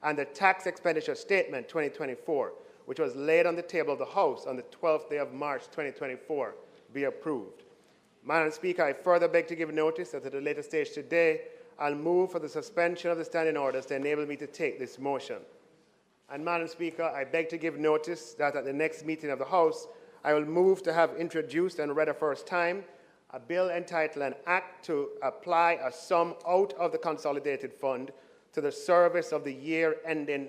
and the tax expenditure statement 2024, which was laid on the table of the House on the 12th day of March 2024, be approved. Madam Speaker, I further beg to give notice that at a later stage today, I'll move for the suspension of the standing orders to enable me to take this motion. And Madam Speaker, I beg to give notice that at the next meeting of the House, I will move to have introduced and read a first time a bill entitled an act to apply a sum out of the consolidated fund to the service of the year ending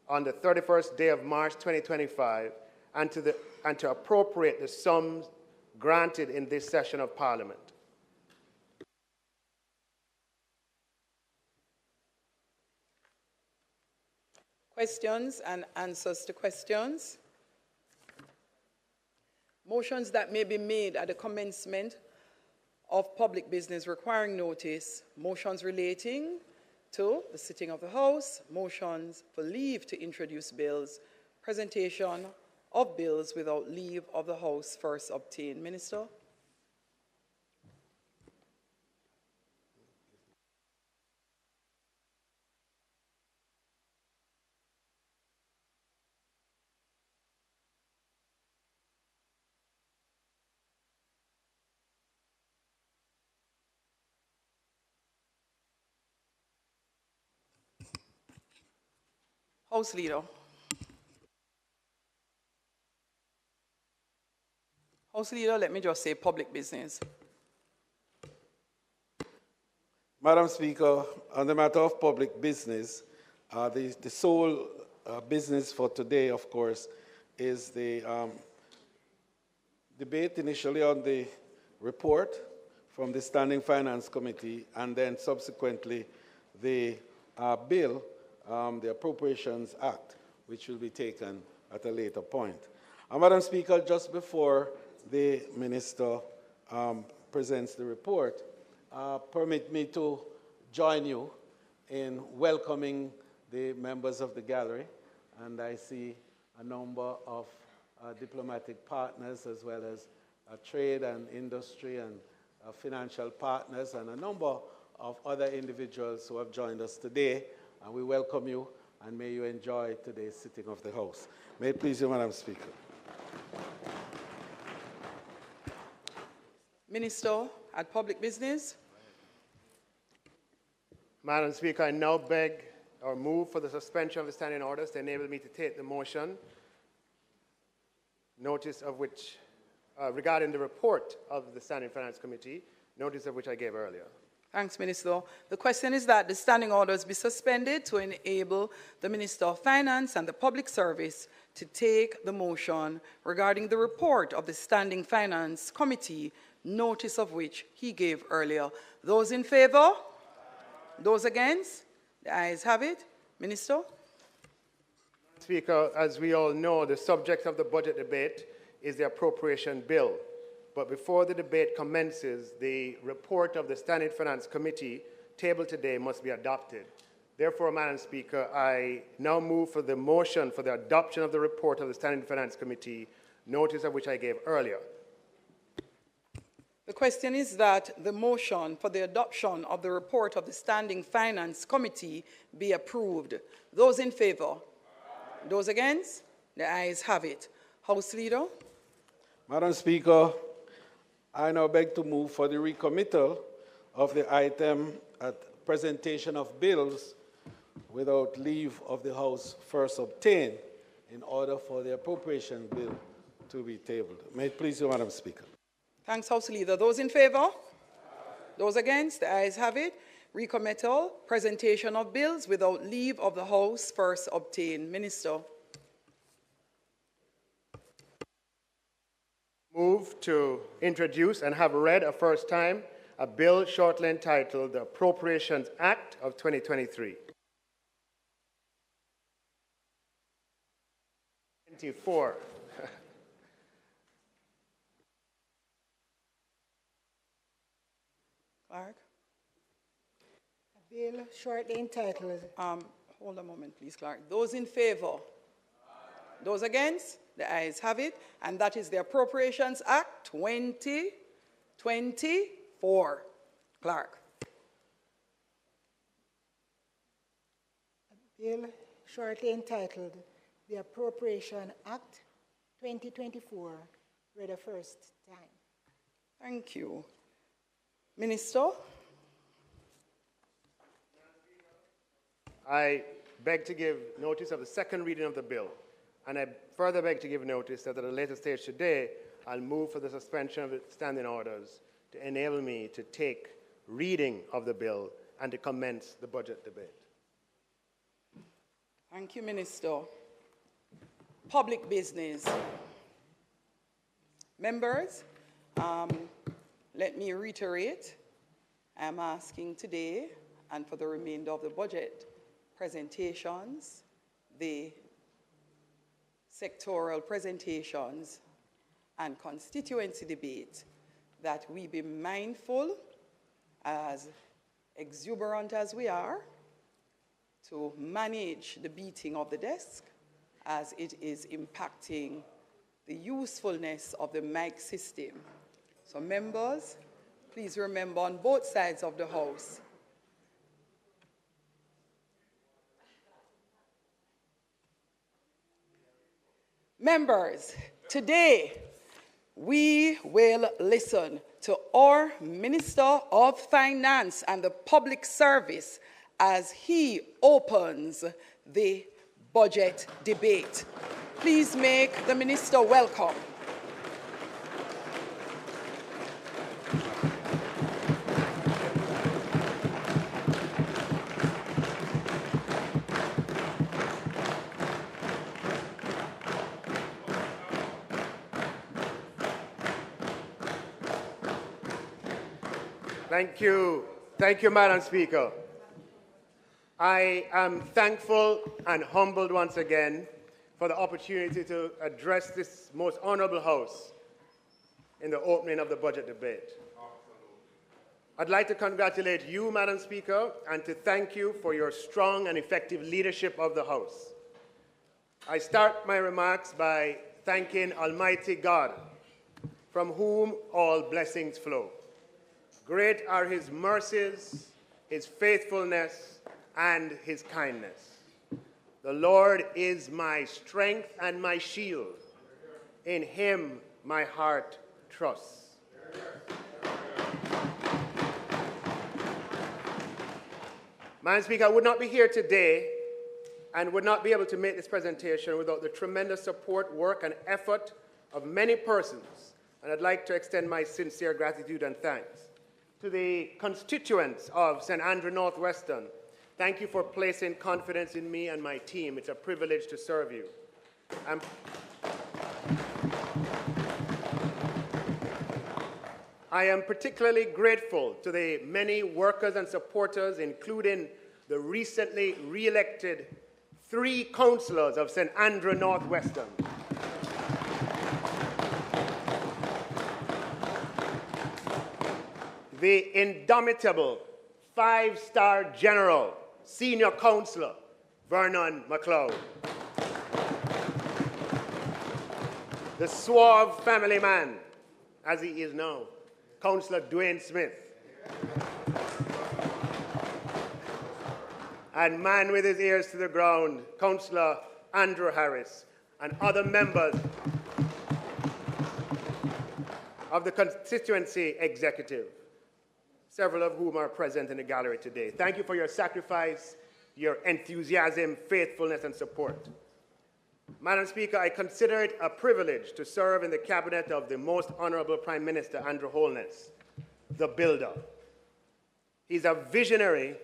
on the 31st day of March 2025 and to appropriate the sums granted in this session of Parliament. Questions and answers to questions. Motions that may be made at the commencement of public business requiring notice, motions relating to the sitting of the House, motions for leave to introduce bills, presentation of bills without leave of the House first obtained. Minister. House Leader. House Leader, let me just say public business. Madam Speaker, on the matter of public business, the sole business for today, of course, is the debate initially on the report from the Standing Finance Committee and then subsequently the bill, the Appropriations Act, which will be taken at a later point. Madam Speaker, just before the Minister presents the report, permit me to join you in welcoming the members of the gallery. And I see a number of diplomatic partners as well as trade and industry and financial partners and a number of other individuals who have joined us today. And we welcome you and may you enjoy today's sitting of the House. May it please you, Madam Speaker. Minister at Public Business. Madam Speaker, I now beg or move for the suspension of the standing orders to enable me to take the motion, notice of which, regarding the report of the Standing Finance Committee, notice of which I gave earlier. Thanks, Minister. The question is that the standing orders be suspended to enable the Minister of Finance and the Public Service to take the motion regarding the report of the Standing Finance Committee, notice of which he gave earlier. Those in favor? Those against? The ayes have it. Minister? Speaker, as we all know, the subject of the budget debate is the appropriation bill. But before the debate commences, the report of the Standing Finance Committee tabled today must be adopted. Therefore, Madam Speaker, I now move for the motion for the adoption of the report of the Standing Finance Committee, notice of which I gave earlier. The question is that the motion for the adoption of the report of the Standing Finance Committee be approved. Those in favor? Those against? The ayes have it. House Leader? Madam Speaker, I now beg to move for the recommittal of the item at presentation of bills without leave of the House first obtained in order for the appropriation bill to be tabled. May it please you, Madam Speaker. Thanks, House Leader. Those in favor? Those against? The ayes have it. Recommittal, presentation of bills without leave of the House first obtained. Minister. Move to introduce and have read a first time a bill shortly entitled the Appropriations Act of 2023. 24. Clarke? A bill shortly entitled. Hold a moment, please, Clarke. Those in favor? Those against? The ayes have it, and that is the Appropriations Act 2024. Clarke. A Bill shortly entitled the Appropriation Act 2024 read the first time. Thank you. Minister? I beg to give notice of the second reading of the bill, and I further beg to give notice that at a later stage today, I'll move for the suspension of the standing orders to enable me to take reading of the bill and to commence the budget debate. Thank you, Minister. Public business. Members, let me reiterate, I'm asking today and for the remainder of the budget presentations, the sectoral presentations and constituency debate, that we be mindful, as exuberant as we are, to manage the beating of the desk as it is impacting the usefulness of the mic system. So members, please remember on both sides of the House, members, today we will listen to our Minister of Finance and the Public Service as he opens the budget debate. Please make the Minister welcome. Thank you, Madam Speaker. I am thankful and humbled once again for the opportunity to address this most honorable House in the opening of the budget debate. I'd like to congratulate you, Madam Speaker, and to thank you for your strong and effective leadership of the House. I start my remarks by thanking Almighty God, from whom all blessings flow. Great are his mercies, his faithfulness, and his kindness. The Lord is my strength and my shield. In him my heart trusts. Madam Speaker, I would not be here today and would not be able to make this presentation without the tremendous support, work, and effort of many persons, and I'd like to extend my sincere gratitude and thanks. To the constituents of St. Andrew Northwestern, thank you for placing confidence in me and my team. It's a privilege to serve you. I am particularly grateful to the many workers and supporters, including the recently re-elected 3 councillors of St. Andrew Northwestern. The indomitable 5-star general, senior councillor, Vernon MacLeod. The suave family man, as he is now, Councillor Dwayne Smith. And man with his ears to the ground, Councillor Andrew Harris, and other members of the constituency executive, several of whom are present in the gallery today. Thank you for your sacrifice, your enthusiasm, faithfulness, and support. Madam Speaker, I consider it a privilege to serve in the cabinet of the Most Honorable Prime Minister, Andrew Holness, the builder. He's a visionary,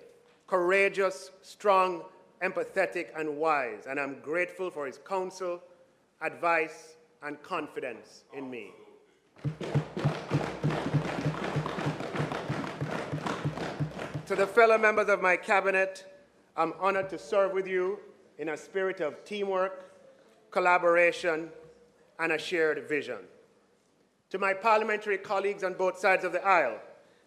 courageous, strong, empathetic, and wise, and I'm grateful for his counsel, advice, and confidence in me. To the fellow members of my cabinet, I'm honored to serve with you in a spirit of teamwork, collaboration, and a shared vision. To my parliamentary colleagues on both sides of the aisle,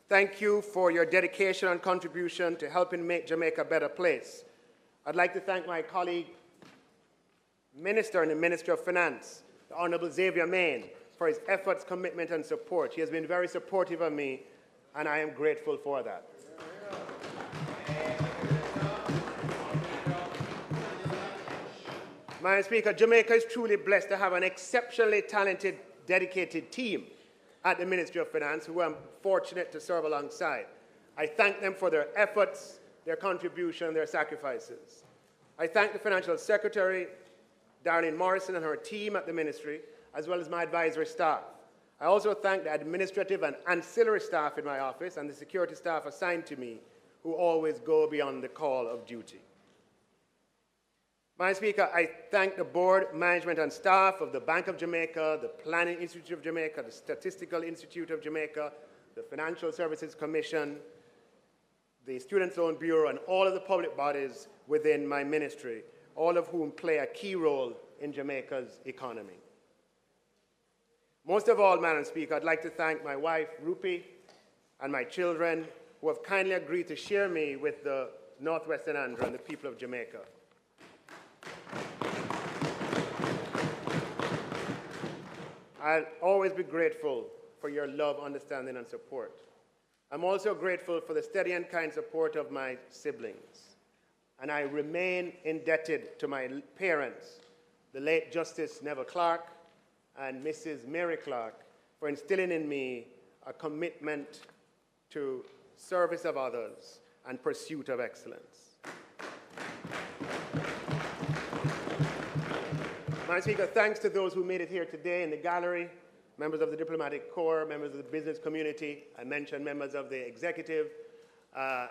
thank you for your dedication and contribution to helping make Jamaica a better place. I'd like to thank my colleague, Minister in the Ministry of Finance, the Honorable Xavier Main, for his efforts, commitment, and support. He has been very supportive of me, and I am grateful for that. Madam Speaker, Jamaica is truly blessed to have an exceptionally talented, dedicated team at the Ministry of Finance who I'm fortunate to serve alongside. I thank them for their efforts, their contribution, their sacrifices. I thank the Financial Secretary, Darlene Morrison, and her team at the Ministry, as well as my advisory staff. I also thank the administrative and ancillary staff in my office and the security staff assigned to me, who always go beyond the call of duty. Madam Speaker, I thank the board, management, and staff of the Bank of Jamaica, the Planning Institute of Jamaica, the Statistical Institute of Jamaica, the Financial Services Commission, the Students' Loan Bureau, and all of the public bodies within my ministry, all of whom play a key role in Jamaica's economy. Most of all, Madam Speaker, I'd like to thank my wife, Rupi, and my children, who have kindly agreed to share me with the Northwestern Andhra and the people of Jamaica. I'll always be grateful for your love, understanding, and support. I'm also grateful for the steady and kind support of my siblings. And I remain indebted to my parents, the late Justice Nigel Clarke and Mrs. Mary Clarke, for instilling in me a commitment to service of others and pursuit of excellence. Madam Speaker, thanks to those who made it here today in the gallery, members of the diplomatic corps, members of the business community, I mentioned members of the executive,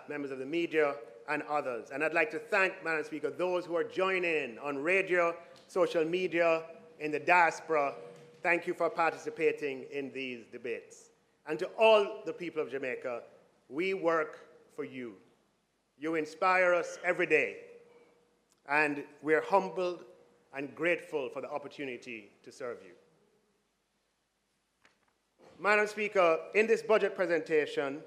members of the media, and others. And I'd like to thank, Madam Speaker, those who are joining in on radio, social media, in the diaspora. Thank you for participating in these debates. And to all the people of Jamaica, we work for you. You inspire us every day, and we're humbled and grateful for the opportunity to serve you. Madam Speaker, in this budget presentation,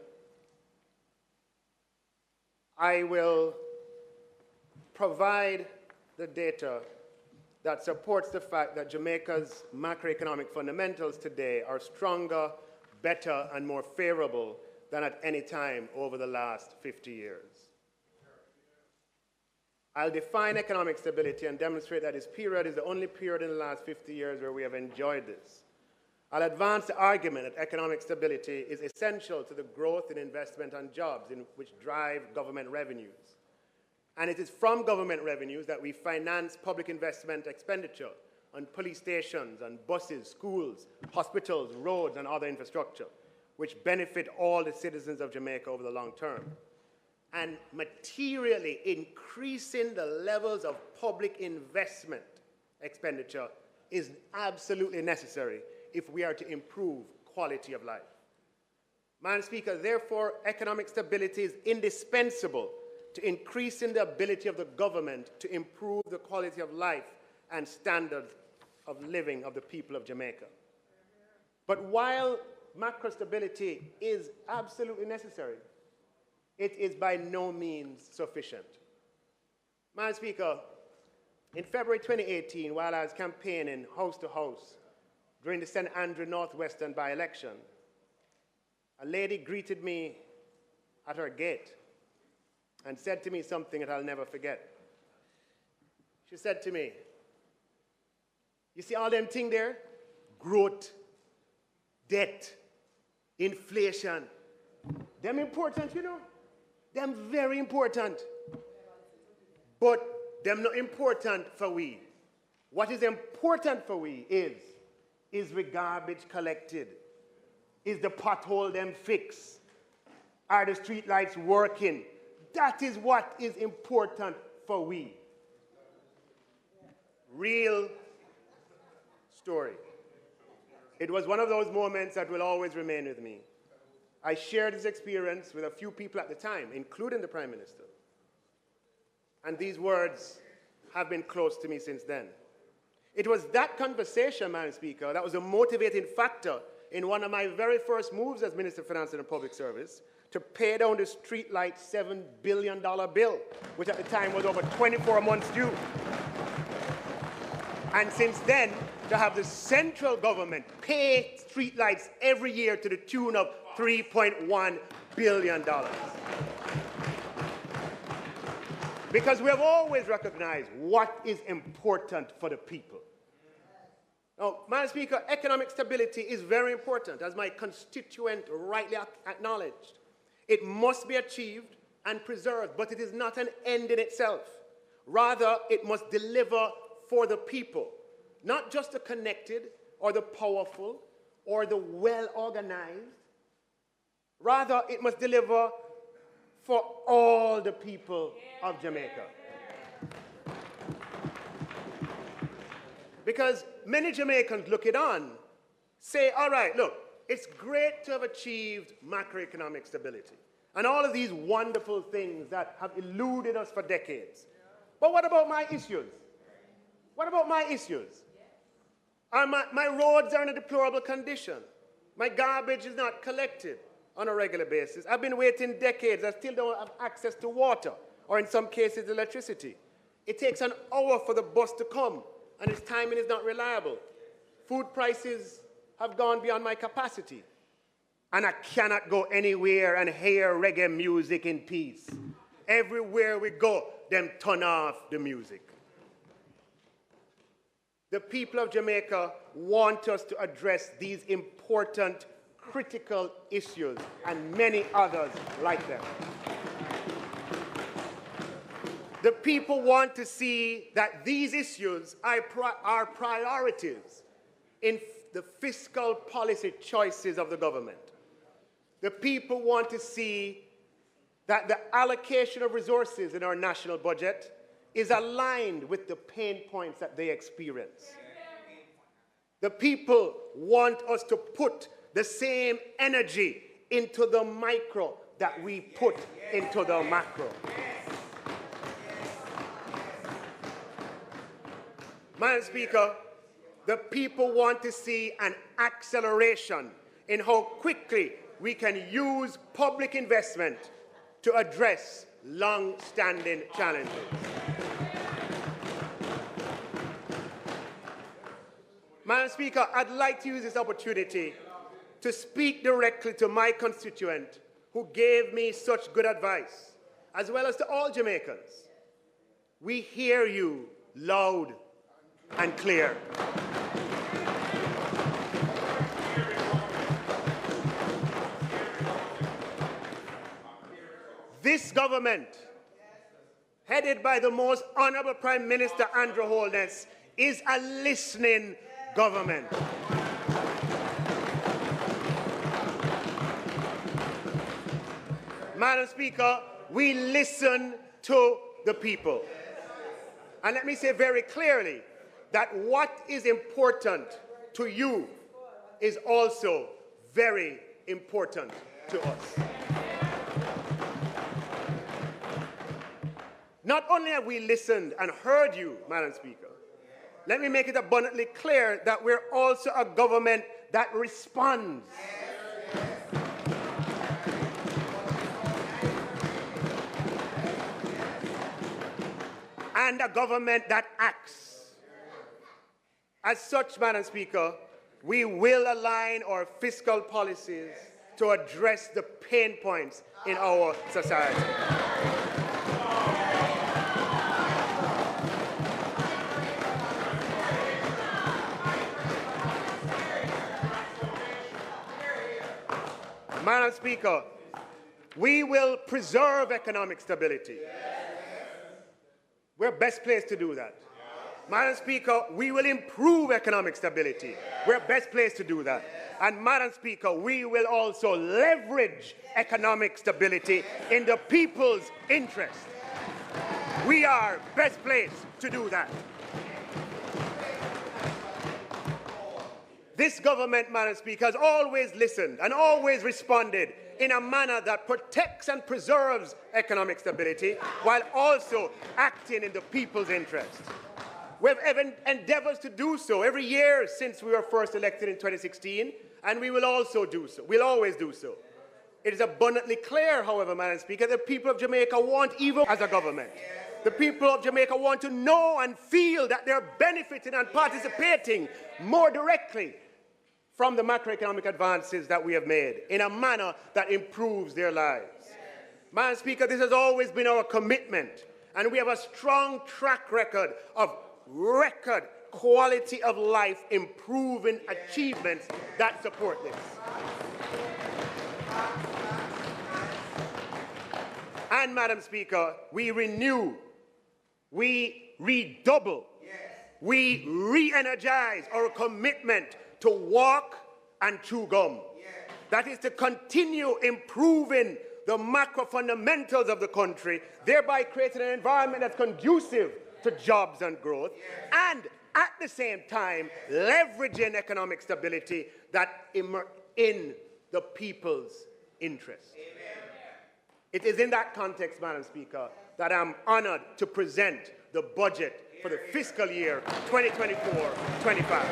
I will provide the data that supports the fact that Jamaica's macroeconomic fundamentals today are stronger, better, and more favorable than at any time over the last 50 years. I'll define economic stability and demonstrate that this period is the only period in the last 50 years where we have enjoyed this. I'll advance the argument that economic stability is essential to the growth in investment and jobs which drive government revenues. And it is from government revenues that we finance public investment expenditure on police stations, on buses, schools, hospitals, roads, and other infrastructure, which benefit all the citizens of Jamaica over the long term. And materially increasing the levels of public investment expenditure is absolutely necessary if we are to improve quality of life. Madam Speaker, therefore, economic stability is indispensable to increasing the ability of the government to improve the quality of life and standards of living of the people of Jamaica. But while macro stability is absolutely necessary, it is by no means sufficient. Madam Speaker, in February 2018, while I was campaigning house to house during the St. Andrew Northwestern by-election, a lady greeted me at her gate and said to me something that I'll never forget. She said to me, "You see all them things there? Growth, debt, inflation. Them important, you know? Them very important. But them not important for we. What is important for we is the garbage collected? Is the pothole them fixed? Are the street lights working? That is what is important for we." Real story. It was one of those moments that will always remain with me. I shared this experience with a few people at the time, including the Prime Minister. And these words have been close to me since then. It was that conversation, Madam Speaker, that was a motivating factor in one of my very first moves as Minister of Finance and Public Service to pay down the streetlight $7 billion bill, which at the time was over 24 months due. And since then, to have the central government pay streetlights every year to the tune of $3.1 billion. Because we have always recognized what is important for the people. Now, Madam Speaker, economic stability is very important, as my constituent rightly acknowledged. It must be achieved and preserved, but it is not an end in itself. Rather, it must deliver for the people, not just the connected or the powerful or the well-organized. Rather, it must deliver for all the people of Jamaica. Because many Jamaicans looking on say, all right, look, it's great to have achieved macroeconomic stability and all of these wonderful things that have eluded us for decades. But what about my issues? What about my issues? My roads are in a deplorable condition. My garbage is not collected on a regular basis. I've been waiting decades. I still don't have access to water, or in some cases, electricity. It takes an hour for the bus to come, and its timing is not reliable. Food prices have gone beyond my capacity, and I cannot go anywhere and hear reggae music in peace. Everywhere we go, them turn off the music. The people of Jamaica want us to address these important, critical issues and many others like them. The people want to see that these issues are priorities in the fiscal policy choices of the government. The people want to see that the allocation of resources in our national budget is aligned with the pain points that they experience. The people want us to put the same energy into the micro that we put into the macro. Madam Speaker, the people want to see an acceleration in how quickly we can use public investment to address long-standing challenges. Madam Speaker, I'd like to use this opportunity to speak directly to my constituent who gave me such good advice, as well as to all Jamaicans. We hear you loud and clear. This government, headed by the most honorable Prime Minister Andrew Holness, is a listening government. Madam Speaker, we listen to the people. And let me say very clearly that what is important to you is also very important to us. Not only have we listened and heard you, Madam Speaker, let me make it abundantly clear that we're also a government that responds. And a government that acts. As such, Madam Speaker, we will align our fiscal policies to address the pain points in our society. Madam Speaker, we will preserve economic stability. We're best placed to do that. Madam Speaker, we will improve economic stability. We're best placed to do that. And Madam Speaker, we will also leverage economic stability in the people's interest. We are best placed to do that. This government, Madam Speaker, has always listened and always responded in a manner that protects and preserves economic stability while also acting in the people's interest. We have endeavors to do so every year since we were first elected in 2016, and we will also do so. We'll always do so. It is abundantly clear, however, Madam Speaker, the people of Jamaica want even as a government. The people of Jamaica want to know and feel that they're benefiting and participating more directly from the macroeconomic advances that we have made in a manner that improves their lives. Madam Speaker, this has always been our commitment, And we have a strong track record of record quality of life improving achievements that support this. And, Madam Speaker, we renew, we redouble, we re-energize our commitment to walk and chew gum. That is to continue improving the macro fundamentals of the country, thereby creating an environment that's conducive to jobs and growth, and at the same time leveraging economic stability that in the people's interest. It is in that context, Madam Speaker, that I'm honored to present the budget for the fiscal year 2024-25.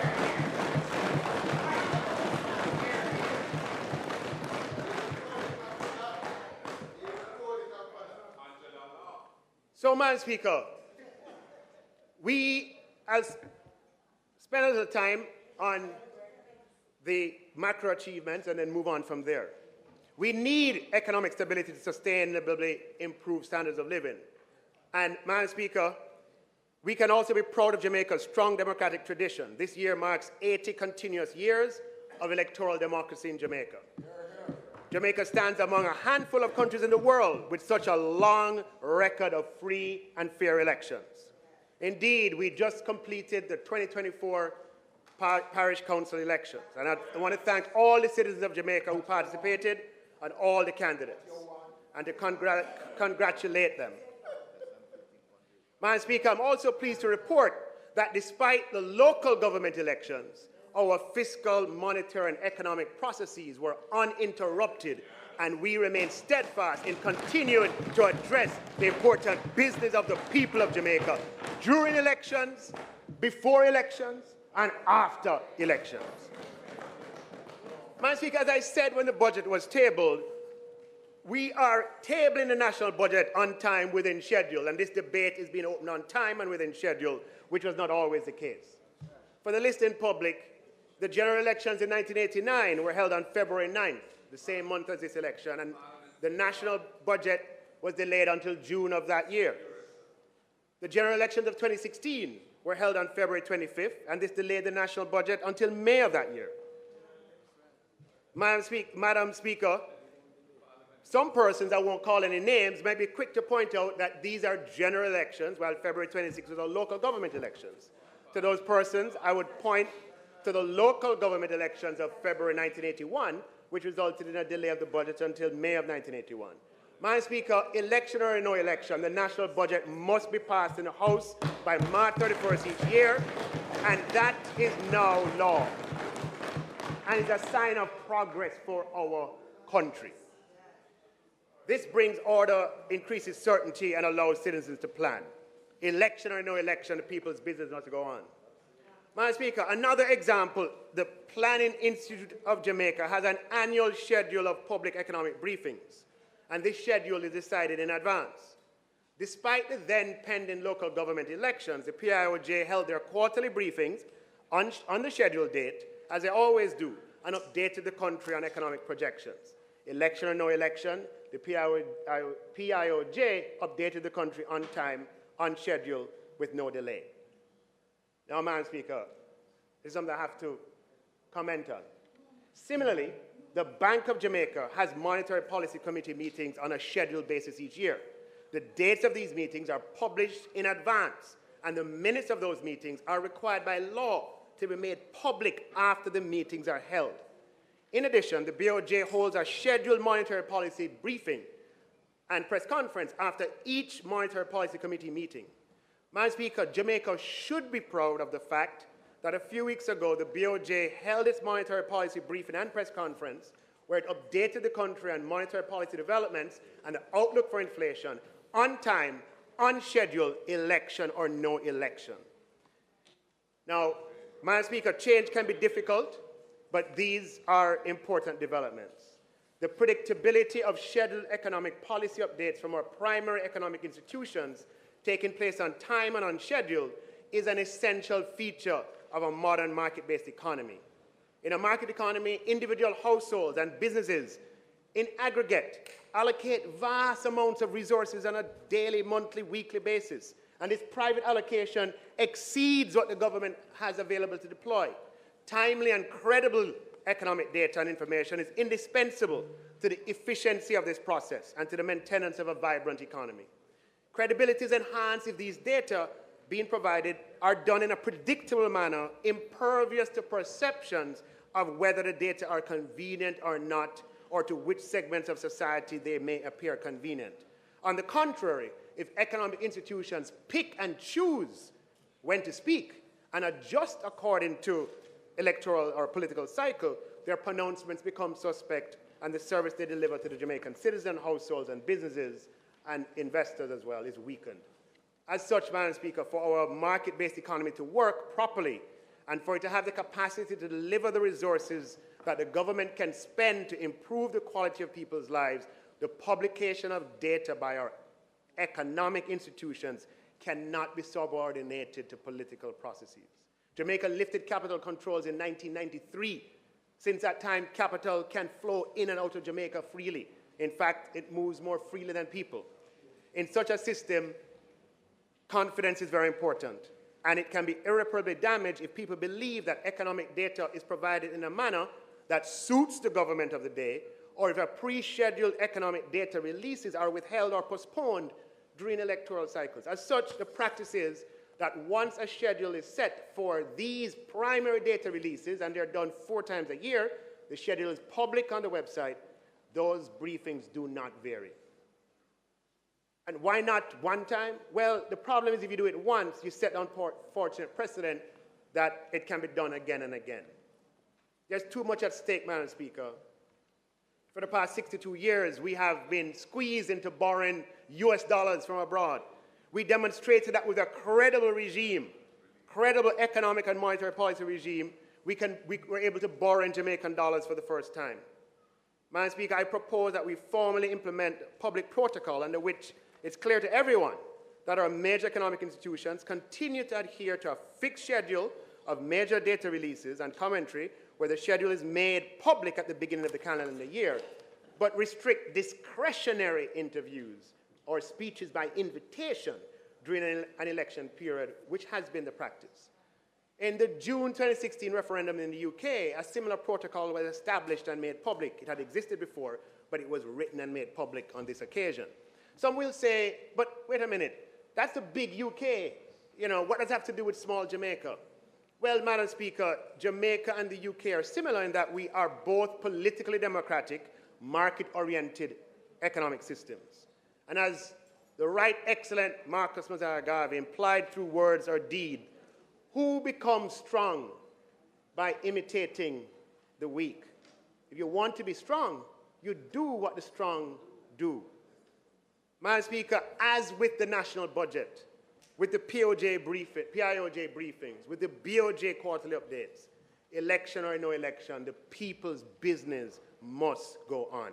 So, Madam Speaker, we have spent a little time on the macro achievements and then move on from there. We need economic stability to sustainably improve standards of living. And, Madam Speaker, we can also be proud of Jamaica's strong democratic tradition. This year marks 80 continuous years of electoral democracy in Jamaica. Jamaica stands among a handful of countries in the world with such a long record of free and fair elections. Indeed, we just completed the 2024 Parish Council elections. And I want to thank all the citizens of Jamaica who participated and all the candidates, and to congratulate them. Madam Speaker, I'm also pleased to report that despite the local government elections, our fiscal, monetary, and economic processes were uninterrupted, and we remain steadfast in continuing to address the important business of the people of Jamaica during elections, before elections, and after elections. Madam Speaker, as I said when the budget was tabled, we are tabling the national budget on time, within schedule, and this debate is being opened on time and within schedule, which was not always the case. For the listening public, the general elections in 1989 were held on February 9th, the same month as this election, and the national budget was delayed until June of that year. The general elections of 2016 were held on February 25th, and this delayed the national budget until May of that year. Madam Speaker, some persons, I won't call any names, might be quick to point out that these are general elections, while February 26th was our local government elections. To those persons, I would point to the local government elections of February 1981, which resulted in a delay of the budget until May of 1981. Madam Speaker, election or no election, the national budget must be passed in the House by March 31st each year, and that is now law. And it's a sign of progress for our country. This brings order, increases certainty, and allows citizens to plan. Election or no election, the people's business must go on. Madam Speaker, another example, the Planning Institute of Jamaica has an annual schedule of public economic briefings, and this schedule is decided in advance. Despite the then pending local government elections, the PIOJ held their quarterly briefings on the scheduled date, as they always do, and updated the country on economic projections. Election or no election, the PIOJ updated the country on time, on schedule, with no delay. Now, Madam Speaker, this is something I have to comment on. Similarly, the Bank of Jamaica has Monetary Policy Committee meetings on a scheduled basis each year. The dates of these meetings are published in advance, and the minutes of those meetings are required by law to be made public after the meetings are held. In addition, the BOJ holds a scheduled monetary policy briefing and press conference after each Monetary Policy Committee meeting. Madam Speaker, Jamaica should be proud of the fact that a few weeks ago, the BOJ held its monetary policy briefing and press conference where it updated the country on monetary policy developments and the outlook for inflation on time, on schedule, election or no election. Now, Madam Speaker, change can be difficult, but these are important developments. The predictability of scheduled economic policy updates from our primary economic institutions taking place on time and on schedule is an essential feature of a modern market-based economy. In a market economy, individual households and businesses in aggregate, allocate vast amounts of resources on a daily, monthly, weekly basis. And this private allocation exceeds what the government has available to deploy. Timely and credible economic data and information is indispensable to the efficiency of this process and to the maintenance of a vibrant economy. Credibility is enhanced if these data being provided are done in a predictable manner, impervious to perceptions of whether the data are convenient or not, or to which segments of society they may appear convenient. On the contrary, if economic institutions pick and choose when to speak and adjust according to electoral or political cycle, their pronouncements become suspect and the service they deliver to the Jamaican citizen, households and businesses and investors as well is weakened. As such, Madam Speaker, for our market-based economy to work properly and for it to have the capacity to deliver the resources that the government can spend to improve the quality of people's lives, the publication of data by our economic institutions cannot be subordinated to political processes. Jamaica lifted capital controls in 1993. Since that time, capital can flow in and out of Jamaica freely. In fact, it moves more freely than people. In such a system, confidence is very important, and it can be irreparably damaged if people believe that economic data is provided in a manner that suits the government of the day, or if a pre-scheduled economic data releases are withheld or postponed during electoral cycles. As such, the practice is that once a schedule is set for these primary data releases, and they're done 4 times a year, the schedule is public on the website, those briefings do not vary. And why not one time? Well, the problem is if you do it once, you set unfortunate precedent that it can be done again and again. There's too much at stake, Madam Speaker. For the past 62 years, we have been squeezed into borrowing US dollars from abroad. We demonstrated that with a credible regime, credible economic and monetary policy regime, we were able to borrow in Jamaican dollars for the first time. Madam Speaker, I propose that we formally implement public protocol under which it's clear to everyone that our major economic institutions continue to adhere to a fixed schedule of major data releases and commentary where the schedule is made public at the beginning of the calendar year, but restrict discretionary interviews or speeches by invitation during an election period, which has been the practice. In the June 2016 referendum in the UK, a similar protocol was established and made public. It had existed before, but it was written and made public on this occasion. Some will say, but wait a minute, that's the big UK. You know, what does that have to do with small Jamaica? Well, Madam Speaker, Jamaica and the UK are similar in that we are both politically democratic, market-oriented economic systems. And as the right excellent Marcus Mazara-Garvey implied through words or deed, who becomes strong by imitating the weak? If you want to be strong, you do what the strong do. Madam Speaker, as with the national budget, with the PIOJ briefings, with the BOJ quarterly updates, election or no election, the people's business must go on.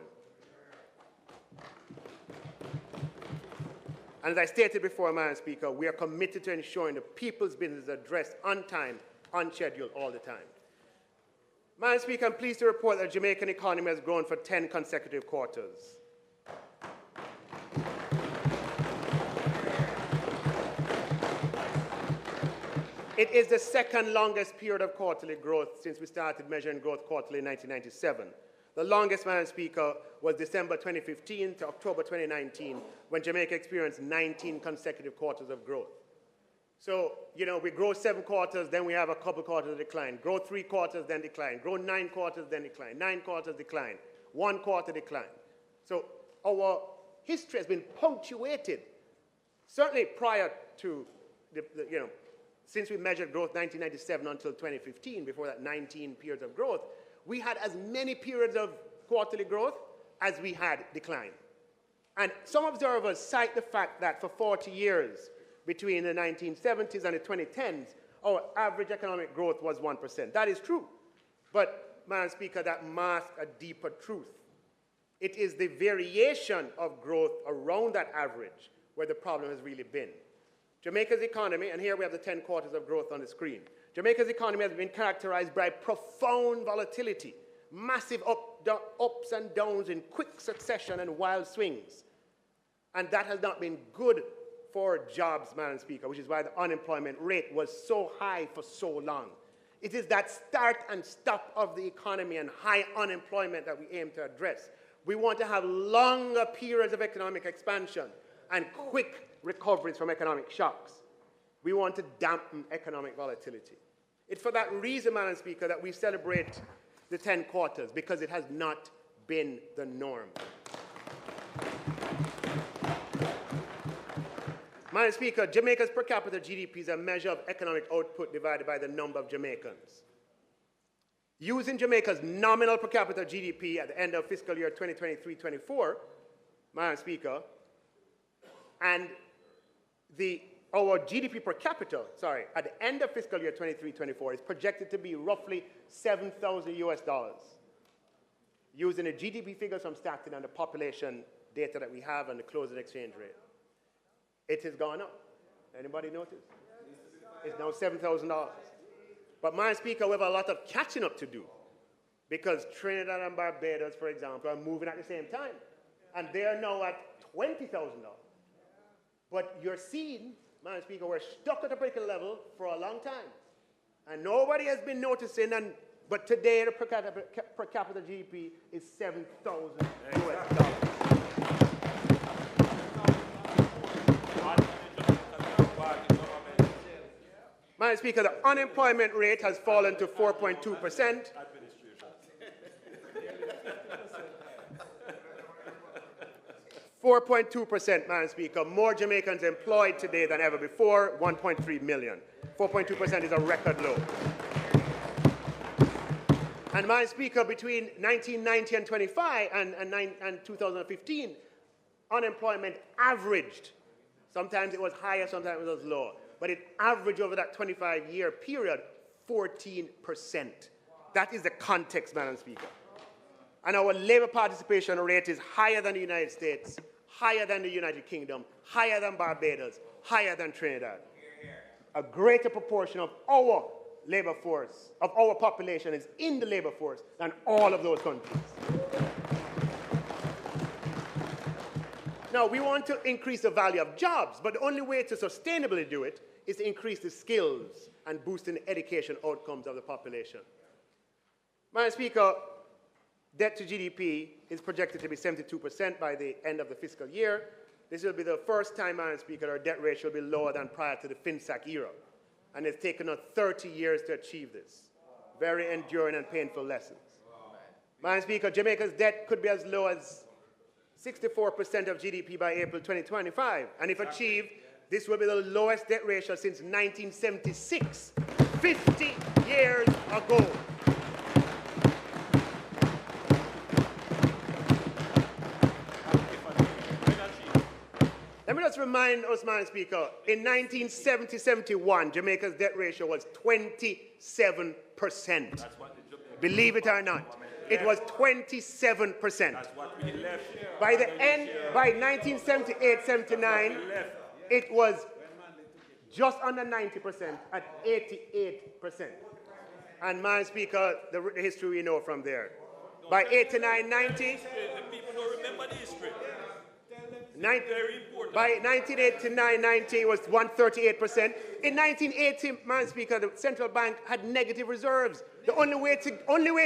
And as I stated before, Madam Speaker, we are committed to ensuring the people's business is addressed on time, on schedule, all the time. Madam Speaker, I'm pleased to report that the Jamaican economy has grown for 10 consecutive quarters. It is the second longest period of quarterly growth since we started measuring growth quarterly in 1997. The longest, Madam Speaker, was December 2015 to October 2019, when Jamaica experienced 19 consecutive quarters of growth. So, you know, we grow 7 quarters, then we have a couple quarters of decline. Grow 3 quarters, then decline. Grow 9 quarters, then decline. 9 quarters, decline. 1 quarter, decline. So our history has been punctuated, certainly prior to, since we measured growth 1997 until 2015, before that 19 periods of growth, we had as many periods of quarterly growth as we had decline. And some observers cite the fact that for 40 years, between the 1970s and the 2010s, our average economic growth was 1%. That is true. But, Madam Speaker, that masks a deeper truth. It is the variation of growth around that average where the problem has really been. Jamaica's economy, and here we have the 10 quarters of growth on the screen. Jamaica's economy has been characterized by profound volatility, massive ups and downs in quick succession and wild swings. And that has not been good for jobs, Madam Speaker, which is why the unemployment rate was so high for so long. It is that start and stop of the economy and high unemployment that we aim to address. We want to have longer periods of economic expansion and quick recoveries from economic shocks. We want to dampen economic volatility. It's for that reason, Madam Speaker, that we celebrate the 10 quarters, because it has not been the norm. Madam Speaker, Jamaica's per capita GDP is a measure of economic output divided by the number of Jamaicans. Using Jamaica's nominal per capita GDP at the end of fiscal year 2023-24, Madam Speaker, and our GDP per capita, at the end of fiscal year 23-24 is projected to be roughly $7,000 US. Using the GDP figures from Stockton and the population data that we have and the closing exchange rate, it has gone up. Anybody notice? It's now $7,000. But, Madam Speaker, we have a lot of catching up to do, because Trinidad and Barbados, for example, are moving at the same time, and they are now at $20,000. But you're seeing, Madam Speaker, we're stuck at a particular level for a long time, and nobody has been noticing. But today, the per capita GDP is $7,000 US. Madam Speaker, the unemployment rate has fallen to 4.2%. 4.2%, Madam Speaker. More Jamaicans employed today than ever before, 1.3 million. 4.2% is a record low. And, Madam Speaker, between 1990 and 25 and 2015, unemployment averaged. Sometimes it was higher, sometimes it was lower. But it averaged over that 25-year period 14%. That is the context, Madam Speaker. And our labor participation rate is higher than the United States, higher than the United Kingdom, higher than Barbados, higher than Trinidad. A greater proportion of our labor force, of our population, is in the labor force than all of those countries. Now, we want to increase the value of jobs, but the only way to sustainably do it is to increase the skills and boosting the education outcomes of the population. Madam Speaker, debt to GDP is projected to be 72% by the end of the fiscal year. This will be the first time, Madam Speaker, our debt ratio will be lower than prior to the FinSAC era. And it's taken us 30 years to achieve this. Very enduring and painful lessons. Madam Speaker, Jamaica's debt could be as low as 64% of GDP by April 2025. And if achieved, this will be the lowest debt ratio since 1976, 50 years ago. Let me just remind us, Madam Speaker, in 1970-71, Jamaica's debt ratio was 27%. Believe it or not. It was 27%. By the end, by 1978-79, it was just under 90% at 88%. And, Madam Speaker, the history we know from there. By 89-90, the people don't remember the history. By 1989-90, it was 138%. In 1980, Madam Speaker, the central bank had negative reserves. The only way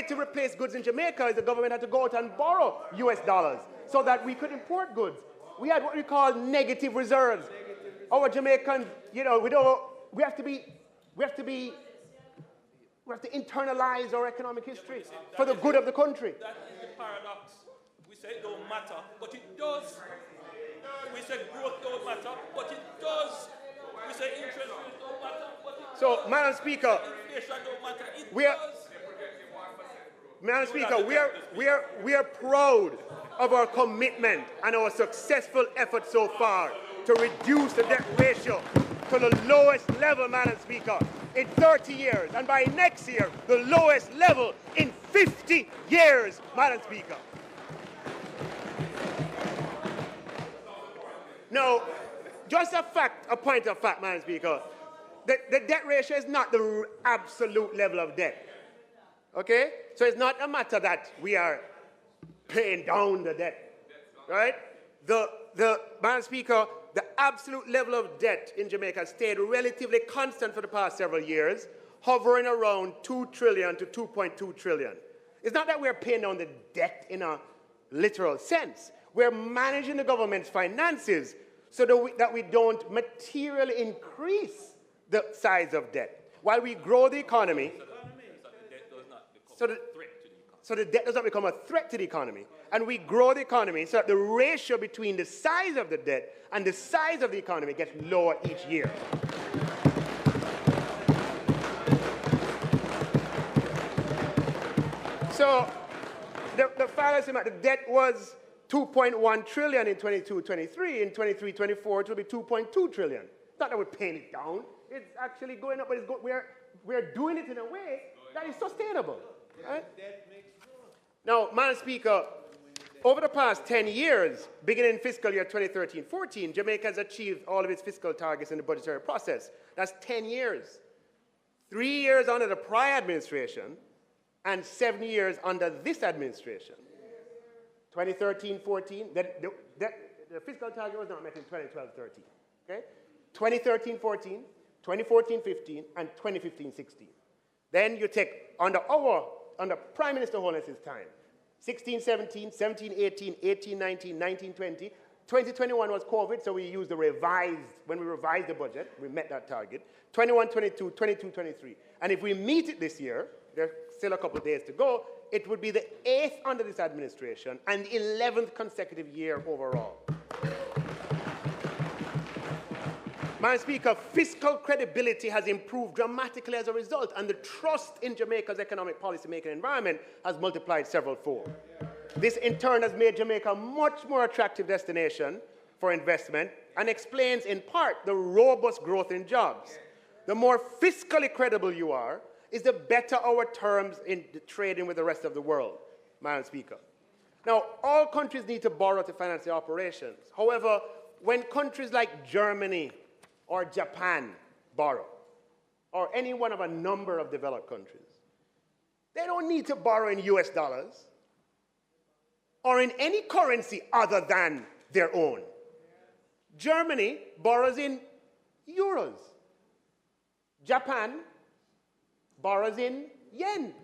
to replace goods in Jamaica is the government had to go out and borrow US dollars so that we could import goods. We had what we call negative reserves. Our Jamaicans, you know, we have to internalize our economic history for the good of the country. That is the paradox. We say it don't matter, but it does. We say growth don't matter, but it does. We say interest rates don't matter, but it does. So, Madam Speaker, inflation don't matter, it does. Madam Speaker, we are proud of our commitment and our successful efforts so far to reduce the debt ratio to the lowest level, Madam Speaker, in 30 years, and by next year, the lowest level in 50 years, Madam Speaker. Now, just a point of fact, Madam Speaker, the debt ratio is not the absolute level of debt. Okay? So it's not a matter that we are paying down the debt, right? Madam Speaker, the absolute level of debt in Jamaica stayed relatively constant for the past several years, hovering around 2 trillion to 2.2 trillion. It's not that we're paying down the debt in a literal sense. We're managing the government's finances so that we don't materially increase the size of debt. While we grow the economy, so the debt does not become a threat to the economy. And we grow the economy so that the ratio between the size of the debt and the size of the economy gets lower each year. So the fallacy, the debt was 2.1 trillion in 22-23. In 23-24, it will be 2.2 trillion. It's not that we're paying it down. It's actually going up, but we're doing it in a way that is sustainable. Right? Now, Madam Speaker, over the past 10 years, beginning fiscal year 2013-14, Jamaica has achieved all of its fiscal targets in the budgetary process. That's 10 years. 3 years under the prior administration and 7 years under this administration. 2013-14, the fiscal target was not met in 2012-13. Okay? 2013-14, 2014-15, and 2015-16. Then you take under Prime Minister Holness's time, 16-17, 17-18, 18-19, 19-20. 2021 was COVID, so we used when we revised the budget, we met that target. 21-22, 22-23. And if we meet it this year, there's still a couple of days to go, it would be the 8th under this administration and the 11th consecutive year overall. Madam Speaker, fiscal credibility has improved dramatically as a result, and the trust in Jamaica's economic policy-making environment has multiplied several-fold. This, in turn, has made Jamaica a much more attractive destination for investment and explains, in part, the robust growth in jobs. The more fiscally credible you are, is the better our terms in trading with the rest of the world, Madam Speaker. Now, all countries need to borrow to finance their operations. However, when countries like Germany or Japan borrow, or any one of a number of developed countries, they don't need to borrow in US dollars or in any currency other than their own. Germany borrows in euros. Japan borrows in yen.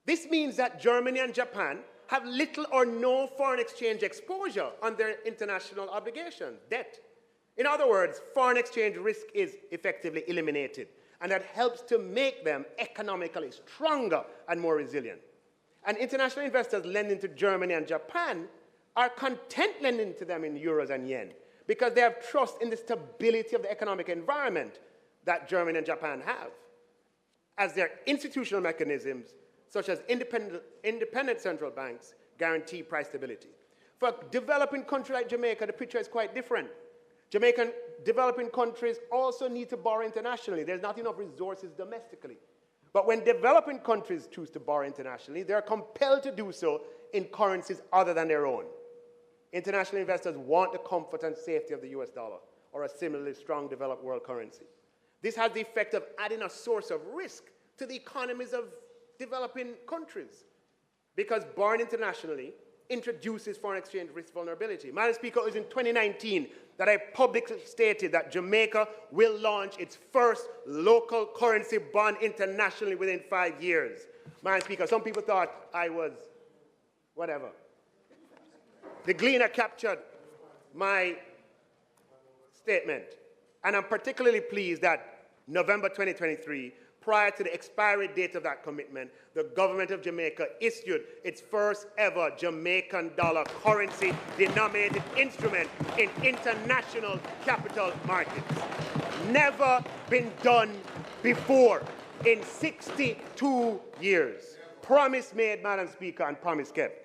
This means that Germany and Japan have little or no foreign exchange exposure on their international obligations, debt. In other words, foreign exchange risk is effectively eliminated, and that helps to make them economically stronger and more resilient. And international investors lending to Germany and Japan are content lending to them in euros and yen because they have trust in the stability of the economic environment that Germany and Japan have, as their institutional mechanisms, such as independent central banks, guarantee price stability. For a developing country like Jamaica, the picture is quite different. Jamaican developing countries also need to borrow internationally. There's not enough resources domestically. But when developing countries choose to borrow internationally, they're compelled to do so in currencies other than their own. International investors want the comfort and safety of the US dollar or a similarly strong developed world currency. This has the effect of adding a source of risk to the economies of developing countries because borrowing internationally introduces foreign exchange risk vulnerability. Madam Speaker, it was in 2019 that I publicly stated that Jamaica will launch its first local currency bond internationally within 5 years. Madam Speaker, some people thought I was whatever. The Gleaner captured my statement, and I'm particularly pleased that November 2023, prior to the expiry date of that commitment, the government of Jamaica issued its first ever Jamaican dollar currency denominated instrument in international capital markets. Never been done before in 62 years. Promise made, Madam Speaker, and promise kept.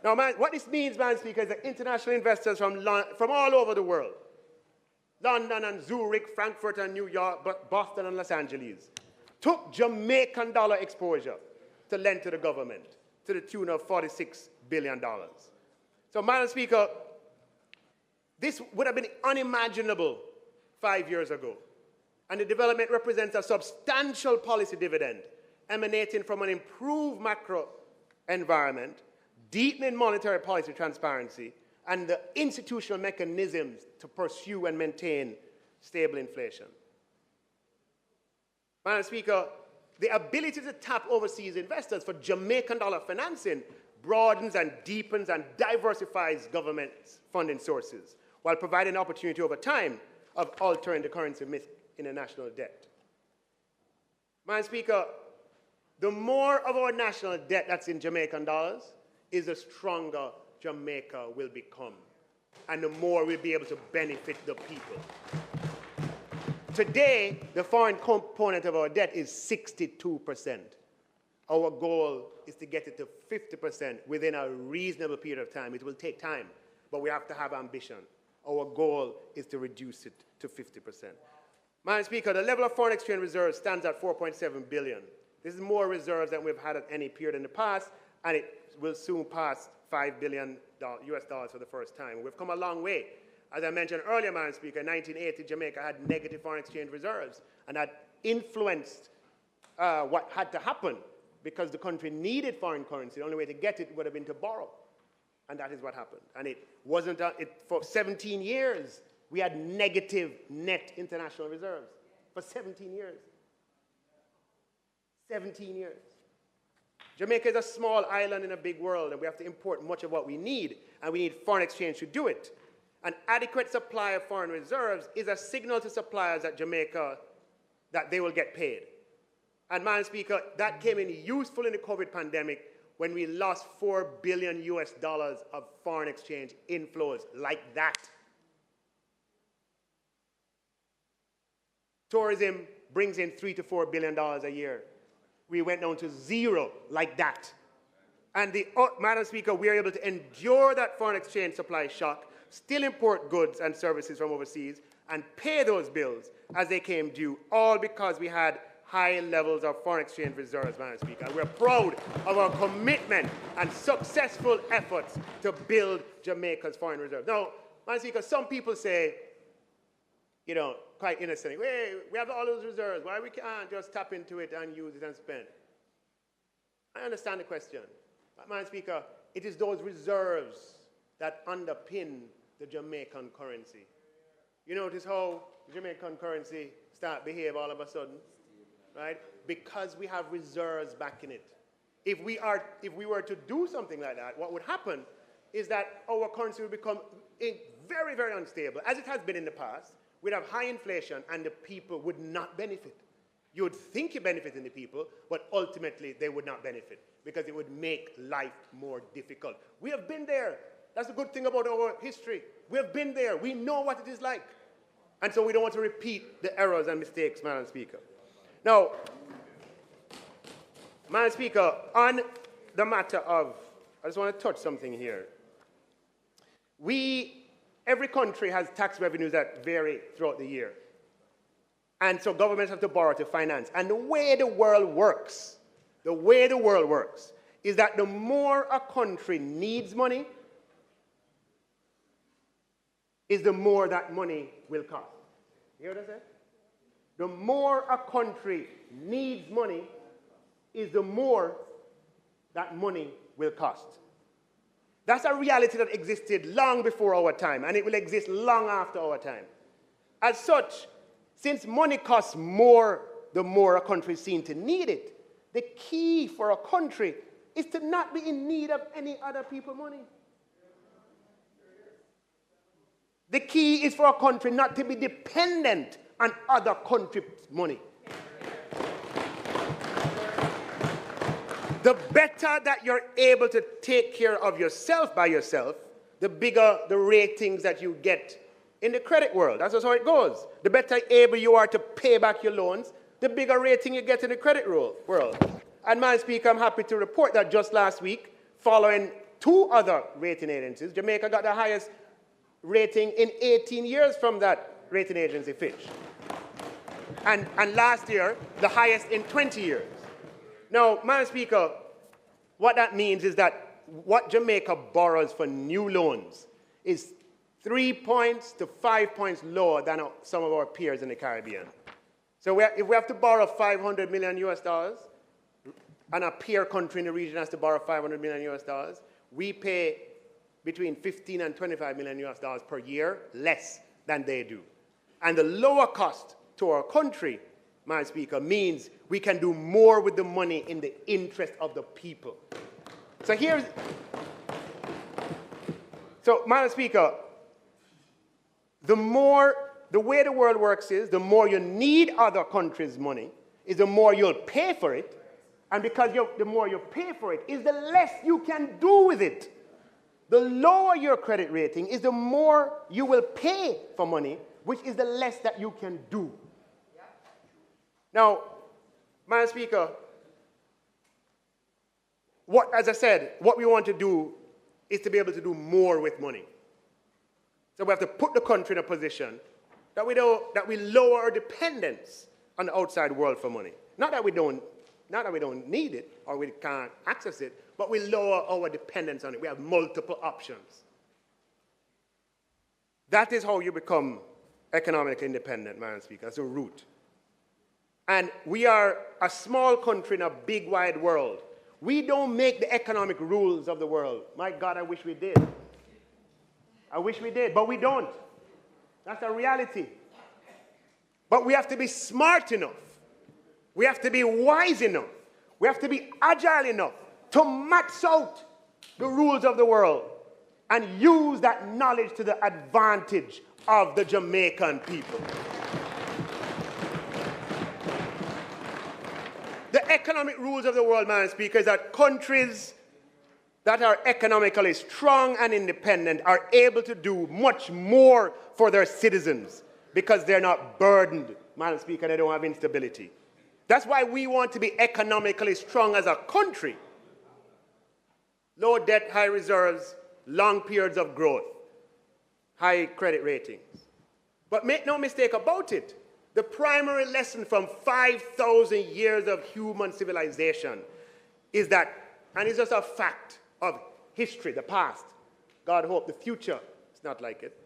Now, what this means, Madam Speaker, is that international investors from all over the world, London and Zurich, Frankfurt and New York, Boston and Los Angeles, took Jamaican dollar exposure to lend to the government to the tune of $46 billion. So, Madam Speaker, this would have been unimaginable 5 years ago, and the development represents a substantial policy dividend emanating from an improved macro environment, deepening monetary policy transparency, and the institutional mechanisms to pursue and maintain stable inflation. Madam Speaker, the ability to tap overseas investors for Jamaican dollar financing broadens and deepens and diversifies government funding sources, while providing opportunity over time of altering the currency mix in a national debt. Madam Speaker, the more of our national debt that's in Jamaican dollars is the stronger Jamaica will become, and the more we'll be able to benefit the people. Today, the foreign component of our debt is 62%. Our goal is to get it to 50% within a reasonable period of time. It will take time, but we have to have ambition. Our goal is to reduce it to 50%. Madam Speaker, the level of foreign exchange reserves stands at $4.7 billion. This is more reserves than we've had at any period in the past, and it will soon pass $5 billion US dollars for the first time. We've come a long way. As I mentioned earlier, Madam Speaker, in 1980, Jamaica had negative foreign exchange reserves, and that influenced what had to happen because the country needed foreign currency. The only way to get it would have been to borrow, and that is what happened. And it wasn't, for 17 years, we had negative net international reserves. For 17 years. 17 years. Jamaica is a small island in a big world, and we have to import much of what we need, and we need foreign exchange to do it. An adequate supply of foreign reserves is a signal to suppliers at Jamaica that they will get paid. And, Madam Speaker, that came in useful in the COVID pandemic when we lost $4 billion US dollars of foreign exchange inflows like that. Tourism brings in $3 to $4 billion a year. We went down to zero like that. And Madam Speaker, we are able to endure that foreign exchange supply shock, still import goods and services from overseas, and pay those bills as they came due, all because we had high levels of foreign exchange reserves, Madam Speaker. And we're proud of our commitment and successful efforts to build Jamaica's foreign reserves. Now, Madam Speaker, some people say, you know, quite innocently, hey, we have all those reserves, why we can't just tap into it and use it and spend? I understand the question. But, Madam Speaker, it is those reserves that underpin the Jamaican currency. You notice how the Jamaican currency start behave all of a sudden, right? Because we have reserves backing it. If we were to do something like that, what would happen is that our currency would become very, very unstable, as it has been in the past. We'd have high inflation, and the people would not benefit. You would think you're benefiting the people, but ultimately they would not benefit because it would make life more difficult. We have been there. That's the good thing about our history. We have been there. We know what it is like. And so we don't want to repeat the errors and mistakes, Madam Speaker. Now, Madam Speaker, on the matter of, I just want to touch something here. Every country has tax revenues that vary throughout the year. And so governments have to borrow to finance. And the way the world works is that the more a country needs money, is the more that money will cost. You hear what I said? The more a country needs money, is the more that money will cost. That's a reality that existed long before our time, and it will exist long after our time. As such, since money costs more the more a country is seen to need it, the key for a country is to not be in need of any other people's money. The key is for a country not to be dependent on other countries' money. The better that you're able to take care of yourself by yourself, the bigger the ratings that you get in the credit world. That's just how it goes. The better able you are to pay back your loans, the bigger rating you get in the credit world. And, Madam Speaker, I'm happy to report that just last week, following two other rating agencies, Jamaica got the highest rating in 18 years from that rating agency, Fitch. And last year, the highest in 20 years. Now, Madam Speaker, what that means is that what Jamaica borrows for new loans is 3 points to 5 points lower than some of our peers in the Caribbean. So if we have to borrow $500 million US dollars, and a peer country in the region has to borrow 500 million US dollars, we pay between 15 and 25 million US dollars per year less than they do. And the lower cost to our country, Madam Speaker, means we can do more with the money in the interest of the people. So Madam Speaker, the way the world works is the more you need other countries' money, is the more you'll pay for it. And because the more you pay for it, is the less you can do with it. The lower your credit rating is the more you will pay for money, which is the less that you can do. Now, Madam Speaker, as I said, what we want to do is to be able to do more with money. So we have to put the country in a position that we lower our dependence on the outside world for money. Not that we don't need it or we can't access it, but we lower our dependence on it. We have multiple options. That is how you become economically independent, Madam Speaker. That's the root. And we are a small country in a big, wide world. We don't make the economic rules of the world. My God, I wish we did. I wish we did, but we don't. That's a reality. But we have to be smart enough. We have to be wise enough. We have to be agile enough to max out the rules of the world and use that knowledge to the advantage of the Jamaican people. The economic rules of the world, Madam Speaker, is that countries that are economically strong and independent are able to do much more for their citizens because they're not burdened, Madam Speaker, they don't have instability. That's why we want to be economically strong as a country. Low debt, high reserves, long periods of growth, high credit ratings. But make no mistake about it, the primary lesson from 5,000 years of human civilization is that, and it's just a fact of history, the past. God hope the future is not like it.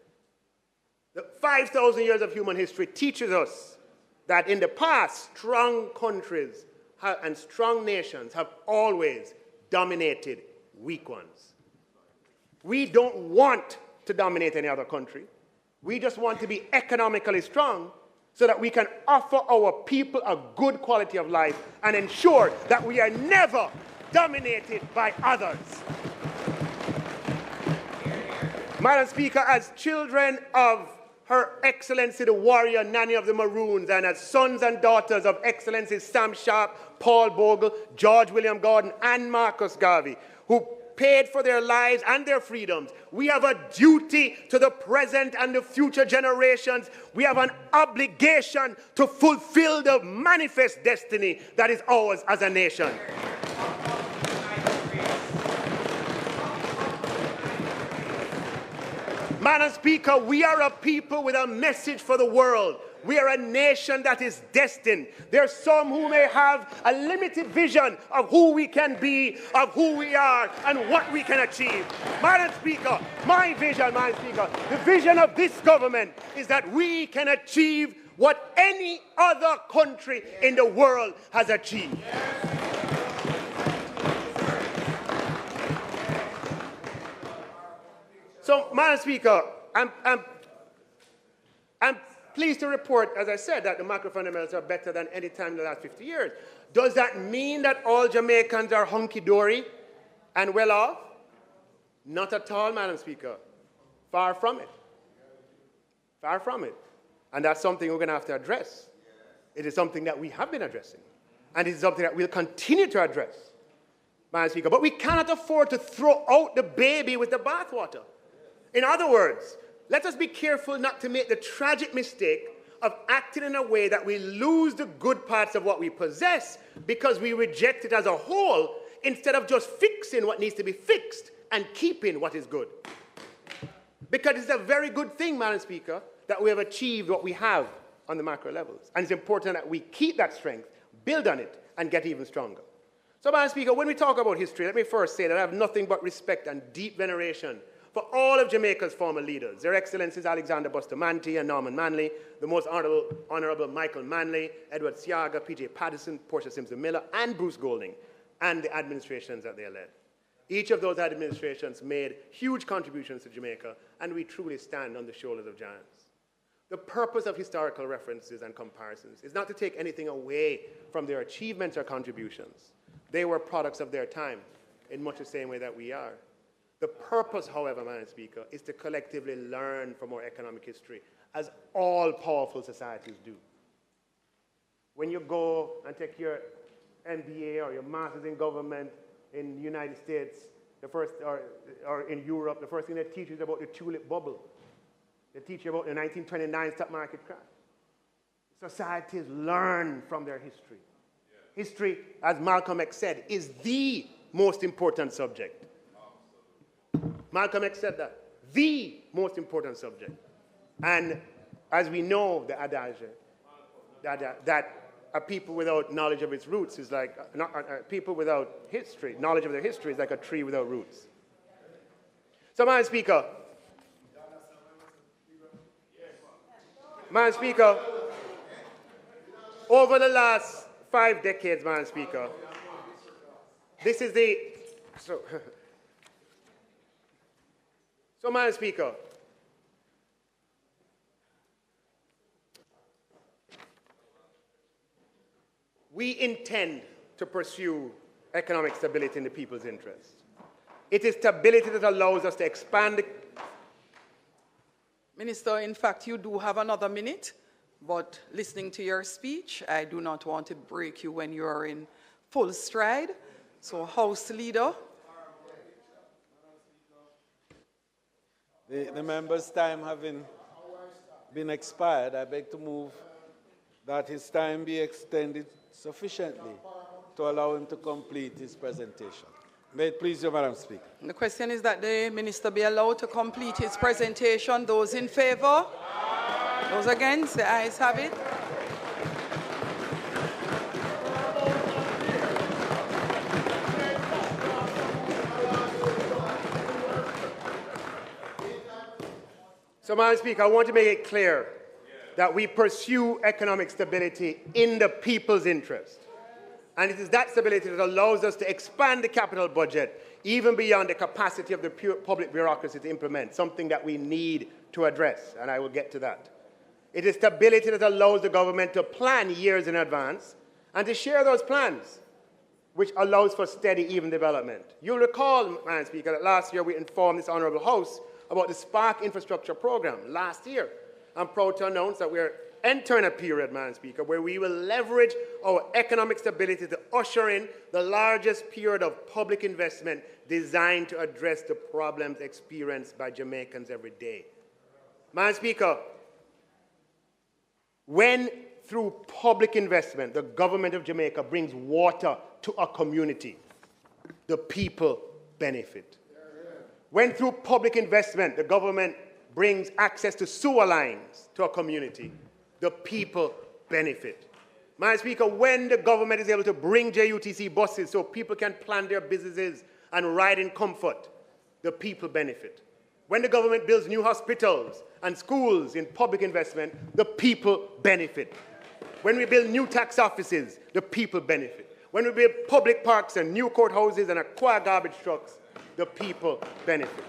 The 5,000 years of human history teaches us that in the past, strong countries and strong nations have always dominated weak ones. We don't want to dominate any other country. We just want to be economically strong so that we can offer our people a good quality of life and ensure that we are never dominated by others. Madam Speaker, as children of Her Excellency the Warrior Nanny of the Maroons, and as sons and daughters of Excellency Sam Sharp, Paul Bogle, George William Gordon, and Marcus Garvey, who paid for their lives and their freedoms, we have a duty to the present and the future generations. We have an obligation to fulfill the manifest destiny that is ours as a nation. Madam Speaker, we are a people with a message for the world. We are a nation that is destined. There are some who may have a limited vision of who we can be, of who we are, and what we can achieve. Madam Speaker, my vision, Madam Speaker, the vision of this government is that we can achieve what any other country in the world has achieved. So, Madam Speaker, I'm pleased to report, as I said, that the macro fundamentals are better than any time in the last 50 years. Does that mean that all Jamaicans are hunky-dory and well off? Not at all, Madam Speaker. Far from it. Far from it. And that's something we're going to have to address. It is something that we have been addressing. And it is something that we'll continue to address, Madam Speaker. But we cannot afford to throw out the baby with the bathwater. In other words, let us be careful not to make the tragic mistake of acting in a way that we lose the good parts of what we possess because we reject it as a whole instead of just fixing what needs to be fixed and keeping what is good. Because it's a very good thing, Madam Speaker, that we have achieved what we have on the macro levels. And it's important that we keep that strength, build on it, and get even stronger. So, Madam Speaker, when we talk about history, let me first say that I have nothing but respect and deep veneration for all of Jamaica's former leaders, Their Excellencies Alexander Bustamante and Norman Manley, the most Honorable Michael Manley, Edward Siaga, P.J. Patterson, Portia Simpson Miller, and Bruce Golding. and the administrations that they led. Each of those administrations made huge contributions to Jamaica, and we truly stand on the shoulders of giants. The purpose of historical references and comparisons is not to take anything away from their achievements or contributions. They were products of their time, in much the same way that we are. The purpose, however, Madam Speaker, is to collectively learn from our economic history, as all powerful societies do. When you go and take your MBA or your Master's in Government in the United States, or in Europe, the first thing they teach you is about the tulip bubble. They teach you about the 1929 stock market crash. Societies learn from their history. Yeah. History, as Malcolm X said, is the most important subject. Malcolm X said that. The most important subject. And as we know, the adage that a people without knowledge of its roots is like, people without history, knowledge of their history is like a tree without roots. So, Madam Speaker, over the last 5 decades, Madam Speaker, this is the, so Madam Speaker, we intend to pursue economic stability in the people's interest. It is stability that allows us to expand. Minister, in fact, you do have another minute, but listening to your speech, I do not want to break you when you are in full stride. So, House Leader. The member's time having been expired, I beg to move that his time be extended sufficiently to allow him to complete his presentation. May it please you, Madam Speaker. The question is that the minister be allowed to complete his presentation. Those in favor? Those against? The ayes have it. So, Madam Speaker, I want to make it clear that we pursue economic stability in the people's interest. And it is that stability that allows us to expand the capital budget even beyond the capacity of the public bureaucracy to implement, something that we need to address, and I will get to that. It is stability that allows the government to plan years in advance and to share those plans, which allows for steady, even development. You'll recall, Madam Speaker, that last year we informed this Honourable House about the Spark Infrastructure Programme last year. I'm proud to announce that we're entering a period, Madam Speaker, where we will leverage our economic stability to usher in the largest period of public investment designed to address the problems experienced by Jamaicans every day. Madam Speaker, when through public investment the government of Jamaica brings water to a community, the people benefit. When through public investment the government brings access to sewer lines to a community, the people benefit. Madam Speaker, when the government is able to bring JUTC buses so people can plan their businesses and ride in comfort, the people benefit. When the government builds new hospitals and schools in public investment, the people benefit. When we build new tax offices, the people benefit. When we build public parks and new courthouses and acquire garbage trucks, the people benefit.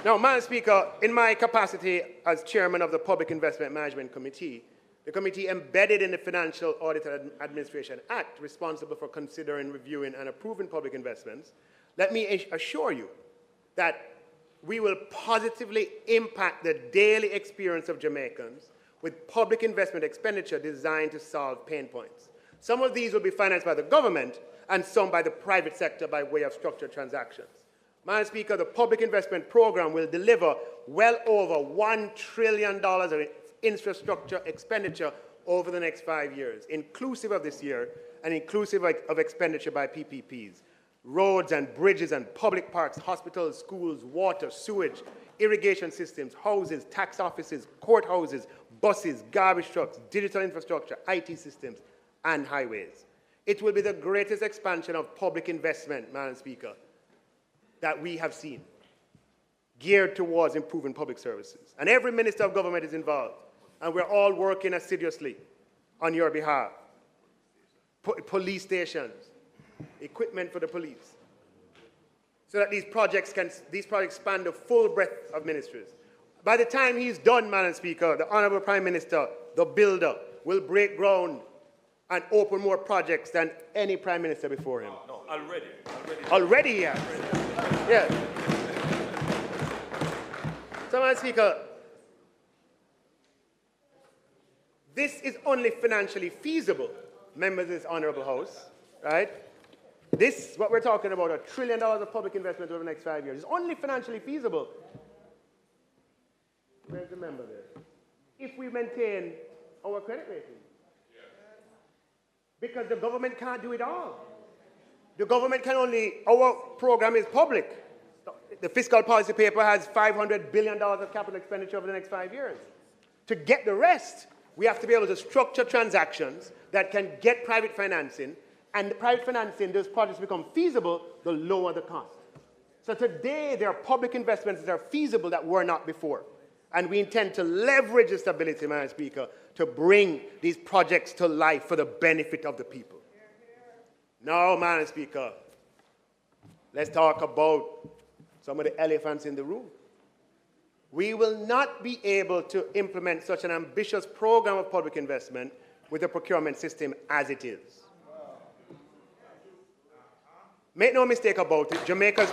Now, Madam Speaker, in my capacity as chairman of the Public Investment Management Committee, the committee embedded in the Financial Audit and Administration Act, responsible for considering, reviewing, and approving public investments, let me assure you that we will positively impact the daily experience of Jamaicans with public investment expenditure designed to solve pain points. Some of these will be financed by the government and some by the private sector by way of structured transactions. Madam Speaker, the public investment program will deliver well over $1 trillion of infrastructure expenditure over the next 5 years, inclusive of this year and inclusive of expenditure by PPPs. Roads and bridges and public parks, hospitals, schools, water, sewage, irrigation systems, houses, tax offices, courthouses, buses, garbage trucks, digital infrastructure, IT systems, and highways. It will be the greatest expansion of public investment, Madam Speaker, that we have seen, geared towards improving public services. And every minister of government is involved, and we're all working assiduously on your behalf. police stations, equipment for the police, so that these projects span the full breadth of ministries. By the time he's done, Madam Speaker, the Honourable Prime Minister, the builder, will break ground and open more projects than any Prime Minister before him. No, already. Already, yeah. Yeah. So, Madam Speaker, this is only financially feasible, members of this Honourable House, right? This, what we're talking about, $1 trillion of public investment over the next 5 years, is only financially feasible. Where's the member there? If we maintain our credit rating. Because the government can't do it all. The government can only, our program is public. The fiscal policy paper has $500 billion of capital expenditure over the next 5 years. To get the rest, we have to be able to structure transactions that can get private financing, and the private financing, those projects become feasible, the lower the cost. So today, there are public investments that are feasible that were not before. And we intend to leverage the stability, Madam Speaker, to bring these projects to life for the benefit of the people. Now, Madam Speaker, let's talk about some of the elephants in the room. We will not be able to implement such an ambitious program of public investment with the procurement system as it is. Make no mistake about it, Jamaica's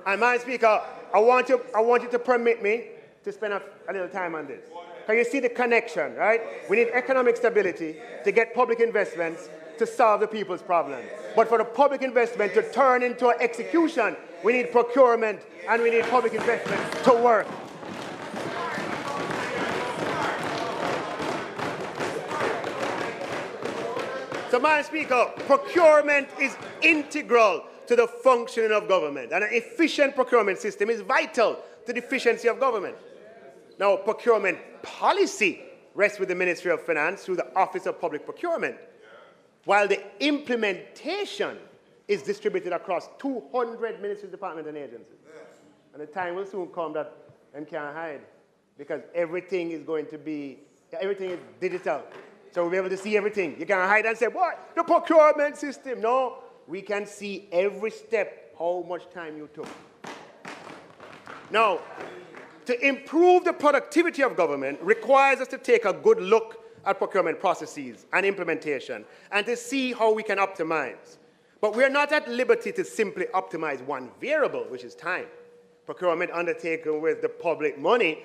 And, Madam Speaker, I want you to permit me to spend a little time on this. Can you see the connection, right? We need economic stability to get public investments to solve the people's problems. But for the public investment to turn into execution, we need procurement and we need public investment to work. So, Madam Speaker, procurement is integral to the functioning of government. And an efficient procurement system is vital to the efficiency of government. Now, procurement policy rests with the Ministry of Finance through the Office of Public Procurement, while the implementation is distributed across 200 ministries, departments, and agencies. And the time will soon come that them can't hide, because everything is digital. So we'll be able to see everything. You can't hide and say, what? The procurement system. No. We can see every step, how much time you took. Now, to improve the productivity of government requires us to take a good look at procurement processes and implementation and to see how we can optimize. But we're not at liberty to simply optimize one variable, which is time. Procurement undertaken with the public money,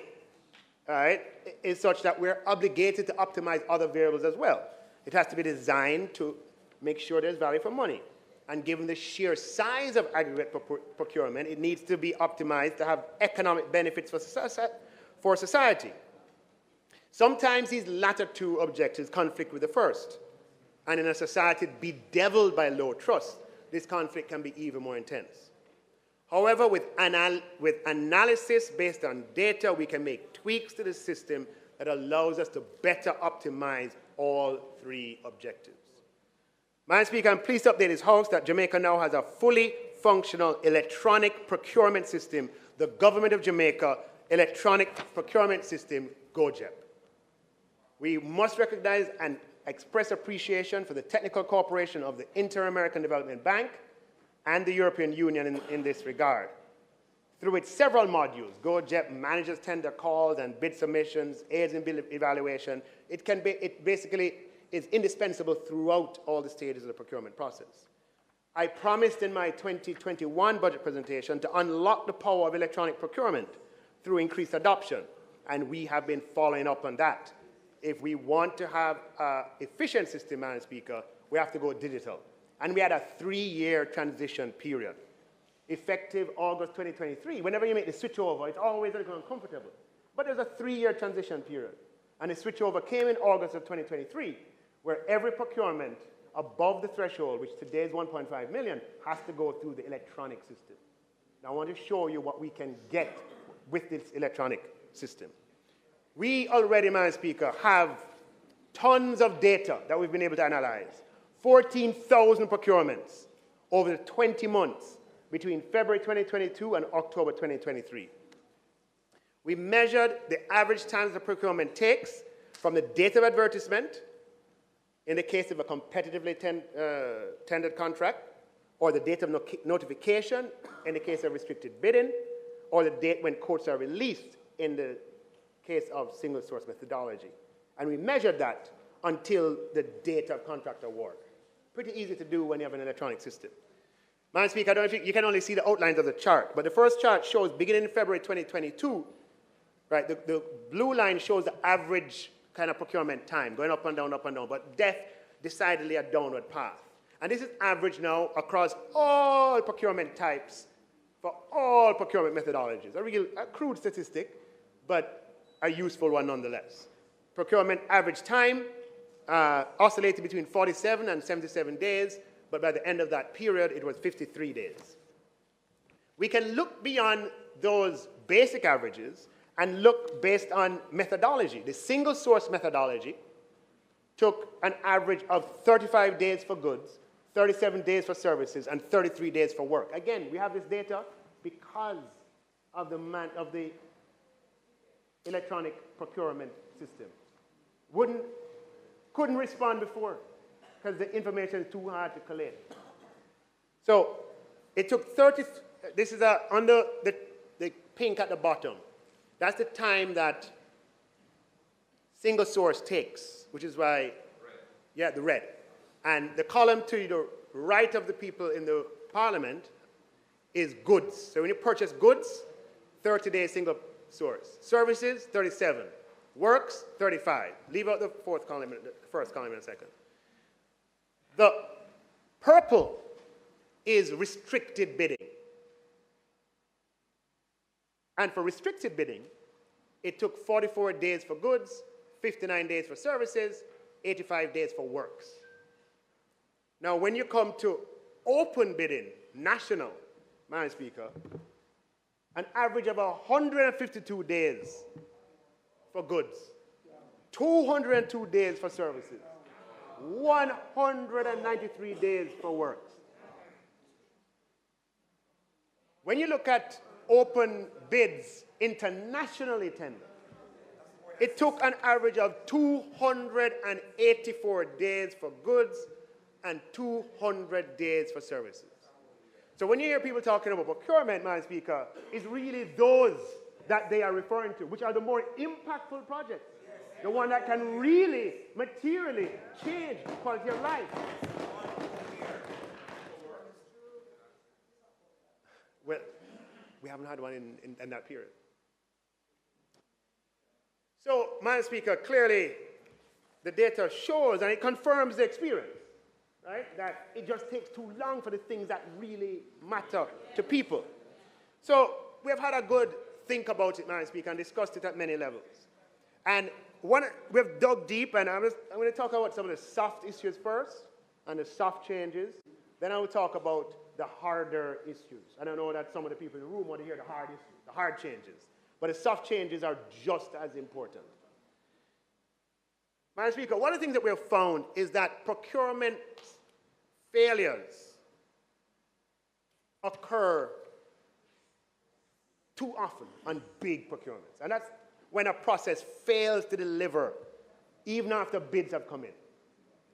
right, is such that we're obligated to optimize other variables as well. It has to be designed to make sure there's value for money. And given the sheer size of aggregate procurement, it needs to be optimized to have economic benefits for society. Sometimes these latter two objectives conflict with the first. And in a society bedeviled by low trust, this conflict can be even more intense. However, with analysis based on data, we can make tweaks to the system that allows us to better optimize all three objectives. Madam Speaker, I'm pleased to update this House that Jamaica now has a fully functional electronic procurement system, the Government of Jamaica Electronic Procurement System, GOJEP. We must recognize and express appreciation for the technical cooperation of the Inter-American Development Bank and the European Union in this regard. Through its several modules, GOJEP manages tender calls and bid submissions, aids in bid evaluation. It basically is indispensable throughout all the stages of the procurement process. I promised in my 2021 budget presentation to unlock the power of electronic procurement through increased adoption, and we have been following up on that. If we want to have an efficient system, Madam Speaker, we have to go digital. And we had a 3-year transition period. Effective August 2023, whenever you make the switchover, it's always a little uncomfortable. But there's a 3-year transition period. And the switchover came in August of 2023, where every procurement above the threshold, which today is 1.5 million, has to go through the electronic system. Now, I want to show you what we can get with this electronic system. We already, Madam Speaker, have tons of data that we've been able to analyze. 14,000 procurements, over the 20 months between February 2022 and October 2023. We measured the average time the procurement takes from the date of advertisement, in the case of a competitively tendered contract, or the date of notification, in the case of restricted bidding, or the date when quotes are released, in the case of single source methodology. And we measured that until the date of contract award. Pretty easy to do when you have an electronic system. Madam Speaker, I don't know if you can only see the outlines of the chart, but the first chart shows beginning in February 2022, right, the blue line shows the average kind of procurement time, going up and down, but decidedly a downward path. And this is average now across all procurement types for all procurement methodologies. A crude statistic, but a useful one nonetheless. Procurement average time oscillated between 47 and 77 days, but by the end of that period, it was 53 days. We can look beyond those basic averages and look based on methodology. The single source methodology took an average of 35 days for goods, 37 days for services, and 33 days for work. Again, we have this data because of the electronic procurement system. Couldn't respond before because the information is too hard to collate. So it took 30, this is under the pink at the bottom. That's the time that single source takes, which is why, yeah, the red. And the column to the right of the people in the parliament is goods. So when you purchase goods, 30 days single source. Services, 37. Works, 35. Leave out the first column in a second. The purple is restricted bidding. And for restricted bidding, it took 44 days for goods, 59 days for services, 85 days for works. Now, when you come to open bidding, national, Madam Speaker, an average of 152 days for goods, 202 days for services, 193 days for works. When you look at open bids internationally tendered, it took an average of 284 days for goods and 200 days for services. So when you hear people talking about procurement, Madam Speaker, it's really those that they are referring to, which are the more impactful projects, the one that can really materially change the quality of life. Well, we haven't had one in that period. So, Madam Speaker, clearly the data shows, and it confirms the experience, right, that it just takes too long for the things that really matter to people. So we have had a good think about it, Madam Speaker, and discussed it at many levels. And we have dug deep, and I'm going to talk about some of the soft issues first, and the soft changes. Then I will talk about the harder issues. And I know that some of the people in the room want to hear the hard issues, the hard changes. But the soft changes are just as important. Madam Speaker, one of the things that we have found is that procurement failures occur too often on big procurements. And that's when a process fails to deliver, even after bids have come in.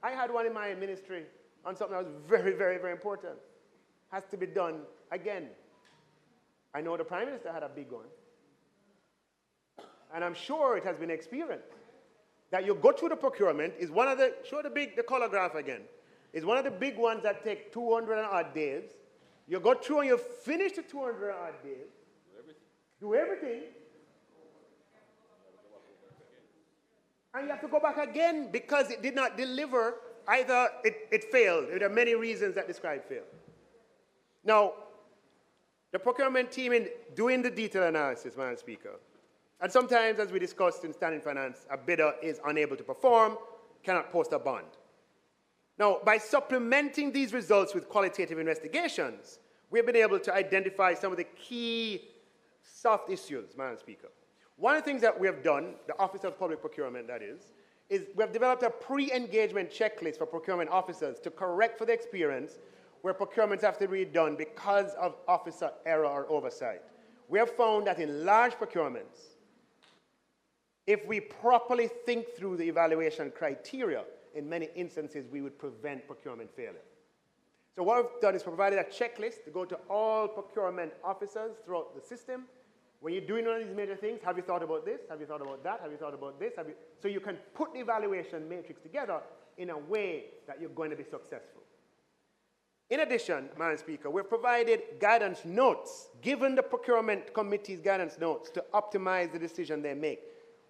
I had one in my ministry on something that was very, very, very important. Has to be done again. I know the Prime Minister had a big one. And I'm sure it has been experienced that you go through the procurement, is one of the, show the color graph again, is one of the big ones that take 200 and odd days. You go through and you finish the 200 and odd days, do everything, and you have to go back again because it did not deliver. Either it failed. There are many reasons that describe fail. Now, the procurement team in doing the detailed analysis, Madam Speaker, and sometimes, as we discussed in standing finance, a bidder is unable to perform, cannot post a bond. Now, by supplementing these results with qualitative investigations, we've been able to identify some of the key soft issues, Madam Speaker. One of the things that we have done, the Office of Public Procurement, that is we have developed a pre-engagement checklist for procurement officers to correct for the experience where procurements have to be done because of officer error or oversight. We have found that in large procurements, if we properly think through the evaluation criteria, in many instances, we would prevent procurement failure. So what we've done is provided a checklist to go to all procurement officers throughout the system. When you're doing one of these major things, have you thought about this? Have you thought about that? Have you thought about this? So you can put the evaluation matrix together in a way that you're going to be successful. In addition, Madam Speaker, we've provided guidance notes, given the procurement committee's guidance notes to optimize the decision they make.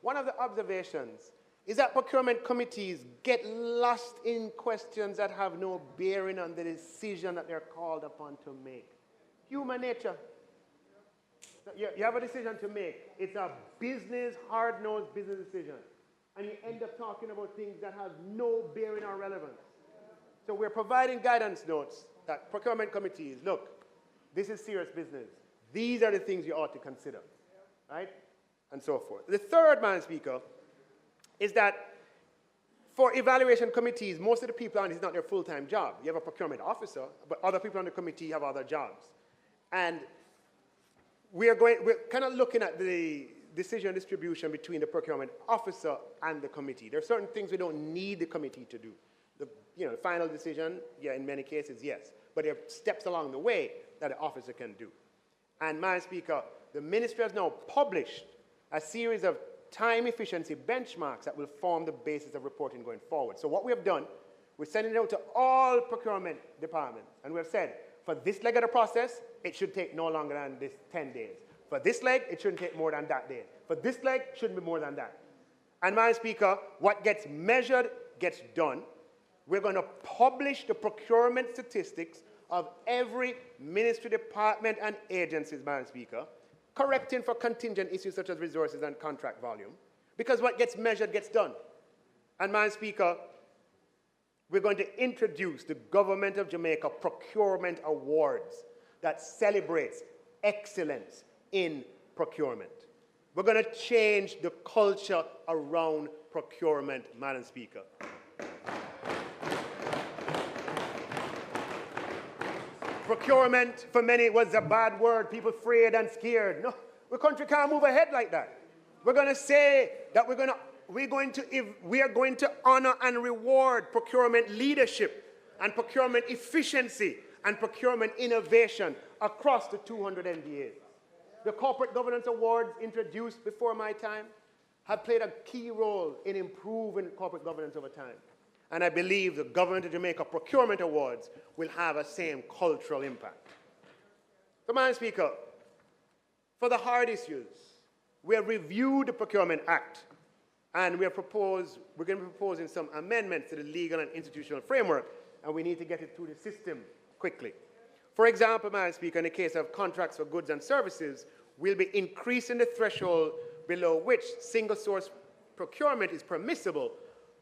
One of the observations is that procurement committees get lost in questions that have no bearing on the decision that they're called upon to make. Human nature. You have a decision to make. It's a business, hard-nosed business decision. And you end up talking about things that have no bearing or relevance. So we're providing guidance notes that procurement committees, look, this is serious business. These are the things you ought to consider, right? And so forth. The third, Madam Speaker, is that for evaluation committees, most of the people on it is not their full-time job. You have a procurement officer, but other people on the committee have other jobs. And we're kind of looking at the decision distribution between the procurement officer and the committee. There are certain things we don't need the committee to do. The final decision, yeah, in many cases, yes. But there are steps along the way that the officer can do. And, Madam Speaker, the ministry has now published a series of time efficiency benchmarks that will form the basis of reporting going forward. So what we have done, we're sending it out to all procurement departments, and we have said, for this leg of the process, it should take no longer than this 10 days. For this leg, it shouldn't take more than that day. For this leg, it shouldn't be more than that. And, Madam Speaker, what gets measured gets done. We're going to publish the procurement statistics of every ministry, department, and agencies, Madam Speaker, correcting for contingent issues such as resources and contract volume, because what gets measured gets done. And, Madam Speaker, we're going to introduce the Government of Jamaica Procurement Awards that celebrates excellence in procurement. We're going to change the culture around procurement, Madam Speaker. Procurement, for many, was a bad word. People afraid and scared. No, the country can't move ahead like that. We're going to say that we are going to honor and reward procurement leadership and procurement efficiency and procurement innovation across the 200 MDAs. The Corporate Governance Awards, introduced before my time, have played a key role in improving corporate governance over time. And I believe the Government of Jamaica Procurement Awards will have a same cultural impact. So, Madam Speaker, for the hard issues, we have reviewed the Procurement Act, and we're going to be proposing some amendments to the legal and institutional framework, and we need to get it through the system quickly. For example, Madam Speaker, in the case of contracts for goods and services, we'll be increasing the threshold below which single-source procurement is permissible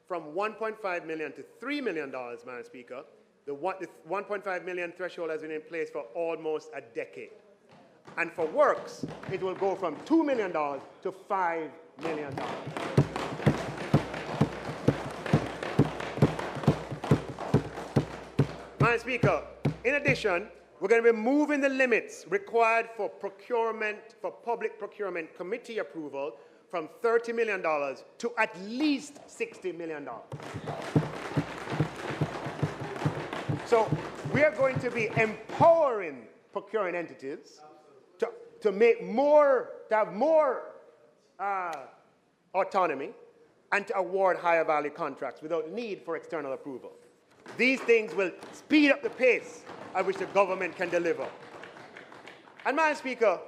from $1.5 million to $3 million, Madam Speaker. The 1.5 million threshold has been in place for almost a decade. And for works, it will go from $2 million to $5 million. Madam Speaker, in addition, we're going to be moving the limits required for public procurement committee approval from $30 million to at least $60 million. So we are going to be empowering procuring entities to have more autonomy and to award higher value contracts without need for external approval. These things will speed up the pace at which the government can deliver. And, Madam Speaker,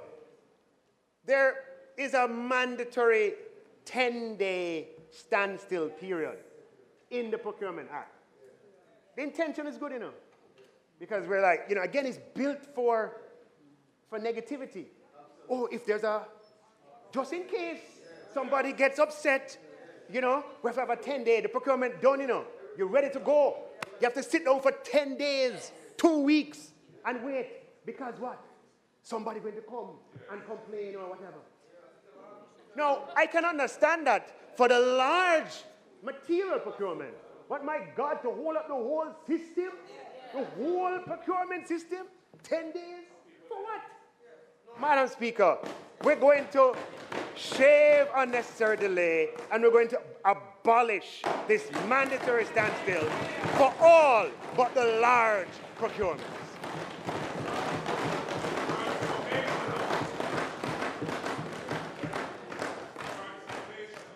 there is a mandatory 10-day standstill period in the Procurement Act. The intention is good enough because we're like, again, it's built for negativity. Oh, if there's just in case somebody gets upset, we have to have a 10-day, the procurement done, you're ready to go. You have to sit down for 10 days, 2 weeks, and wait. Because what? Somebody's going to come and complain or whatever. Now, I can understand that for the large material procurement. But my God, to hold up the whole system The whole procurement system? 10 days? For what? Madam Speaker, we're going to shave unnecessary delay and we're going to abolish this mandatory standstill for all but the large procurements.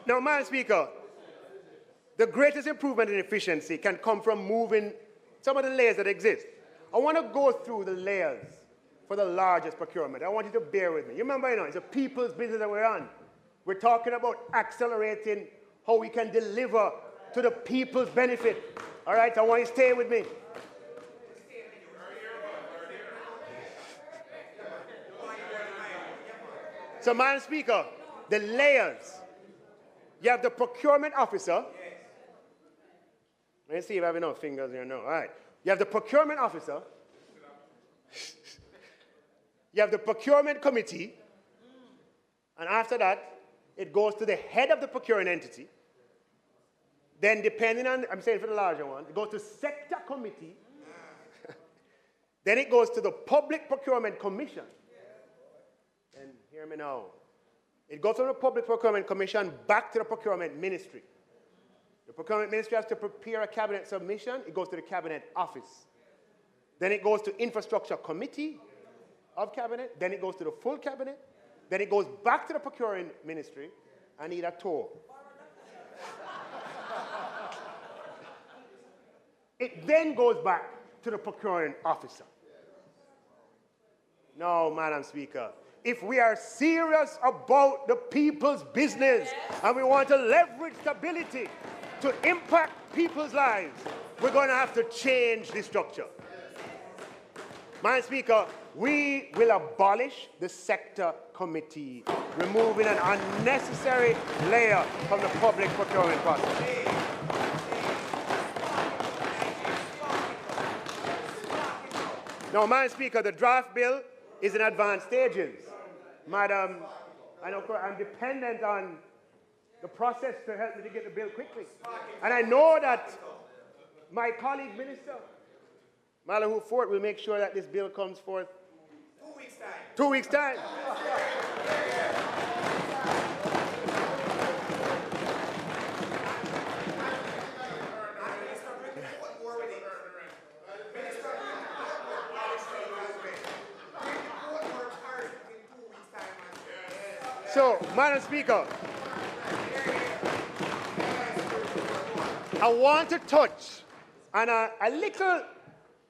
Now, Madam Speaker, the greatest improvement in efficiency can come from moving some of the layers that exist. I want to go through the layers for the largest procurement. I want you to bear with me. You remember, it's a people's business that we're on. We're talking about accelerating how we can deliver to the people's benefit. All right, I want you to stay with me. So, Madam Speaker, the layers. You have the procurement officer. Let me see if I have enough fingers here. No. All right. You have the procurement officer. You have the procurement committee. And after that, it goes to the head of the procuring entity. Then, depending on, I'm saying for the larger one, it goes to sector committee. Then it goes to the Public Procurement Commission. And hear me now. It goes from the Public Procurement Commission back to the Procurement Ministry. The Procurement Ministry has to prepare a cabinet submission. It goes to the Cabinet Office. Then it goes to Infrastructure Committee of Cabinet. Then it goes to the full Cabinet. Then it goes back to the Procuring Ministry. I need a tour. It then goes back to the Procuring Officer. No, Madam Speaker. If we are serious about the people's business and we want to leverage stability to impact people's lives, we're going to have to change the structure. Madam Speaker, we will abolish the sector committee, removing an unnecessary layer from the public procurement process. Now, Madam Speaker, the draft bill is in advanced stages. Madam, I know I'm dependent on the process to help me to get the bill quickly. And I know that my colleague minister, Malahu Fort, will make sure that this bill comes forth 2 weeks' time. 2 weeks' time. So, Madam Speaker, I want to touch on I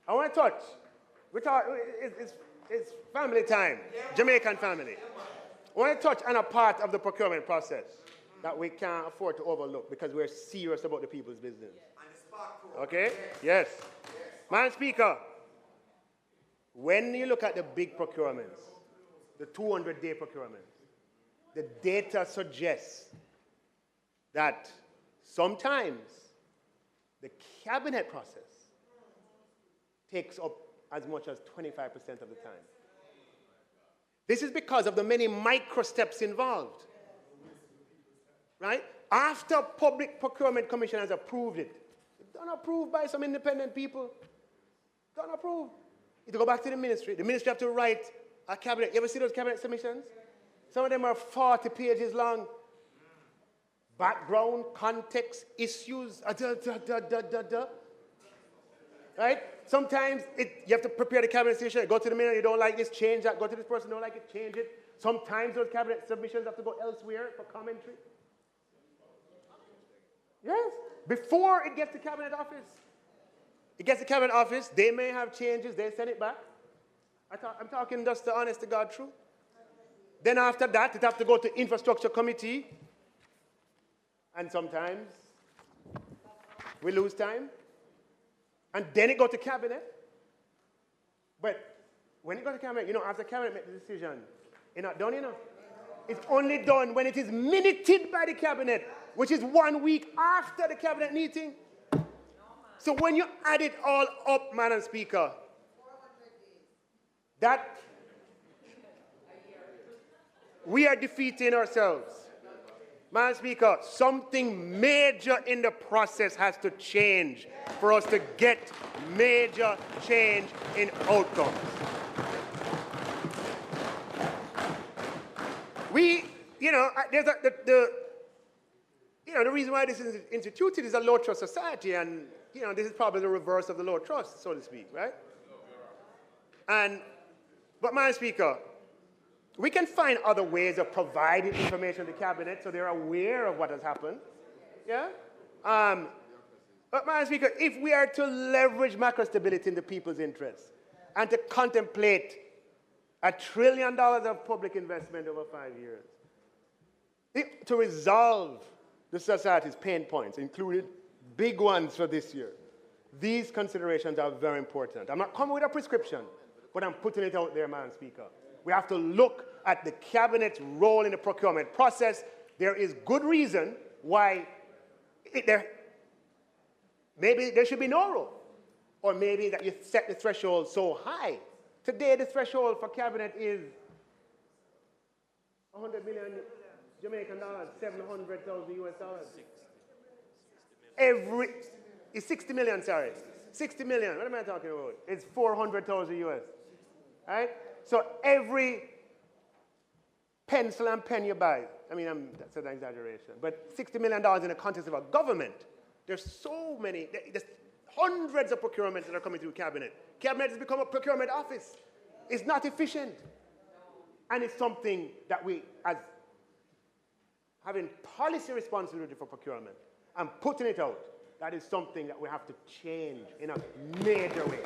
want to touch. It's family time, Jamaican family. I want to touch on a part of the procurement process that we can't afford to overlook because we're serious about the people's business. Okay? Yes. Madam Speaker, when you look at the big procurements, the 200-day procurements, the data suggests that sometimes the cabinet process takes up as much as 25% of the time. This is because of the many micro steps involved. Right? After Public Procurement Commission has approved it, it's not approved by some independent people. It's not approved. You have to go back to the ministry. The ministry have to write a cabinet. You ever see those cabinet submissions? Some of them are 40 pages long. Background, context, issues, right? Sometimes you have to prepare the cabinet submission. Go to the minister, you don't like this, change that. Go to this person, don't like it, change it. Sometimes those cabinet submissions have to go elsewhere for commentary. Yes, before it gets to cabinet office. It gets to cabinet office, they may have changes, they send it back. I'm talking just the honest to God truth. Then after that, it has to go to Infrastructure Committee. And sometimes we lose time. And then it goes to Cabinet. But when it goes to Cabinet, after Cabinet makes the decision, it's not done, It's only done when it is minuted by the Cabinet, which is 1 week after the Cabinet meeting. So when you add it all up, Madam Speaker, we are defeating ourselves. Madam Speaker, something major in the process has to change for us to get major change in outcomes. The reason why this is instituted is a low trust society, and this is probably the reverse of the low trust, so to speak, right? But Madam Speaker, we can find other ways of providing information to the cabinet so they're aware of what has happened. Yeah? But Madam Speaker, if we are to leverage macro stability in the people's interests and to contemplate $1 trillion of public investment over 5 years, to resolve the society's pain points, including big ones for this year, these considerations are very important. I'm not coming with a prescription, but I'm putting it out there, Madam Speaker. We have to look at the cabinet's role in the procurement process. There is good reason why maybe there should be no role, or maybe that you set the threshold so high. Today, the threshold for cabinet is 100 million Jamaican dollars, 700,000 US dollars. It's 60 million, sorry. 60 million, what am I talking about? It's 400,000 US, right? So every pencil and pen you buy, that's an exaggeration, but $60 million in the context of a government, there's so many, there's hundreds of procurements that are coming through cabinet. Cabinet has become a procurement office. It's not efficient. And it's something that we, as having policy responsibility for procurement and putting it out, that is something that we have to change in a major way.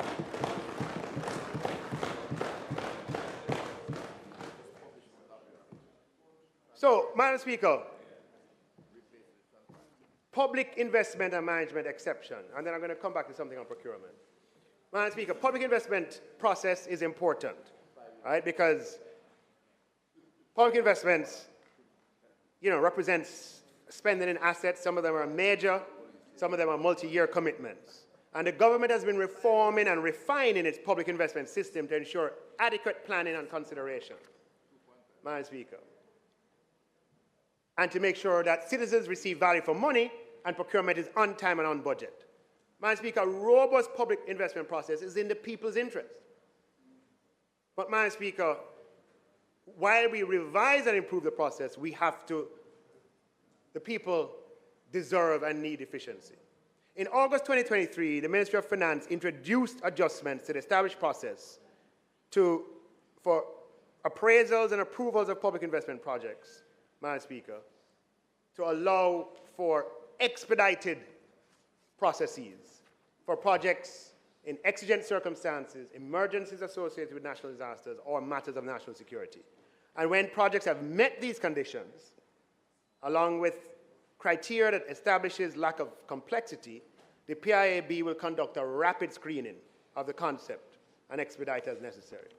So, Madam Speaker, public investment and management exception, and then I'm going to come back to something on procurement. Madam Speaker, public investment process is important, right? Because public investments, represents spending in assets. Some of them are major, some of them are multi-year commitments. And the government has been reforming and refining its public investment system to ensure adequate planning and consideration, Madam Speaker, and to make sure that citizens receive value for money and procurement is on time and on budget. Madam Speaker, a robust public investment process is in the people's interest. But Madam Speaker, while we revise and improve the process, the people deserve and need efficiency. In August 2023, the Ministry of Finance introduced adjustments to the established process for appraisals and approvals of public investment projects, Madam Speaker, to allow for expedited processes for projects in exigent circumstances, emergencies associated with national disasters, or matters of national security. And when projects have met these conditions, along with criteria that establishes lack of complexity, the PIAB will conduct a rapid screening of the concept and expedite as necessary.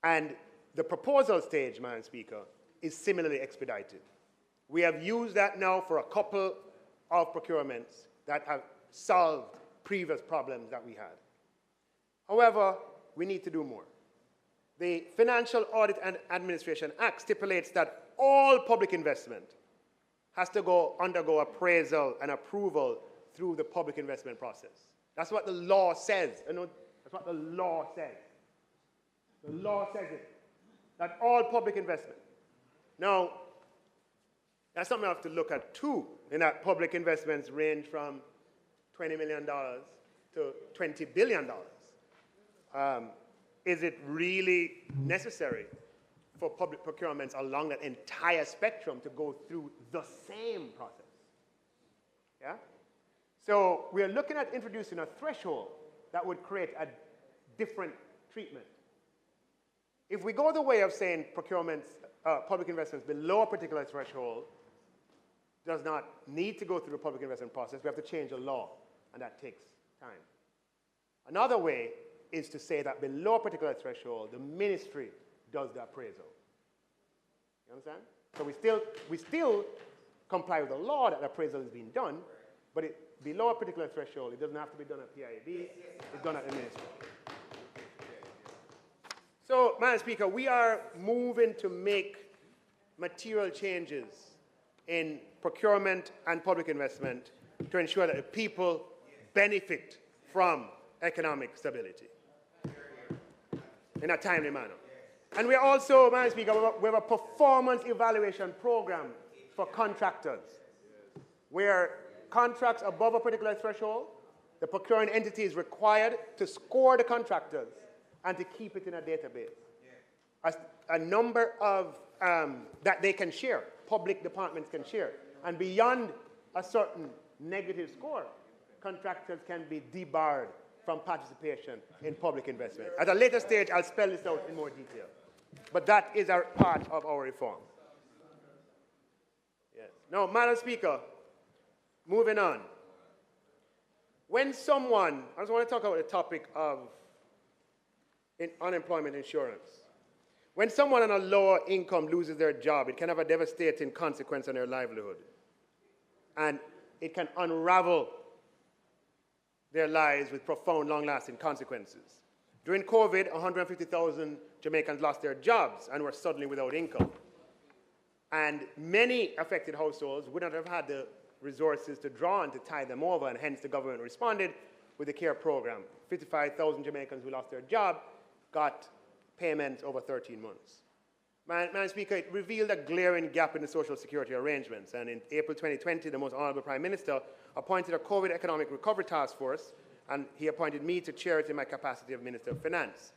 And the proposal stage, Madam Speaker, is similarly expedited. We have used that now for a couple of procurements that have solved previous problems that we had. However, we need to do more. The Financial Audit and Administration Act stipulates that all public investment has to undergo appraisal and approval through the public investment process. That's what the law says. That's what the law says. The law says it, that all public investment. Now, that's something I have to look at too, in that public investments range from $20 million to $20 billion. Is it really necessary for public procurements along that entire spectrum to go through the same process? Yeah? So we're looking at introducing a threshold that would create a different treatment. If we go the way of saying procurements, public investments below a particular threshold does not need to go through the public investment process, we have to change the law, and that takes time. Another way is to say that below a particular threshold, the ministry does the appraisal. You understand? So we still comply with the law that the appraisal is being done, but below a particular threshold, it doesn't have to be done at PIAB, it's done at the ministry. So, Madam Speaker, we are moving to make material changes in procurement and public investment to ensure that the people benefit from economic stability in a timely manner. And we also, Madam Speaker, we have a performance evaluation program for contractors, where contracts above a particular threshold, the procuring entity is required to score the contractors and to keep it in a database. A number of that they can share, public departments can share. And beyond a certain negative score, contractors can be debarred from participation in public investment. At a later stage, I'll spell this out in more detail. But that is a part of our reform. Yes. Now, Madam Speaker, moving on. When someone, I just want to talk about the topic of unemployment insurance. When someone on a lower income loses their job, it can have a devastating consequence on their livelihood. And it can unravel their lives with profound, long-lasting consequences. During COVID, 150,000 Jamaicans lost their jobs and were suddenly without income. And many affected households would not have had the resources to draw on to tie them over, and hence the government responded with the CARE program. 55,000 Jamaicans who lost their job got payments over 13 months. Madam Speaker, it revealed a glaring gap in the social security arrangements, and in April 2020, the Most Honourable Prime Minister appointed a COVID Economic Recovery Task Force, and he appointed me to chair it in my capacity of Minister of Finance.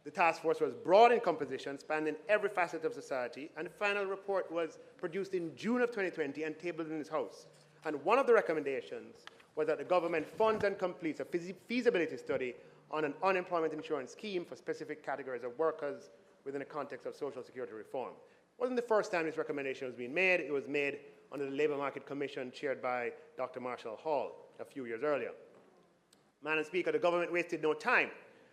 The task force was broad in composition, spanning every facet of society, and the final report was produced in June of 2020 and tabled in this House. And one of the recommendations was that the government funds and completes a feasibility study on an unemployment insurance scheme for specific categories of workers within the context of social security reform. It wasn't the first time this recommendation was being made. It was made under the Labour Market Commission chaired by Dr. Marshall Hall a few years earlier. Madam Speaker, the government wasted no time,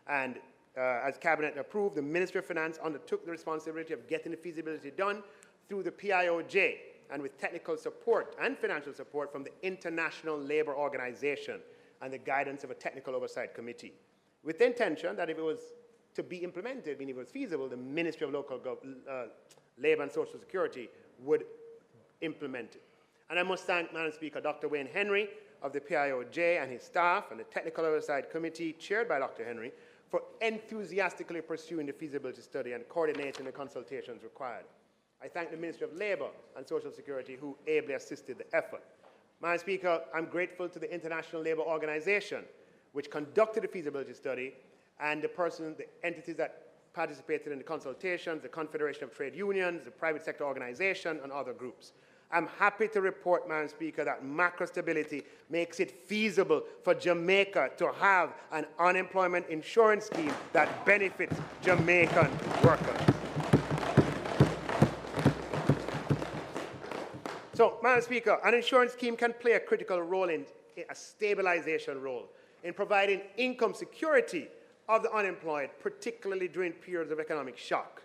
and as Cabinet approved, the Ministry of Finance undertook the responsibility of getting the feasibility done through the PIOJ, and with technical support and financial support from the International Labour Organization and the guidance of a technical oversight committee, with the intention that if it was to be implemented, meaning if it was feasible, the Ministry of Local Labour and Social Security would implement it. And I must thank, Madam Speaker, Dr. Wayne Henry of the PIOJ and his staff and the Technical Oversight Committee, chaired by Dr. Henry, for enthusiastically pursuing the feasibility study and coordinating the consultations required. I thank the Ministry of Labour and Social Security, who ably assisted the effort. Madam Speaker, I'm grateful to the International Labour Organization, which conducted the feasibility study, and the entities that participated in the consultations, the Confederation of Trade Unions, the private sector organization, and other groups. I'm happy to report, Madam Speaker, that macro stability makes it feasible for Jamaica to have an unemployment insurance scheme that benefits Jamaican workers. So, Madam Speaker, an insurance scheme can play a critical role in a stabilization role in providing income security of the unemployed, particularly during periods of economic shock,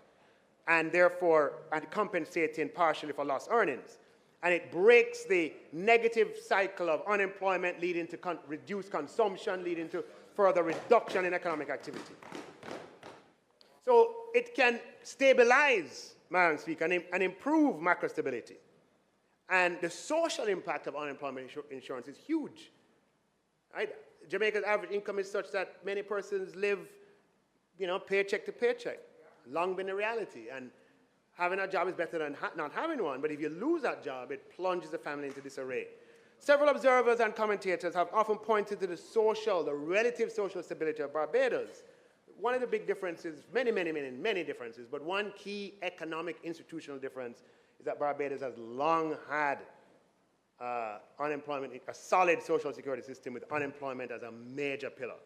and therefore compensating partially for lost earnings. And it breaks the negative cycle of unemployment, leading to reduced consumption, leading to further reduction in economic activity. So it can stabilize, Madam Speaker, and improve macro stability. And the social impact of unemployment insurance is huge. Right? Jamaica's average income is such that many persons live, paycheck to paycheck. Long been a reality. And having a job is better than not having one, but if you lose that job, it plunges the family into disarray. Several observers and commentators have often pointed to the relative social stability of Barbados. One of the big differences, many differences, but one key economic institutional difference is that Barbados has long had unemployment, a solid social security system with unemployment as a major pillar.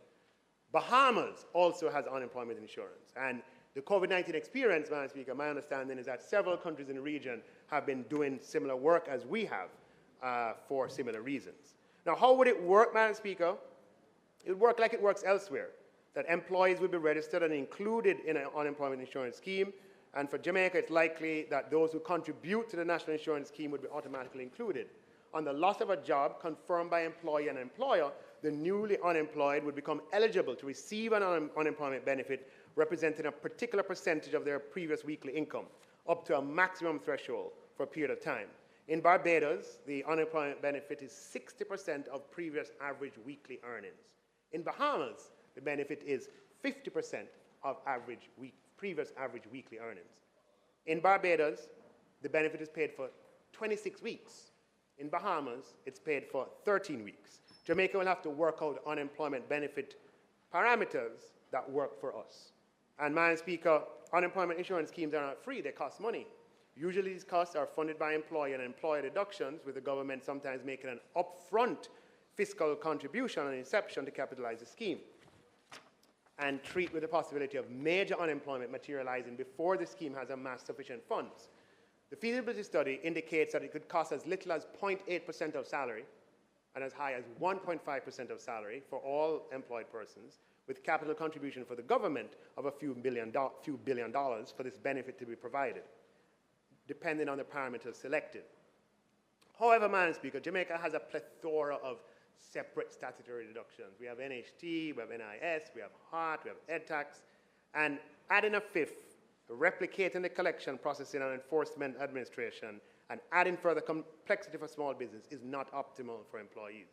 Bahamas also has unemployment insurance, and the COVID-19 experience, Madam Speaker, my understanding is that several countries in the region have been doing similar work as we have for similar reasons. Now, how would it work, Madam Speaker? It would work like it works elsewhere, that employees would be registered and included in an unemployment insurance scheme, and for Jamaica, it's likely that those who contribute to the national insurance scheme would be automatically included. On the loss of a job confirmed by employee and employer, the newly unemployed would become eligible to receive an unemployment benefit representing a particular percentage of their previous weekly income. up to a maximum threshold for a period of time. In Barbados, the unemployment benefit is 60% of previous average weekly earnings. In Bahamas, the benefit is 50% of previous average weekly earnings. In Barbados, the benefit is paid for 26 weeks. In Bahamas, it's paid for 13 weeks. Jamaica will have to work out unemployment benefit parameters that work for us. And Madam Speaker, unemployment insurance schemes are not free, they cost money. Usually these costs are funded by employer and employer deductions, with the government sometimes making an upfront fiscal contribution on inception to capitalize the scheme, and treat with the possibility of major unemployment materializing before the scheme has amassed sufficient funds. The feasibility study indicates that it could cost as little as 0.8% of salary and as high as 1.5% of salary for all employed persons, with capital contribution for the government of a few billion dollars for this benefit to be provided, depending on the parameters selected. However, Madam Speaker, Jamaica has a plethora of separate statutory deductions. We have NHT, we have NIS, we have HART, we have EDTax, and adding a fifth, replicating the collection, processing, and enforcement administration, and adding further complexity for small business is not optimal for employees.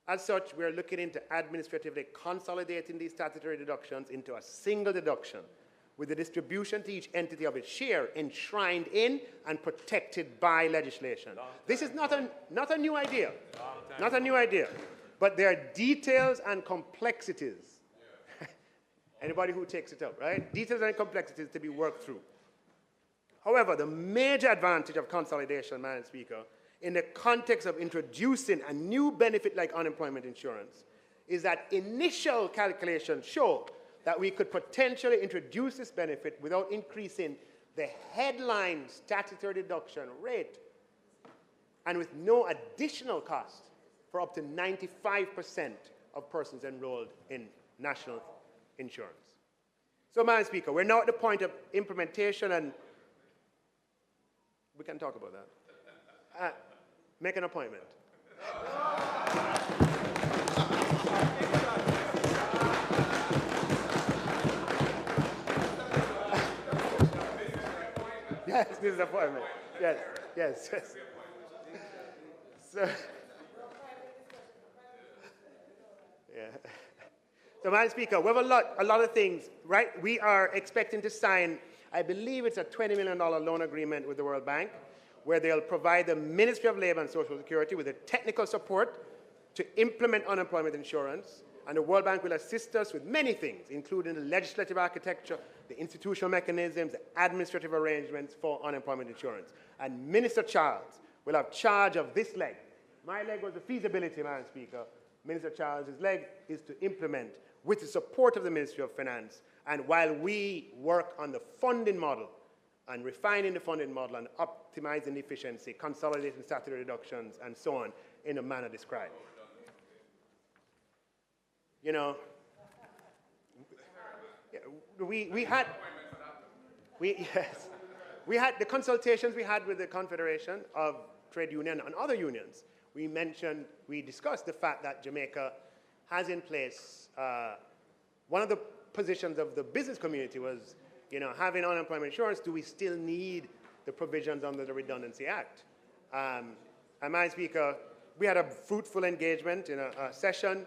As such, we are looking into administratively consolidating these statutory deductions into a single deduction, with the distribution to each entity of its share enshrined in and protected by legislation. This is not a new idea, not a new idea, but there are details and complexities. Anybody who takes it up, right? Details and complexities to be worked through. However, the major advantage of consolidation, Madam Speaker, in the context of introducing a new benefit like unemployment insurance, is that initial calculations show that we could potentially introduce this benefit without increasing the headline statutory deduction rate, and with no additional cost for up to 95% of persons enrolled in national insurance. So, Madam Speaker, we're now at the point of implementation, and we can talk about that. Make an appointment. Yes, this is an appointment. Yes, yes, yes. So, yeah. So, Madam Speaker, we have a lot of things, right? We are expecting to sign, I believe it's a $20 million loan agreement with the World Bank, where they'll provide the Ministry of Labor and Social Security with the technical support to implement unemployment insurance. And the World Bank will assist us with many things, including the legislative architecture, the institutional mechanisms, the administrative arrangements for unemployment insurance. And Minister Charles will have charge of this leg. My leg was the feasibility, Madam Speaker. Minister Charles' leg is to implement with the support of the Ministry of Finance. And while we work on the funding model and refining the funding model and optimizing efficiency, consolidating statutory reductions, and so on, in the manner described. You know, we had the consultations we had with the Confederation of Trade Union and other unions. We discussed the fact that Jamaica has in place, one of the positions of the business community was, you know, having unemployment insurance, do we still need the provisions under the Redundancy Act? And Madam Speaker, we had a fruitful engagement in a session.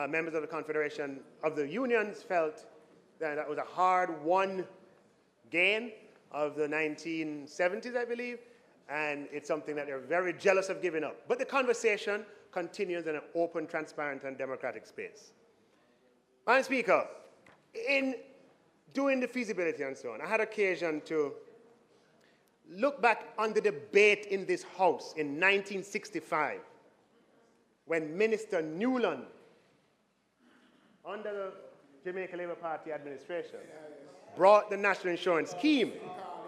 Members of the Confederation of the Unions felt that that was a hard-won gain of the 1970s, I believe, and it's something that they're very jealous of giving up. But the conversation continues in an open, transparent, and democratic space. Madam Speaker, in doing the feasibility and so on, I had occasion to look back on the debate in this House in 1965 when Minister Newland, under the Jamaica Labour Party administration, brought the national insurance scheme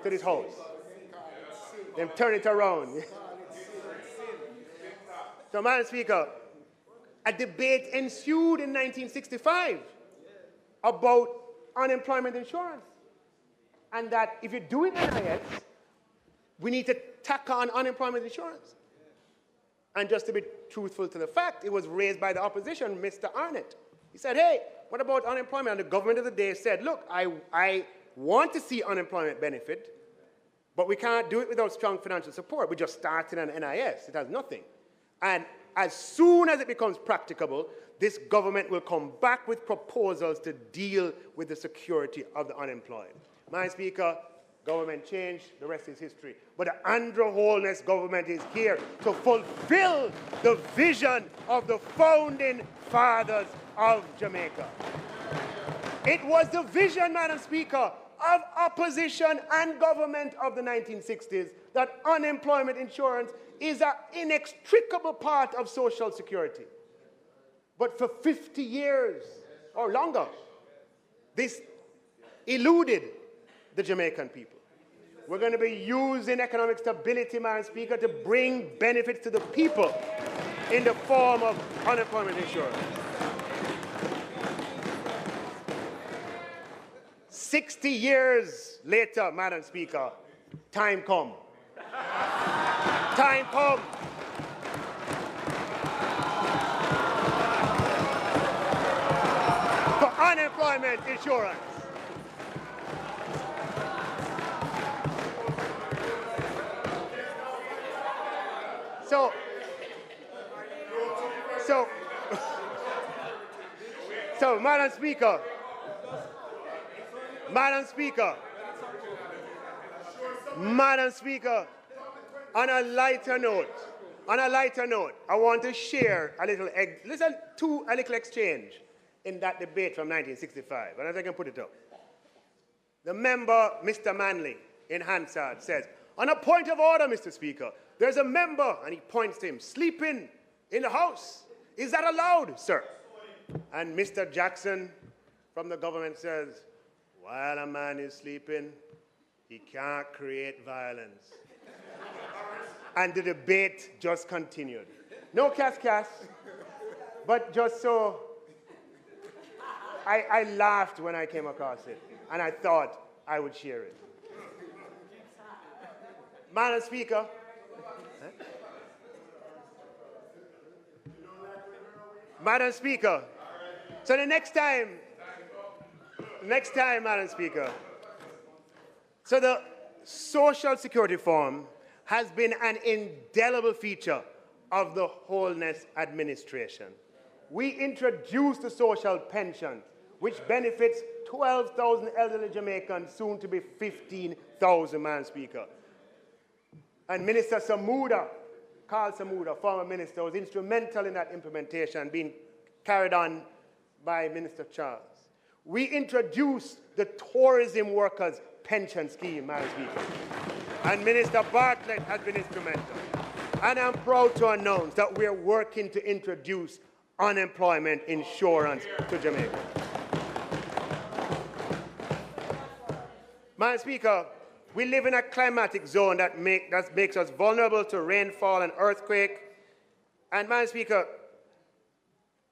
to this House. Then turn it around. So, Madam Speaker, a debate ensued in 1965 about unemployment insurance. And that if you're doing NIS, we need to tack on unemployment insurance. And just to be truthful to the fact, it was raised by the opposition, Mr. Arnott. He said, hey, what about unemployment? And the government of the day said, look, I want to see unemployment benefit, But we can't do it without strong financial support. We just started an NIS. It has nothing. And as soon as it becomes practicable, this government will come back with proposals to deal with the security of the unemployed. Madam Speaker, government change, the rest is history. But the Andrew Holness government is here to fulfill the vision of the founding fathers of Jamaica. It was the vision, Madam Speaker, of opposition and government of the 1960s that unemployment insurance is an inextricable part of social security. But for 50 years or longer, this eluded the Jamaican people. We're going to be using economic stability, Madam Speaker, to bring benefits to the people in the form of unemployment insurance. 60 years later, Madam Speaker, time come. Time come. For unemployment insurance. So, Madam Speaker, on a lighter note, I want to share a little exchange in that debate from 1965, and if I can put it up. The member, Mr. Manley, in Hansard, says, on a point of order, Mr. Speaker, there's a member, and he points to him, sleeping in the house. Is that allowed, sir? And Mr. Jackson from the government says, while a man is sleeping, he can't create violence. And the debate just continued. No cas, but just so, I laughed when I came across it, and I thought I would share it. Madam Speaker, Madam Speaker, so the next time, Madam Speaker, so the Social Security Reform has been an indelible feature of the Holness administration. We introduced the social pension, which benefits 12,000 elderly Jamaicans, soon to be 15,000, Madam Speaker. And Minister Samuda, Carl Samuda, former minister, was instrumental in that implementation, being carried on by Minister Charles. We introduced the tourism workers pension scheme, Madam Speaker. And Minister Bartlett has been instrumental. And I'm proud to announce that we're working to introduce unemployment insurance to Jamaica. Madam Speaker, we live in a climatic zone that makes us vulnerable to rainfall and earthquake. And, Madam Speaker,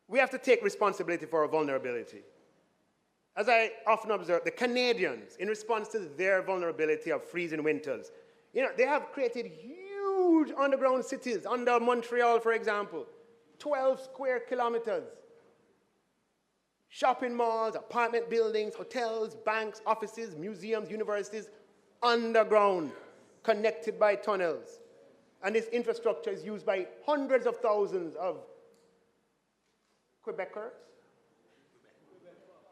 we have to take responsibility for our vulnerability. As I often observe, the Canadians, in response to their vulnerability of freezing winters, they have created huge underground cities under Montreal, for example, 12 square kilometers. Shopping malls, apartment buildings, hotels, banks, offices, museums, universities, underground, connected by tunnels. And this infrastructure is used by hundreds of thousands of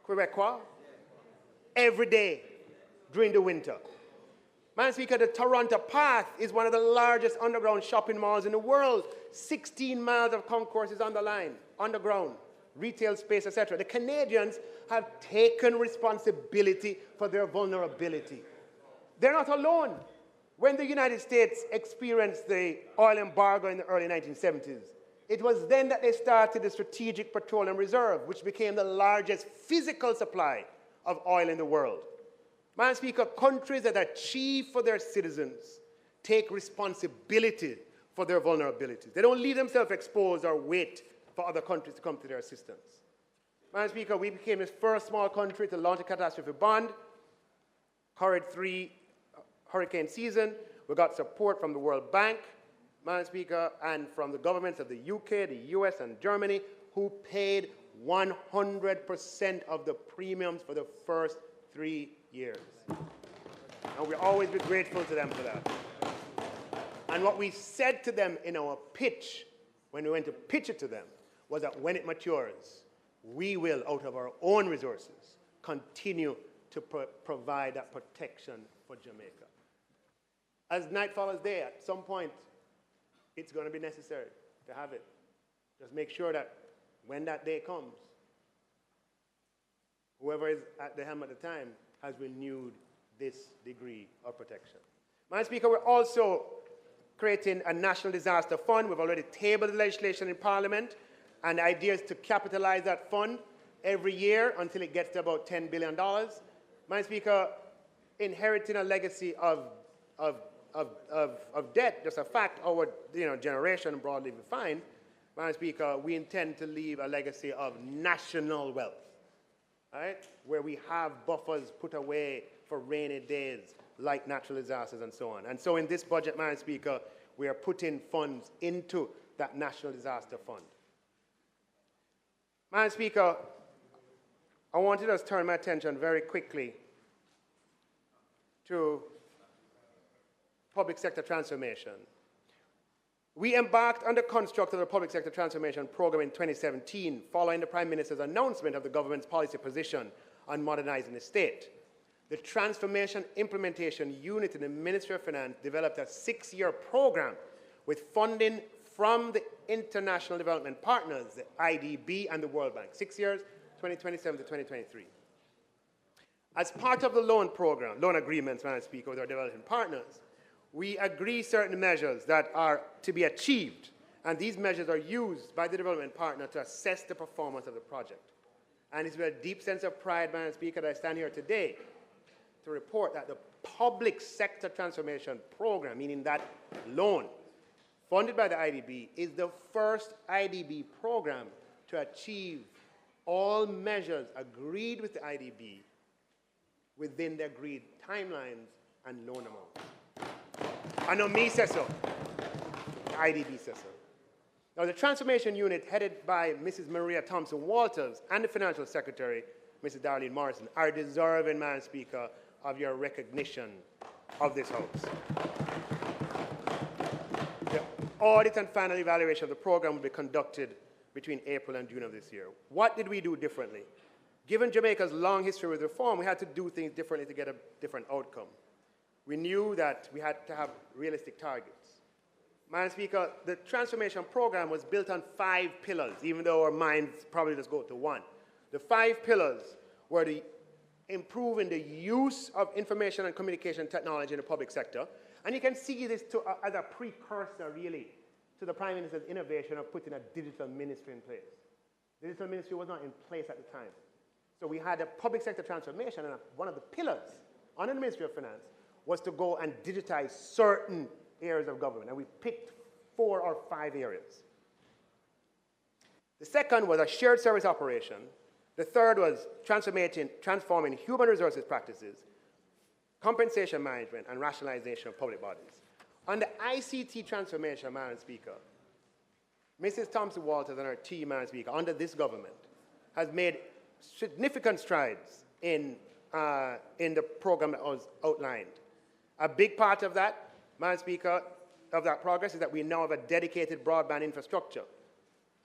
Quebecois, every day during the winter. Madam Speaker, the Toronto Path is one of the largest underground shopping malls in the world. 16 miles of concourse is on the line, underground, retail space, etc. The Canadians have taken responsibility for their vulnerability. They're not alone. When the United States experienced the oil embargo in the early 1970s, it was then that they started the Strategic Petroleum Reserve, which became the largest physical supply of oil in the world. Madam Speaker, countries that achieve for their citizens take responsibility for their vulnerabilities. They don't leave themselves exposed or wait for other countries to come to their assistance. Madam Speaker, we became the first small country to launch a catastrophe bond, Hurricane 3 hurricane season. We got support from the World Bank, Madam Speaker, and from the governments of the UK, the US, and Germany, who paid 100% of the premiums for the first 3 years. And we'll always be grateful to them for that. And what we said to them in our pitch, when we went to pitch it to them, was that when it matures, we will, out of our own resources, continue to provide that protection for Jamaica. As night follows day, at some point, it's going to be necessary to have it. Just make sure that when that day comes, whoever is at the helm at the time has renewed this degree of protection. Madam Speaker, we're also creating a national disaster fund. We've already tabled the legislation in Parliament, and the idea is to capitalize that fund every year until it gets to about $10 billion. Madam Speaker, inheriting a legacy of debt, just a fact, our generation broadly defined, Madam Speaker, we intend to leave a legacy of national wealth, right? Where we have buffers put away for rainy days, like natural disasters and so on. And so in this budget, Madam Speaker, we are putting funds into that National Disaster Fund. Madam Speaker, I want to just turn my attention very quickly to public sector transformation. We embarked on the construct of the public sector transformation program in 2017, following the Prime Minister's announcement of the government's policy position on modernizing the state. The Transformation Implementation Unit in the Ministry of Finance developed a 6-year program with funding from the international development partners, the IDB and the World Bank. 6 years, 2027 to 2023. As part of the loan program, loan agreements, Madam Speaker, with our development partners, we agree certain measures that are to be achieved, and these measures are used by the development partner to assess the performance of the project. And it's with a deep sense of pride, Madam Speaker, that I stand here today to report that the public sector transformation program, meaning that loan funded by the IDB, is the first IDB program to achieve all measures agreed with the IDB within the agreed timelines and loan amounts. And no me says so, the IDB says so. Now the transformation unit headed by Mrs. Maria Thompson-Walters and the Financial Secretary, Mrs. Darlene Morrison, are deserving, Madam Speaker, of your recognition of this House. The audit and final evaluation of the program will be conducted between April and June of this year. What did we do differently? Given Jamaica's long history with reform, we had to do things differently to get a different outcome. We knew that we had to have realistic targets. Madam Speaker, the transformation program was built on 5 pillars, even though our minds probably just go to one. The 5 pillars were the improving the use of information and communication technology in the public sector. And you can see this as a precursor, really, to the Prime Minister's innovation of putting a digital ministry in place. The digital ministry was not in place at the time. So we had a public sector transformation, and one of the pillars under the Ministry of Finance was to go and digitize certain areas of government, and we picked 4 or 5 areas. The second was a shared service operation. The third was transforming human resources practices, compensation management, and rationalization of public bodies. On the ICT transformation, Madam Speaker, Mrs. Thompson-Walters and her team, Madam Speaker, under this government, has made significant strides in the program that was outlined. A big part of that, Madam Speaker, of that progress is that we now have a dedicated broadband infrastructure.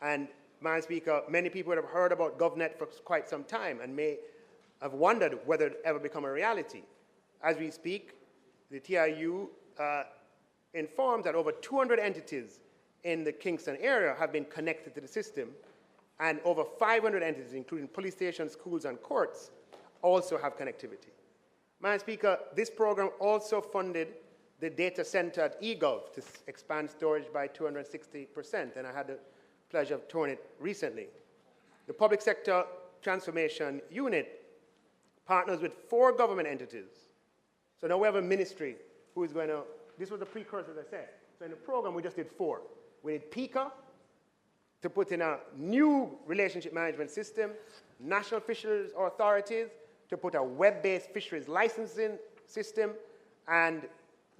And Madam Speaker, many people have heard about GovNet for quite some time and may have wondered whether it ever become a reality. As we speak, the TIU informs that over 200 entities in the Kingston area have been connected to the system, and over 500 entities, including police stations, schools, and courts, also have connectivity. Madam Speaker, this program also funded the data center at eGov to expand storage by 260%, and I had the pleasure of touring it recently. The Public Sector Transformation Unit partners with 4 government entities. So now we have a ministry who is going to, this was the precursor, as I said. So in the program, we just did 4. We did PICA to put in a new relationship management system, National Fisheries Authorities to put a web-based fisheries licensing system, and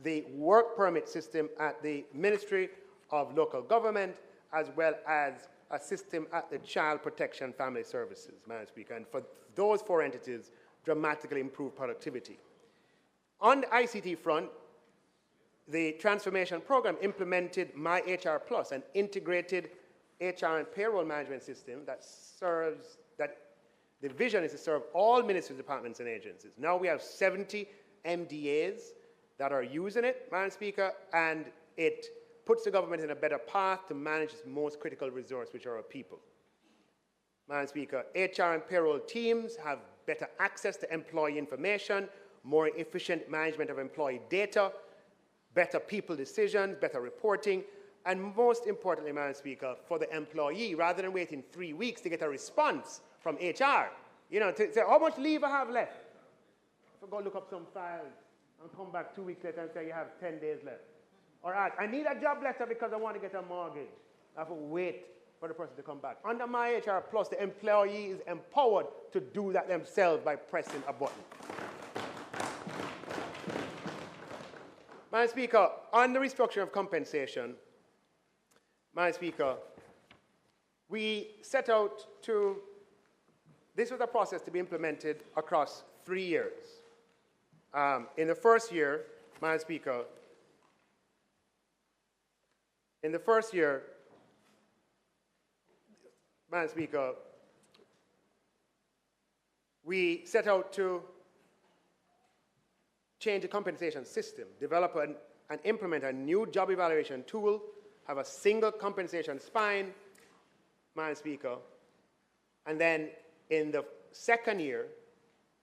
the work permit system at the Ministry of Local Government, as well as a system at the Child Protection Family Services, Madam Speaker. And for those 4 entities, dramatically improved productivity. On the ICT front, the transformation program implemented My HR Plus, an integrated HR and payroll management system that the vision is to serve all ministries, departments, and agencies. Now we have 70 MDAs that are using it, Madam Speaker, and it puts the government in a better path to manage its most critical resource, which are our people. Madam Speaker, HR and payroll teams have better access to employee information, more efficient management of employee data, better people decisions, better reporting, and most importantly, Madam Speaker, for the employee, rather than waiting 3 weeks to get a response from HR, you know, to say, how much leave I have left? So go look up some files and come back 2 weeks later and say you have 10 days left. Or I need a job letter because I want to get a mortgage. I have to wait for the person to come back. Under My HR Plus, the employee is empowered to do that themselves by pressing a button. Madam Speaker, on the restructuring of compensation, Madam Speaker, we set out to, this was a process to be implemented across 3 years. In the first year, Madam Speaker, we set out to change the compensation system, develop and implement a new job evaluation tool, have a single compensation spine, Madam Speaker, and then in the second year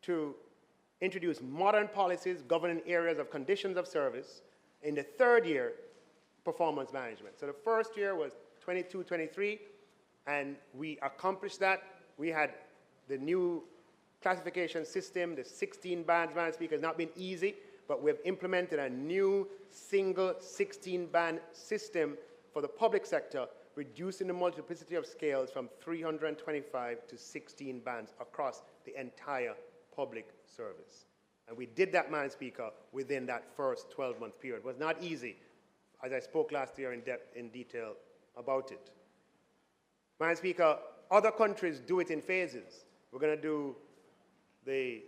to introduce modern policies governing areas of conditions of service. In the third year, performance management. So the first year was 22-23, and we accomplished that. We had the new classification system, the 16 bands, Madam Speaker, has not been easy, but we've implemented a new single 16-band system for the public sector, reducing the multiplicity of scales from 325 to 16 bands across the entire public service. And we did that, Madam Speaker, within that first 12-month period. It was not easy, as I spoke last year in detail about it. Madam Speaker, other countries do it in phases. We're going to do the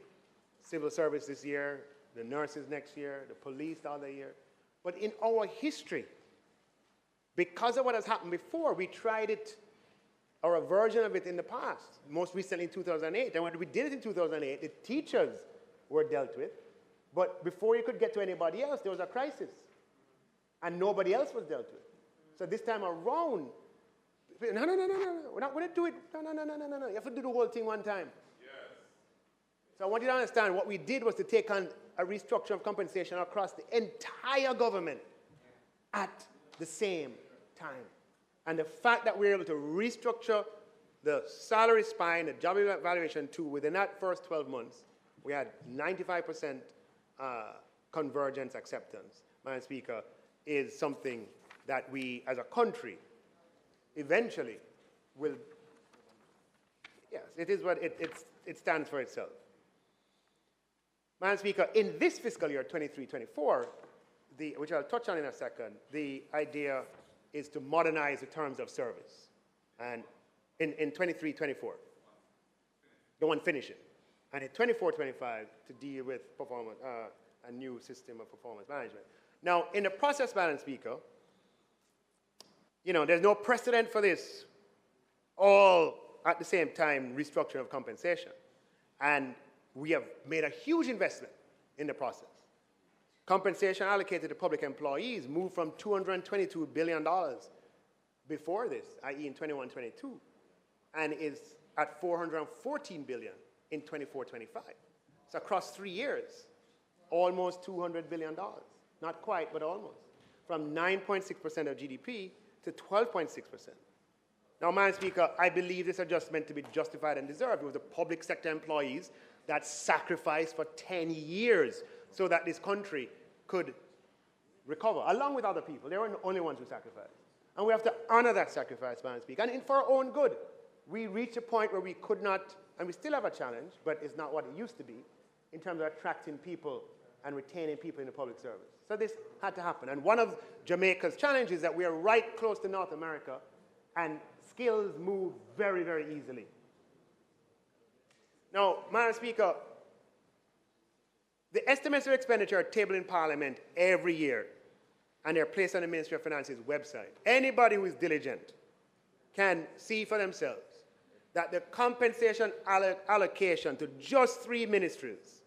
civil service this year, the nurses next year, the police the other year. But in our history, because of what has happened before, we tried it, or a version of it in the past, most recently in 2008. And when we did it in 2008, the teachers were dealt with. But before you could get to anybody else, there was a crisis. And nobody else was dealt with. So this time around, no, we're not going to do it. No. You have to do the whole thing one time. Yes. So I want you to understand what we did was to take on a restructure of compensation across the entire government at the same time. And the fact that we were able to restructure the salary spine, the job evaluation tool within that first 12 months, we had 95% convergence acceptance, Madam Speaker, is something that we as a country eventually will, yes, it is what it stands for itself. Madam Speaker, in this fiscal year, 23-24, which I'll touch on in a second, the idea is to modernize the terms of service. And in 23-24, the one finishing. And in 24-25, to deal with performance, a new system of performance management. Now, in the process, Madam Speaker, you know, there's no precedent for this, all at the same time restructuring of compensation. And we have made a huge investment in the process. Compensation allocated to public employees moved from $222 billion before this, i.e. in 21-22, and is at $414 billion in 24-25. So across 3 years, almost $200 billion. Not quite, but almost. From 9.6% of GDP to 12.6%. Now, Madam Speaker, I believe this adjustment to be justified and deserved. It was the public sector employees that sacrificed for 10 years so that this country could recover, along with other people. They weren't the only ones who sacrificed. And we have to honor that sacrifice, Madam Speaker. And for our own good, we reached a point where we could not, and we still have a challenge, but it's not what it used to be, in terms of attracting people and retaining people in the public service. So this had to happen. And one of Jamaica's challenges is that we are right close to North America, and skills move very, very easily. Now, Madam Speaker, The estimates of expenditure are tabled in Parliament every year, and they're placed on the Ministry of Finance's website. Anybody who is diligent can see for themselves that the compensation allocation to just 3 ministries,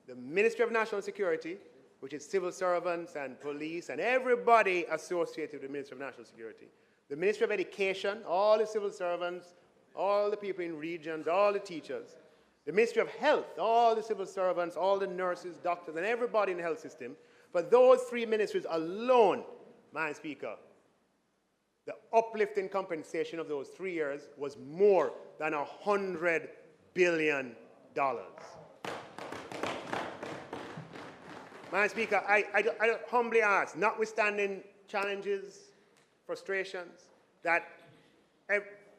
the Ministry of National Security, which is civil servants and police and everybody associated with the Ministry of National Security, the Ministry of Education, all the civil servants, all the people in regions, all the teachers, the Ministry of Health, all the civil servants, all the nurses, doctors, and everybody in the health system, for those 3 ministries alone, Madam Speaker, the uplift in compensation of those 3 years was more than $100 billion. Madam Speaker, I humbly ask, notwithstanding challenges, frustrations, that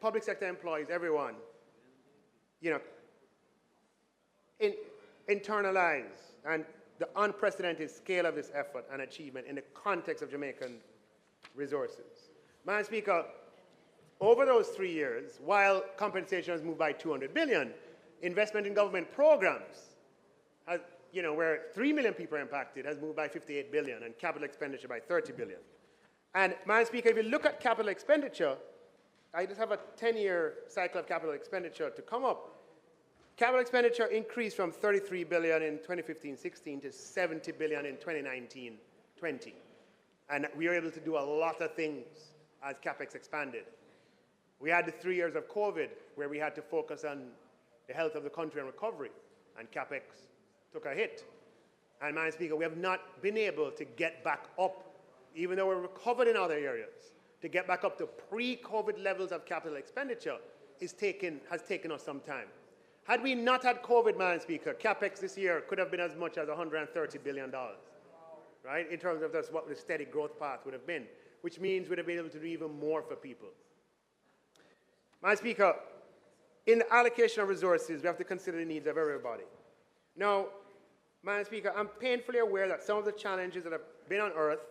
public sector employees, everyone, internalize and the unprecedented scale of this effort and achievement in the context of Jamaican resources. Madam Speaker, over those 3 years, while compensation has moved by $200 billion, investment in government programs, where 3 million people are impacted, has moved by $58 billion, and capital expenditure by $30 billion. And, Madam Speaker, if you look at capital expenditure, I just have a 10-year cycle of capital expenditure to come up. Capital expenditure increased from $33 billion in 2015-16 to $70 billion in 2019-20. And we were able to do a lot of things as CapEx expanded. We had the 3 years of COVID where we had to focus on the health of the country and recovery, and CapEx took a hit. And, Madam Speaker, we have not been able to get back up, even though we're recovered in other areas, to get back up to pre-COVID levels of capital expenditure has taken us some time. Had we not had COVID, Madam Speaker, CapEx this year could have been as much as $130 billion, right, in terms of that's what the steady growth path would have been, which means we'd have been able to do even more for people. Madam Speaker, in the allocation of resources, we have to consider the needs of everybody. Now, Madam Speaker, I'm painfully aware that some of the challenges that have been unearthed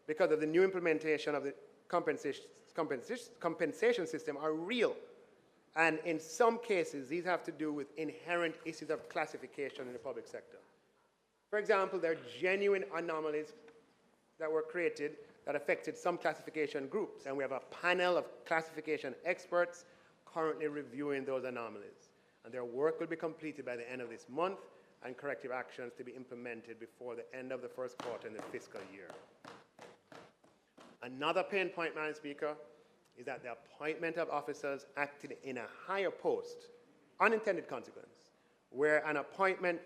because of the new implementation of the compensation system are real. And in some cases, these have to do with inherent issues of classification in the public sector. For example, there are genuine anomalies that were created that affected some classification groups, and we have a panel of classification experts currently reviewing those anomalies. And their work will be completed by the end of this month, and corrective actions to be implemented before the end of the first quarter in the fiscal year. Another pain point, Madam Speaker, is that the appointment of officers acting in a higher post, unintended consequence, where on appointment,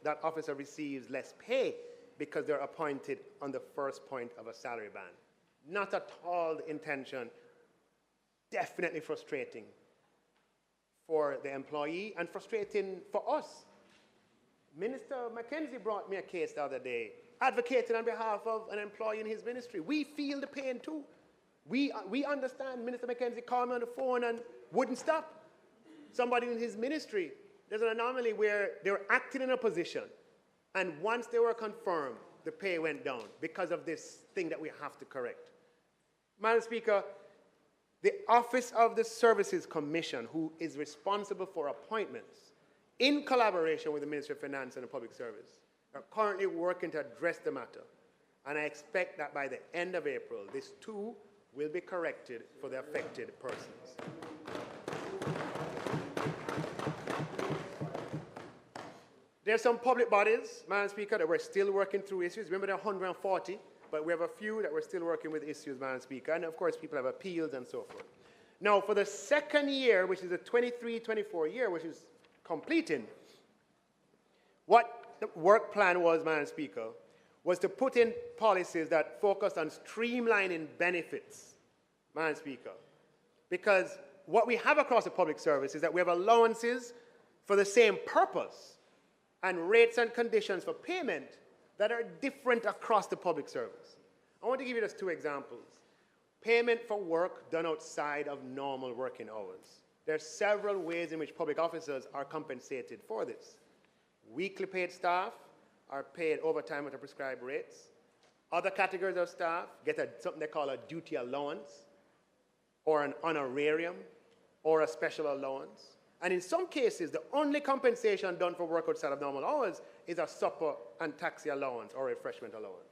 that officer receives less pay because they're appointed on the first point of a salary band. Not at all the intention, definitely frustrating for the employee and frustrating for us. Minister McKenzie brought me a case the other day, advocating on behalf of an employee in his ministry. We feel the pain too. We understand. Minister McKenzie called me on the phone and wouldn't stop. Somebody in his ministry, there's an anomaly where they were acting in a position, and once they were confirmed, the pay went down because of this thing that we have to correct. Madam Speaker, the Office of the Services Commission, who is responsible for appointments, in collaboration with the Ministry of Finance and the Public Service, are currently working to address the matter. And I expect that by the end of April, this too will be corrected for the affected persons. There are some public bodies, Madam Speaker, that we're still working through issues. Remember, there are 140, but we have a few that we're still working with issues, Madam Speaker. And of course, people have appeals and so forth. Now, for the second year, which is the 23-24 year, which is completing, what the work plan was, Madam Speaker, was to put in policies that focus on streamlining benefits, Madam Speaker. Because what we have across the public service is that we have allowances for the same purpose and rates and conditions for payment that are different across the public service. I want to give you just 2 examples. Payment for work done outside of normal working hours. There are several ways in which public officers are compensated for this. Weekly paid staff are paid overtime at the prescribed rates. Other categories of staff get something they call a duty allowance, or an honorarium, or a special allowance. And in some cases, the only compensation done for work outside of normal hours is a supper and taxi allowance or refreshment allowance.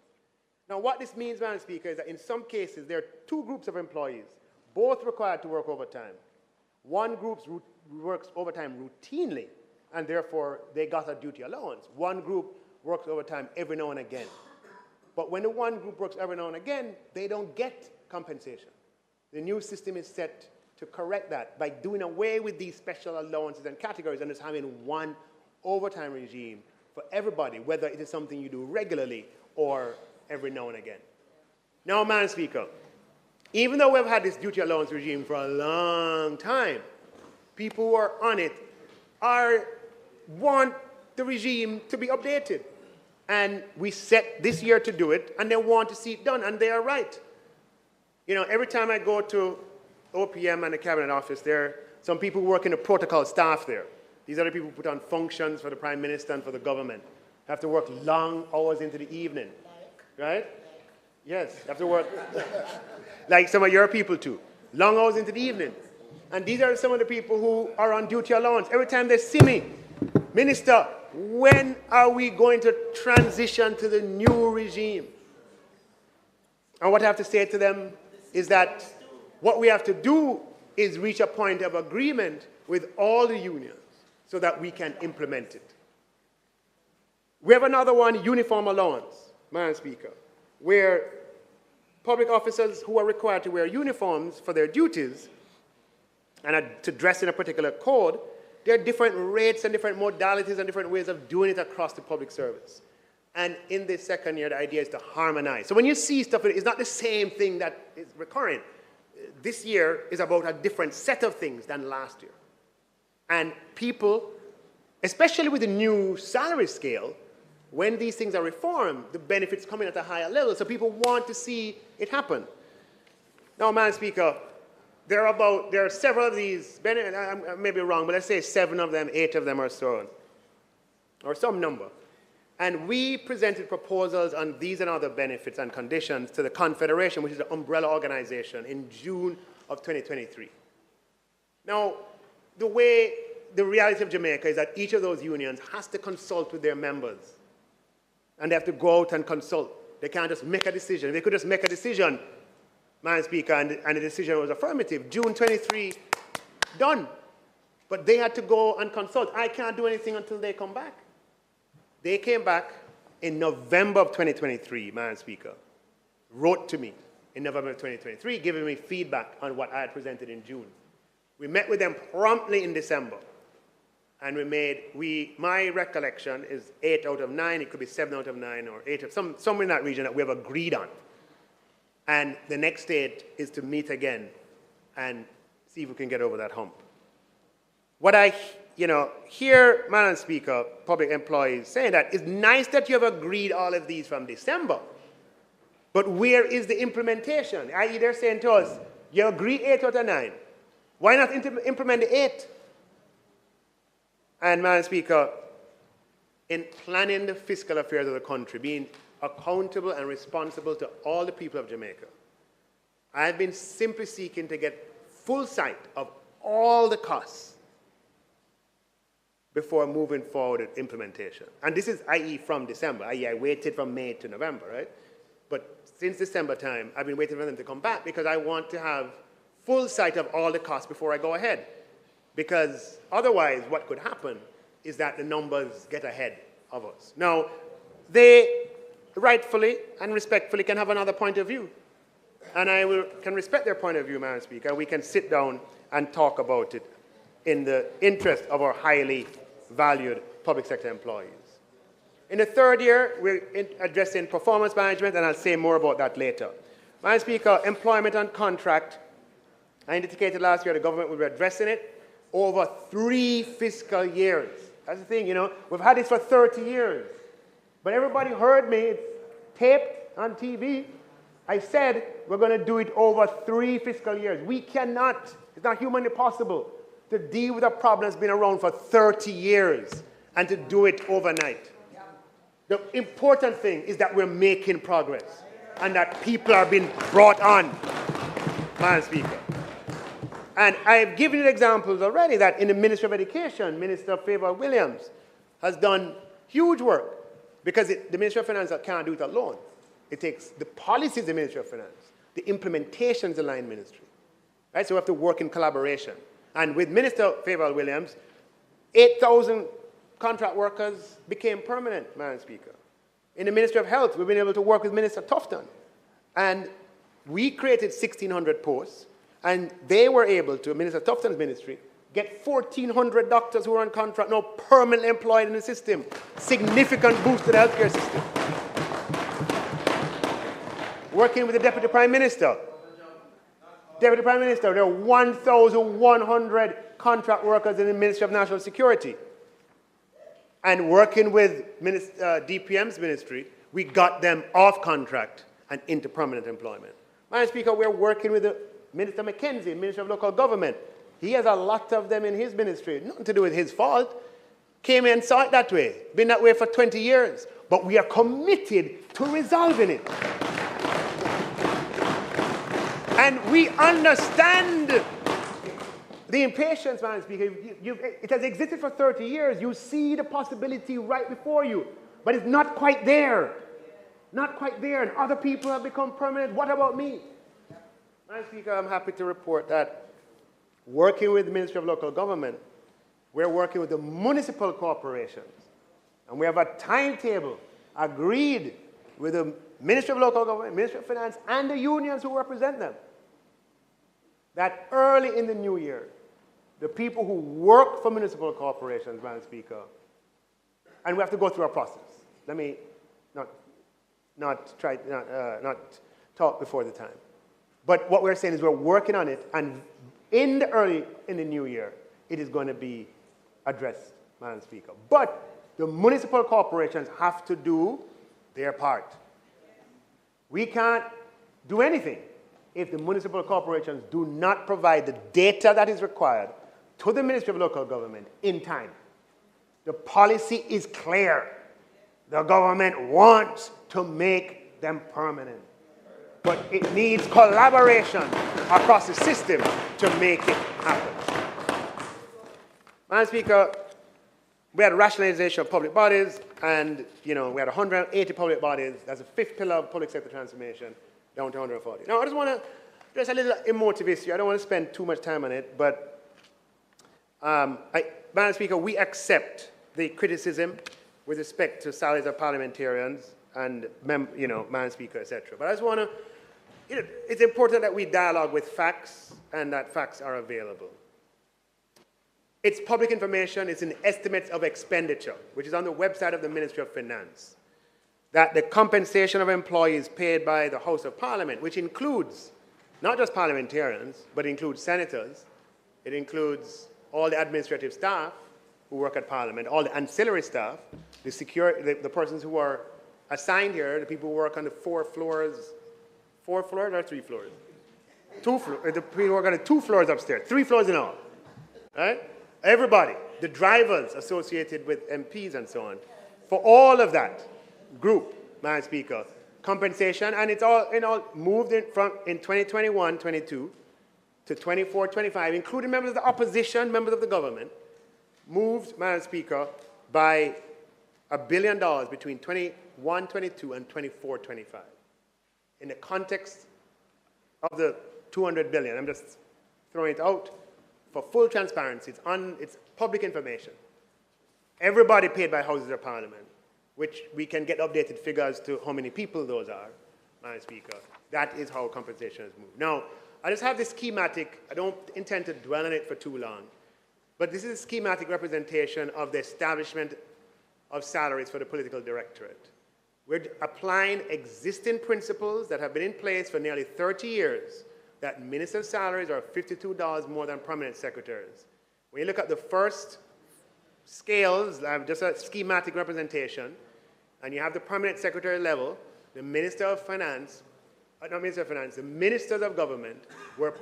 Now, what this means, Madam Speaker, is that in some cases, there are two groups of employees, both required to work overtime. One group works overtime routinely, and therefore they got a duty allowance. One group works overtime every now and again. But when the one group works every now and again, they don't get compensation. The new system is set to correct that by doing away with these special allowances and categories and just having one overtime regime for everybody, whether it is something you do regularly or every now and again. Now, Madam Speaker, even though we've had this duty allowance regime for a long time, people who are on it want the regime to be updated. And we set this year to do it, and they want to see it done, and they are right. You know, every time I go to OPM and the Cabinet Office, there are some people who work in the protocol staff there. These are the people who put on functions for the Prime Minister and for the government. Have to work long hours into the evening, right? Yes, have to work like some of your people too. Long hours into the evening. And these are some of the people who are on duty allowance. Every time they see me, Minister, when are we going to transition to the new regime? And what I have to say to them is that what we have to do is reach a point of agreement with all the unions so that we can implement it. We have another one, uniform allowance, Madam Speaker, where public officers who are required to wear uniforms for their duties and to dress in a particular code, there are different rates and different modalities and different ways of doing it across the public service. And in this second year, the idea is to harmonize. So when you see stuff, it's not the same thing that is recurring. This year is about a different set of things than last year. And people, especially with the new salary scale, when these things are reformed, the benefits come in at a higher level, so people want to see it happen. Now, Madam Speaker, there are several of these, I may be wrong, but let's say 7 of them, 8 of them or so, or some number. And we presented proposals on these and other benefits and conditions to the Confederation, which is the umbrella organization, in June of 2023. Now, the reality of Jamaica is that each of those unions has to consult with their members. And they have to go out and consult. They can't just make a decision. They could just make a decision, Madam Speaker, and the decision was affirmative. June 23, done. But they had to go and consult. I can't do anything until they come back. They came back in November of 2023, Madam Speaker, wrote to me in November of 2023, giving me feedback on what I had presented in June. We met with them promptly in December. And my recollection is 8 out of 9, it could be 7 out of 9, or 8 of, somewhere in that region that we have agreed on. And the next stage is to meet again and see if we can get over that hump. What I hear, Madam Speaker, public employees saying that it's nice that you have agreed all of these from December, but where is the implementation? I.e., they're saying to us, you agree 8 out of 9. Why not implement the 8? And, Madam Speaker, in planning the fiscal affairs of the country, being accountable and responsible to all the people of Jamaica, I've been simply seeking to get full sight of all the costs before moving forward with implementation. And this is, i.e., from December, i.e., I waited from May to November, right? But since December time, I've been waiting for them to come back because I want to have full sight of all the costs before I go ahead. Because otherwise, what could happen is that the numbers get ahead of us. Now, they rightfully and respectfully can have another point of view. And I can respect their point of view, Madam Speaker. We can sit down and talk about it in the interest of our highly valued public sector employees. In the third year, we're addressing performance management, and I'll say more about that later. Madam Speaker, employment and contract, I indicated last year the government will be addressing it over 3 fiscal years. That's the thing, we've had this for 30 years. But everybody heard me, it's taped on TV. I said we're going to do it over 3 fiscal years. We cannot, it's not humanly possible to deal with a problem that's been around for 30 years and to do it overnight. The important thing is that we're making progress and that people are being brought on, Madam Speaker. And I've given you examples already that in the Ministry of Education, Minister Favour Williams has done huge work because the Ministry of Finance can't do it alone. It takes the policies of the Ministry of Finance, the implementations of the line ministry. Right? So we have to work in collaboration. And with Minister Favour Williams, 8,000 contract workers became permanent, Madam Speaker. In the Ministry of Health, we've been able to work with Minister Tufton. And we created 1,600 posts, and they were able to, Minister Tufton's ministry, get 1,400 doctors who are on contract now permanently employed in the system. Significant boost to the healthcare system. Working with the Deputy Prime Minister. Deputy Prime Minister, there are 1,100 contract workers in the Ministry of National Security. And working with DPM's ministry, we got them off contract and into permanent employment. Madam Speaker, we're working with Minister McKenzie, Minister of Local Government. He has a lot of them in his ministry. Nothing to do with his fault. Came in and saw it that way. Been that way for 20 years. But we are committed to resolving it. And we understand the impatience, Madam Speaker. It has existed for 30 years. You see the possibility right before you. But it's not quite there. Not quite there. And other people have become permanent. What about me? Madam Speaker, I'm happy to report that working with the Ministry of Local Government, we're working with the municipal corporations. And we have a timetable agreed with the Ministry of Local Government, Ministry of Finance, and the unions who represent them, that early in the new year, the people who work for municipal corporations, Madam Speaker, and we have to go through a process. Let me not talk before the time. But what we're saying is we're working on it, and in the new year, it is going to be addressed, Madam Speaker. But the municipal corporations have to do their part. We can't do anything if the municipal corporations do not provide the data that is required to the Ministry of Local Government in time. The policy is clear. The government wants to make them permanent. But it needs collaboration across the system to make it happen. Madam Speaker, we had rationalization of public bodies, and we had 180 public bodies. That's the fifth pillar of public sector transformation, down to 140. Now, I just want to address a little emotive issue. I don't want to spend too much time on it, but Madam Speaker, we accept the criticism with respect to salaries of parliamentarians and, Madam Speaker, etc. But I just want to, it's important that we dialogue with facts and that facts are available. It's public information, it's in estimates of expenditure, which is on the website of the Ministry of Finance, that the compensation of employees paid by the House of Parliament, which includes not just parliamentarians, but includes senators, it includes all the administrative staff who work at Parliament, all the ancillary staff, the persons who are assigned here, the people who work on the 4 floors or 3 floors? 2 floors, the people who work on the 2 floors upstairs, 3 floors in all, right? Everybody, the drivers associated with MPs and so on, for all of that group, Madam Speaker, compensation, and it's all moved in 2021-22 to 24-25, including members of the opposition, members of the government, moved, Madam Speaker, by $1 billion between 21-22 and 24-25. In the context of the $200 billion, I'm just throwing it out for full transparency. It's public information. Everybody paid by Houses of Parliament, which we can get updated figures to how many people those are, Madam Speaker. That is how compensation has moved. Now, I just have this schematic. I don't intend to dwell on it for too long, but this is a schematic representation of the establishment of salaries for the political directorate. We're applying existing principles that have been in place for nearly 30 years, that ministers' salaries are $52 more than permanent secretaries. When you look at the first scales, just a schematic representation, and you have the permanent secretary level, the Minister of Finance, not Minister of Finance, the Ministers of Government were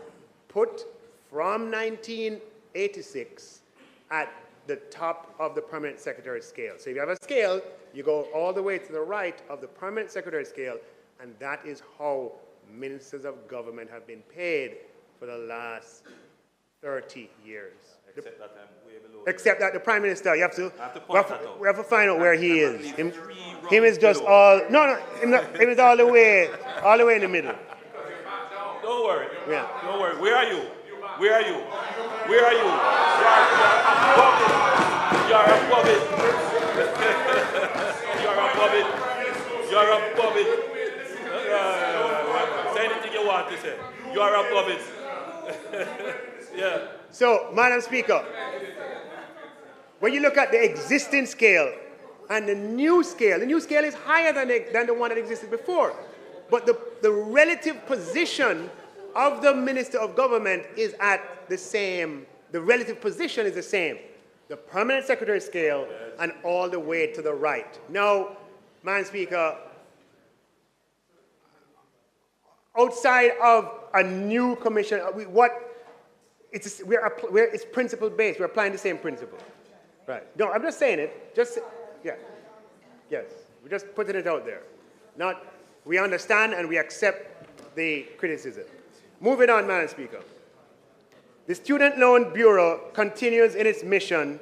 put from 1986 at the top of the permanent secretary scale. So if you have a scale, you go all the way to the right of the permanent secretary scale, and that is how ministers of government have been paid for the last 30 years. Except that I'm way below. Except that the Prime Minister, you have to, I have to point that out. we have to find out where he I'm is. at Him, least 3 him is rounds just below. all, no, him is all the way in the middle. Don't worry. Yeah. Don't worry. Where are you? Where are you? Where are you? You're above it. You're above it. You're above it. Say anything you want to say. You're above it. Yeah. So, Madam Speaker, when you look at the existing scale and the new scale is higher than the one that existed before. But the relative position of the Minister of Government is at the same, the relative position is the same. The Permanent Secretary scale and all the way to the right. Now, Madam Speaker, outside of a new commission, it's principle-based. We're applying the same principle. Right. No, I'm just saying it. Yes. We're just putting it out there. We understand and we accept the criticism. Moving on, Madam Speaker. The Student Loan Bureau continues in its mission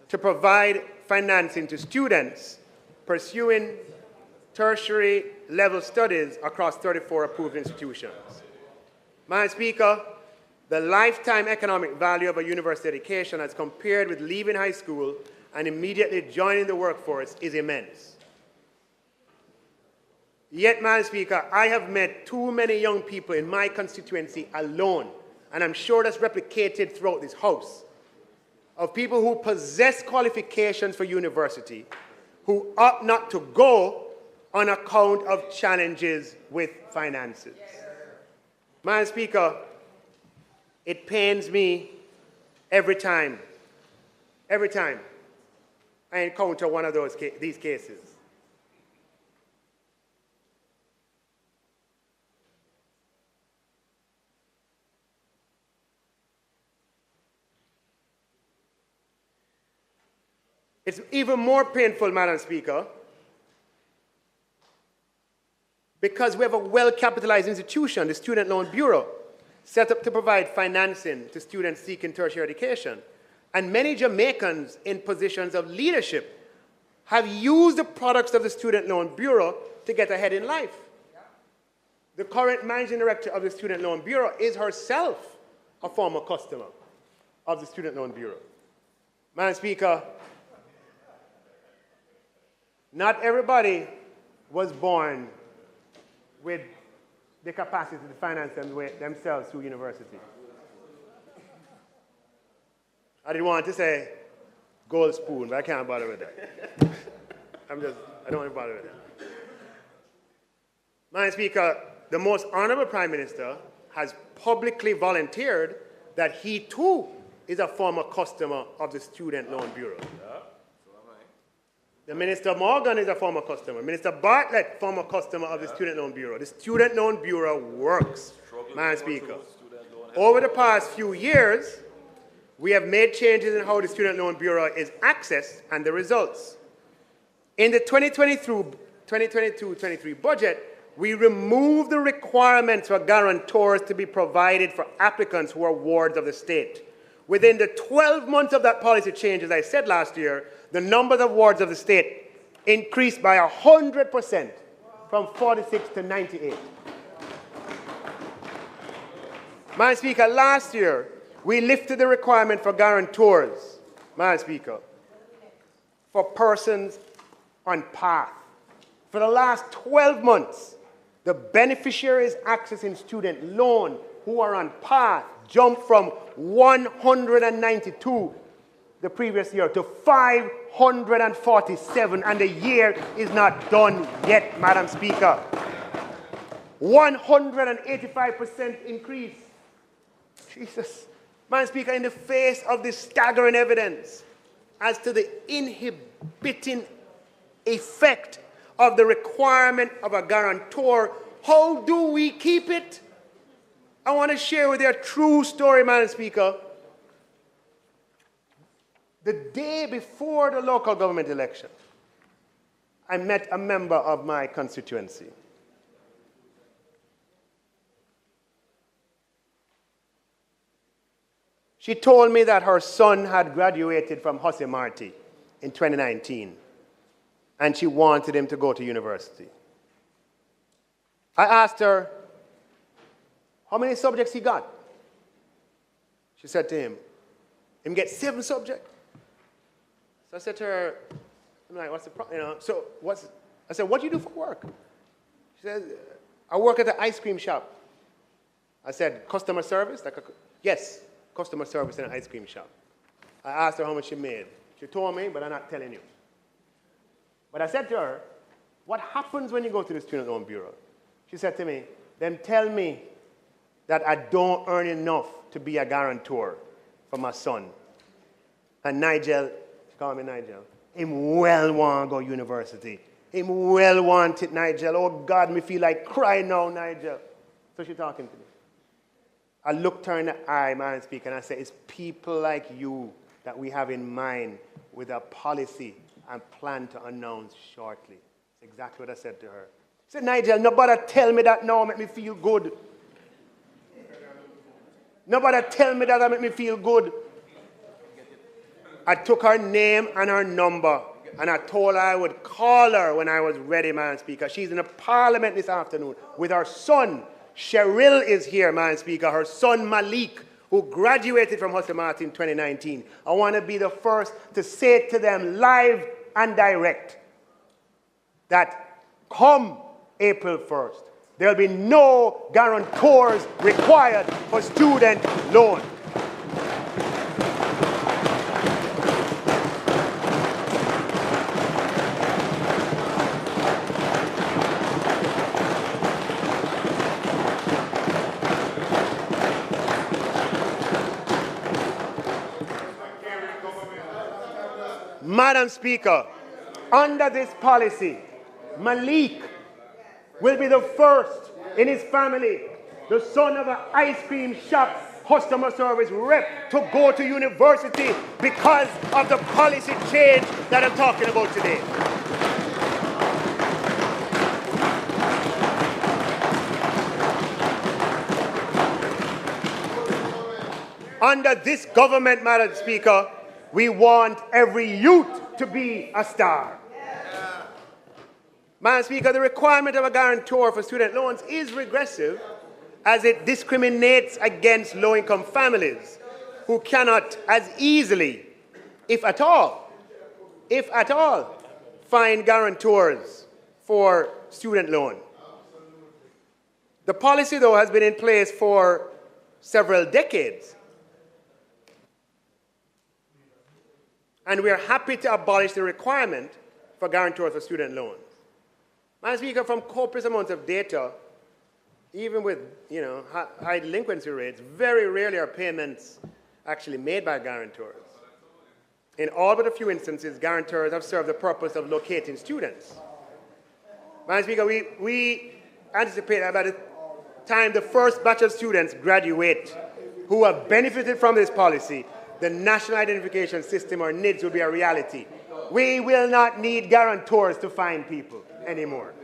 to provide financing to students pursuing tertiary level studies across 34 approved institutions. Madam Speaker, the lifetime economic value of a university education as compared with leaving high school and immediately joining the workforce is immense. Yet, Madam Speaker, I have met too many young people in my constituency alone, and I'm sure that's replicated throughout this House, of people who possess qualifications for university, who opt not to go on account of challenges with finances. Madam Speaker, it pains me every time I encounter one of these cases. It's even more painful, Madam Speaker, because we have a well-capitalized institution, the Student Loan Bureau, set up to provide financing to students seeking tertiary education. And many Jamaicans in positions of leadership have used the products of the Student Loan Bureau to get ahead in life. The current managing director of the Student Loan Bureau is herself a former customer of the Student Loan Bureau. Madam Speaker, not everybody was born with the capacity to finance themselves through university. I didn't want to say gold spoon, but I can't bother with that. I don't want to bother with that. Madam Speaker, the most honorable Prime Minister has publicly volunteered that he too is a former customer of the Student Loan Bureau. The Minister Morgan is a former customer. Minister Bartlett, former customer of the Student Loan Bureau. The Student Loan Bureau works, Madam Speaker. Over the past few years, we have made changes in how the Student Loan Bureau is accessed and the results. In the 2022-23 budget, we removed the requirements for guarantors to be provided for applicants who are wards of the state. Within the 12 months of that policy change, as I said last year, the number of wards of the state increased by 100% from 46 to 98. Madam Speaker, last year, we lifted the requirement for guarantors, Madam Speaker, for persons on path. For the last 12 months, the beneficiaries accessing student loan who are on path jumped from 192 the previous year to 547, and the year is not done yet, Madam Speaker. 185% increase. Jesus. Madam Speaker, in the face of this staggering evidence as to the inhibiting effect of the requirement of a guarantor, how do we keep it? I want to share with you a true story, Madam Speaker. The day before the local government election, I met a member of my constituency. She told me that her son had graduated from Hussey Marty in 2019, and she wanted him to go to university. I asked her how many subjects he got. She said to him get 7 subjects. So I said to her, I'm like, what's the problem? I said, what do you do for work? She said, I work at the ice cream shop. I said, customer service? Yes, customer service in an ice cream shop. I asked her how much she made. She told me, but I'm not telling you. But I said to her, what happens when you go to the Student Loan Bureau? She said to me, then tell me that I don't earn enough to be a guarantor for my son. And Nigel, she called me Nigel, him well want to go university. Him well want it, Nigel. Oh God, me feel like crying now, Nigel. So she talking to me. I looked her in the eye, Madam Speaker, and I said, it's people like you that we have in mind with a policy and plan to announce shortly. That's exactly what I said to her. I said, Nigel, nobody tell me that now make me feel good. Nobody tell me that make me feel good. I took her name and her number, and I told her I would call her when I was ready, Madam Speaker. She's in the Parliament this afternoon with her son. Cheryl is here, Madam Speaker. Her son, Malik, who graduated from Hussey Marty in 2019. I want to be the first to say to them live and direct that come April 1st, there'll be no guarantors required for student loan. Madam Speaker, under this policy, Malik will be the first in his family, the son of an ice cream shop customer service rep, to go to university because of the policy change that I'm talking about today. Under this government, Madam Speaker, we want every youth to be a star. Madam Speaker, the requirement of a guarantor for student loans is regressive as it discriminates against low-income families who cannot as easily, if at all, find guarantors for student loan. The policy, though, has been in place for several decades. And we are happy to abolish the requirement for guarantors for student loans. Madam Speaker, from copious amounts of data, even with high delinquency rates, very rarely are payments actually made by guarantors. In all but a few instances, guarantors have served the purpose of locating students. Madam Speaker, we anticipate that by the time the first batch of students graduate who have benefited from this policy, the National Identification System, or NIDS, will be a reality. We will not need guarantors to find people anymore.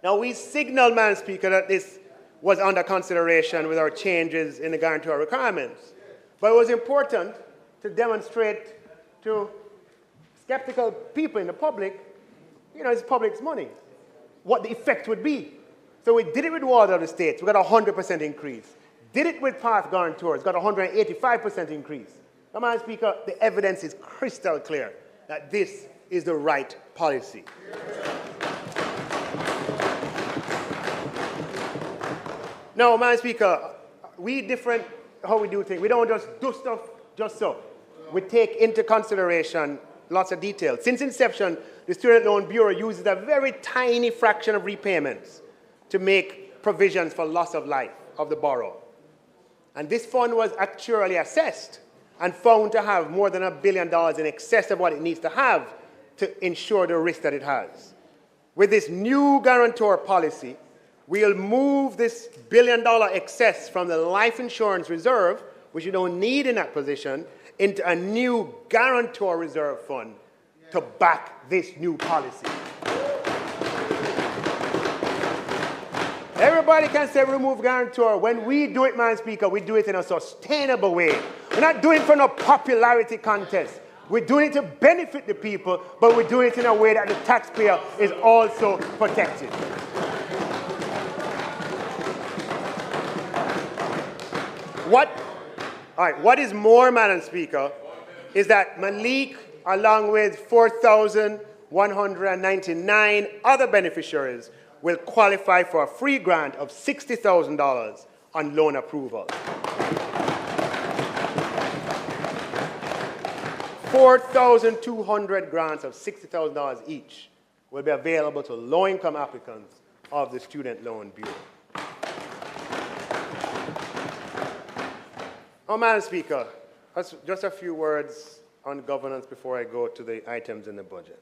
Now, we signaled, Madam Speaker, that this was under consideration with our changes in the guarantor requirements. But it was important to demonstrate to skeptical people in the public, it's public's money, what the effect would be. So we did it with all other states. We got a 100% increase. Did it with path guarantors, got a 185% increase. Now, Madam Speaker, the evidence is crystal clear that this is the right policy. Now, Madam Speaker, we different how we do things. We don't just do stuff just so. We take into consideration lots of details. Since inception, the Student Loan Bureau uses a very tiny fraction of repayments to make provisions for loss of life of the borrower. And this fund was actually assessed and found to have more than $1 billion in excess of what it needs to have to ensure the risk that it has. With this new guarantor policy, we'll move this $1 billion excess from the life insurance reserve, which you don't need in that position, into a new guarantor reserve fund to back this new policy. Everybody can say remove guarantor. When we do it, Madam Speaker, we do it in a sustainable way. We're not doing it for no popularity contest. We're doing it to benefit the people, but we're doing it in a way that the taxpayer is also protected. What is more, Madam Speaker, is that Malik, along with 4,199 other beneficiaries, will qualify for a free grant of $60,000 on loan approval. 4,200 grants of $60,000 each will be available to low-income applicants of the Student Loan Bureau. Oh, Madam Speaker, just a few words on governance before I go to the items in the budget.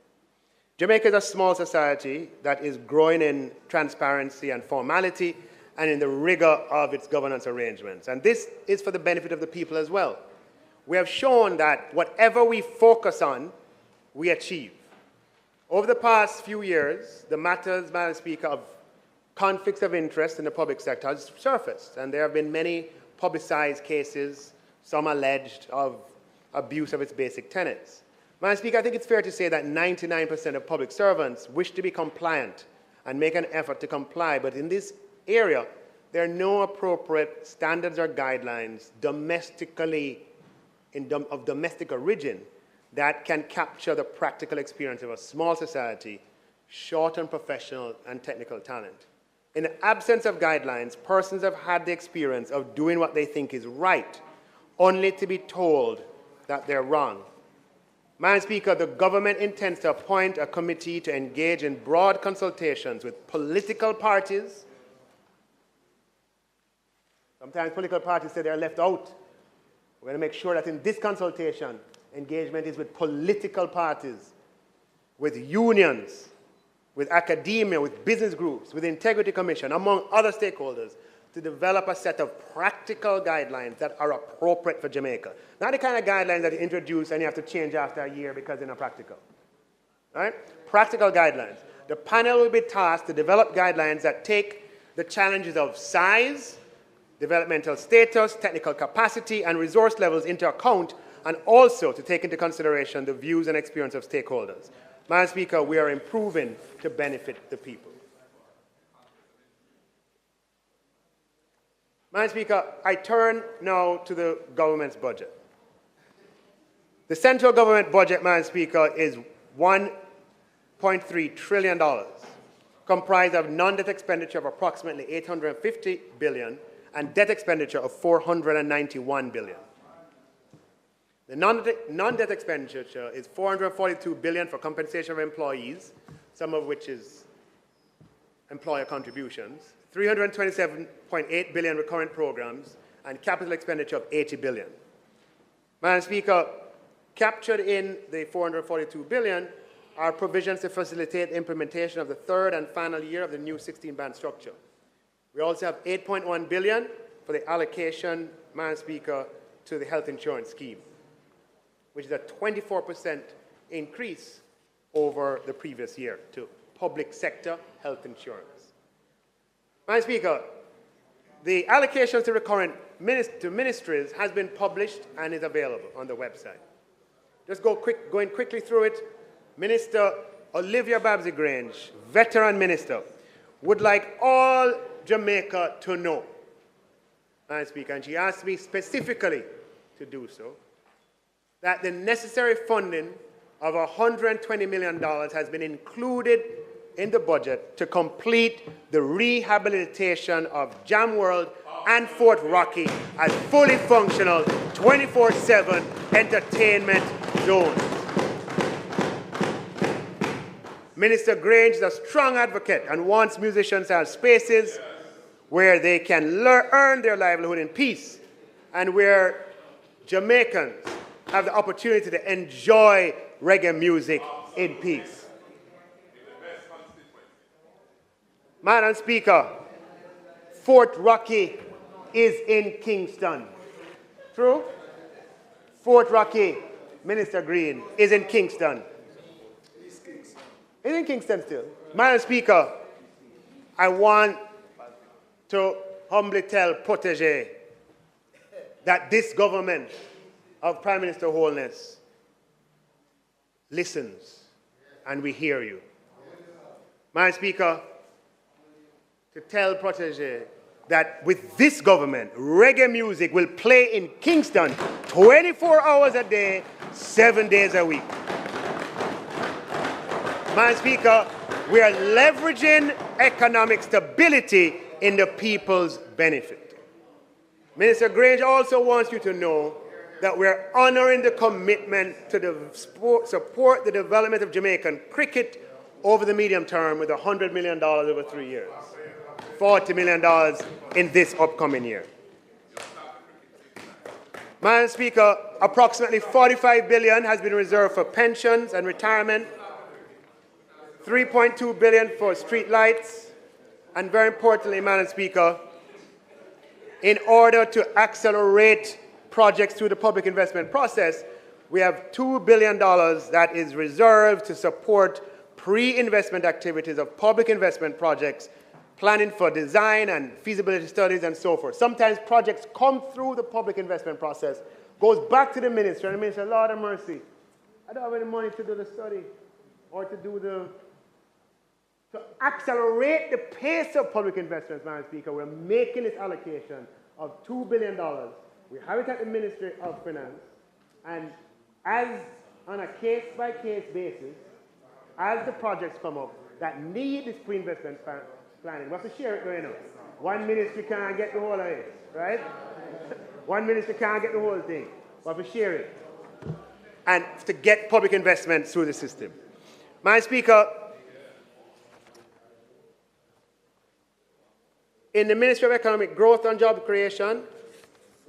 Jamaica is a small society that is growing in transparency and formality and in the rigor of its governance arrangements. And this is for the benefit of the people as well. We have shown that whatever we focus on, we achieve. Over the past few years, the matters, Madam Speaker, of conflicts of interest in the public sector has surfaced, and there have been many publicized cases, some alleged, of abuse of its basic tenets. Madam Speaker, I think it's fair to say that 99% of public servants wish to be compliant and make an effort to comply, but in this area, there are no appropriate standards or guidelines domestically of domestic origin that can capture the practical experience of a small society, short on professional and technical talent. In the absence of guidelines, persons have had the experience of doing what they think is right, only to be told that they're wrong. Madam Speaker, the government intends to appoint a committee to engage in broad consultations with political parties. Sometimes political parties say they're left out. We're going to make sure that in this consultation, engagement is with political parties, with unions, with academia, with business groups, with the Integrity Commission, among other stakeholders, to develop a set of practical guidelines that are appropriate for Jamaica. Not the kind of guidelines that you introduce and you have to change after a year because they're not practical. Right? Practical guidelines. The panel will be tasked to develop guidelines that take the challenges of size, developmental status, technical capacity, and resource levels into account, and also to take into consideration the views and experience of stakeholders. Madam Speaker, we are improving to benefit the people. Madam Speaker, I turn now to the government's budget. The central government budget, Madam Speaker, is $1.3 trillion, comprised of non-debt expenditure of approximately $850 billion and debt expenditure of $491 billion. The non-debt expenditure is $442 billion for compensation of employees, some of which is employer contributions, $327.8 billion recurrent programs, and capital expenditure of $80 billion. Madam Speaker, captured in the $442 billion are provisions to facilitate implementation of the third and final year of the new 16-band structure. We also have $8.1 billion for the allocation, Madam Speaker, to the health insurance scheme, which is a 24% increase over the previous year to public sector health insurance. Madam Speaker, the allocations to recurrent ministries has been published and is available on the website. Just going quickly through it. Minister Olivia Babsy-Grange, veteran minister, would like all Jamaica to know, Madam Speaker, and she asked me specifically to do so, that the necessary funding of $120 million has been included in the budget to complete the rehabilitation of Jam World and Fort Rocky as fully functional 24/7 entertainment zones. Minister Grange is a strong advocate and wants musicians to have spaces where they can earn their livelihood in peace and where Jamaicans have the opportunity to enjoy reggae music in peace. Madam Speaker, Fort Rocky is in Kingston. True? Fort Rocky, Minister Green, is in Kingston. It's in Kingston still. Madam Speaker, I want to humbly tell Protégé that this government of Prime Minister Holness listens and we hear you. Madam Speaker, to tell Protégé that with this government, reggae music will play in Kingston 24 hours a day, 7 days a week. Madam Speaker, we are leveraging economic stability in the people's benefit. Minister Grange also wants you to know that we're honoring the commitment to support the development of Jamaican cricket over the medium term with $100 million over 3 years, $40 million in this upcoming year. Madam Speaker, approximately $45 billion has been reserved for pensions and retirement, $3.2 billion for street lights, and very importantly, Madam Speaker, in order to accelerate projects through the public investment process, we have $2 billion that is reserved to support pre-investment activities of public investment projects, planning for design and feasibility studies and so forth. Sometimes projects come through the public investment process, goes back to the minister, and the minister, Lord have mercy, I don't have any money to do the study or to accelerate the pace of public investments, Madam Speaker. We're making this allocation of $2 billion. We have it at the Ministry of Finance, and as on a case-by-case basis, as the projects come up that need this pre-investment planning, we have to share it going on. One ministry can't get the whole of it, right? One ministry can't get the whole thing. We have to share it. And to get public investment through the system. Madam Speaker, in the Ministry of Economic Growth and Job Creation,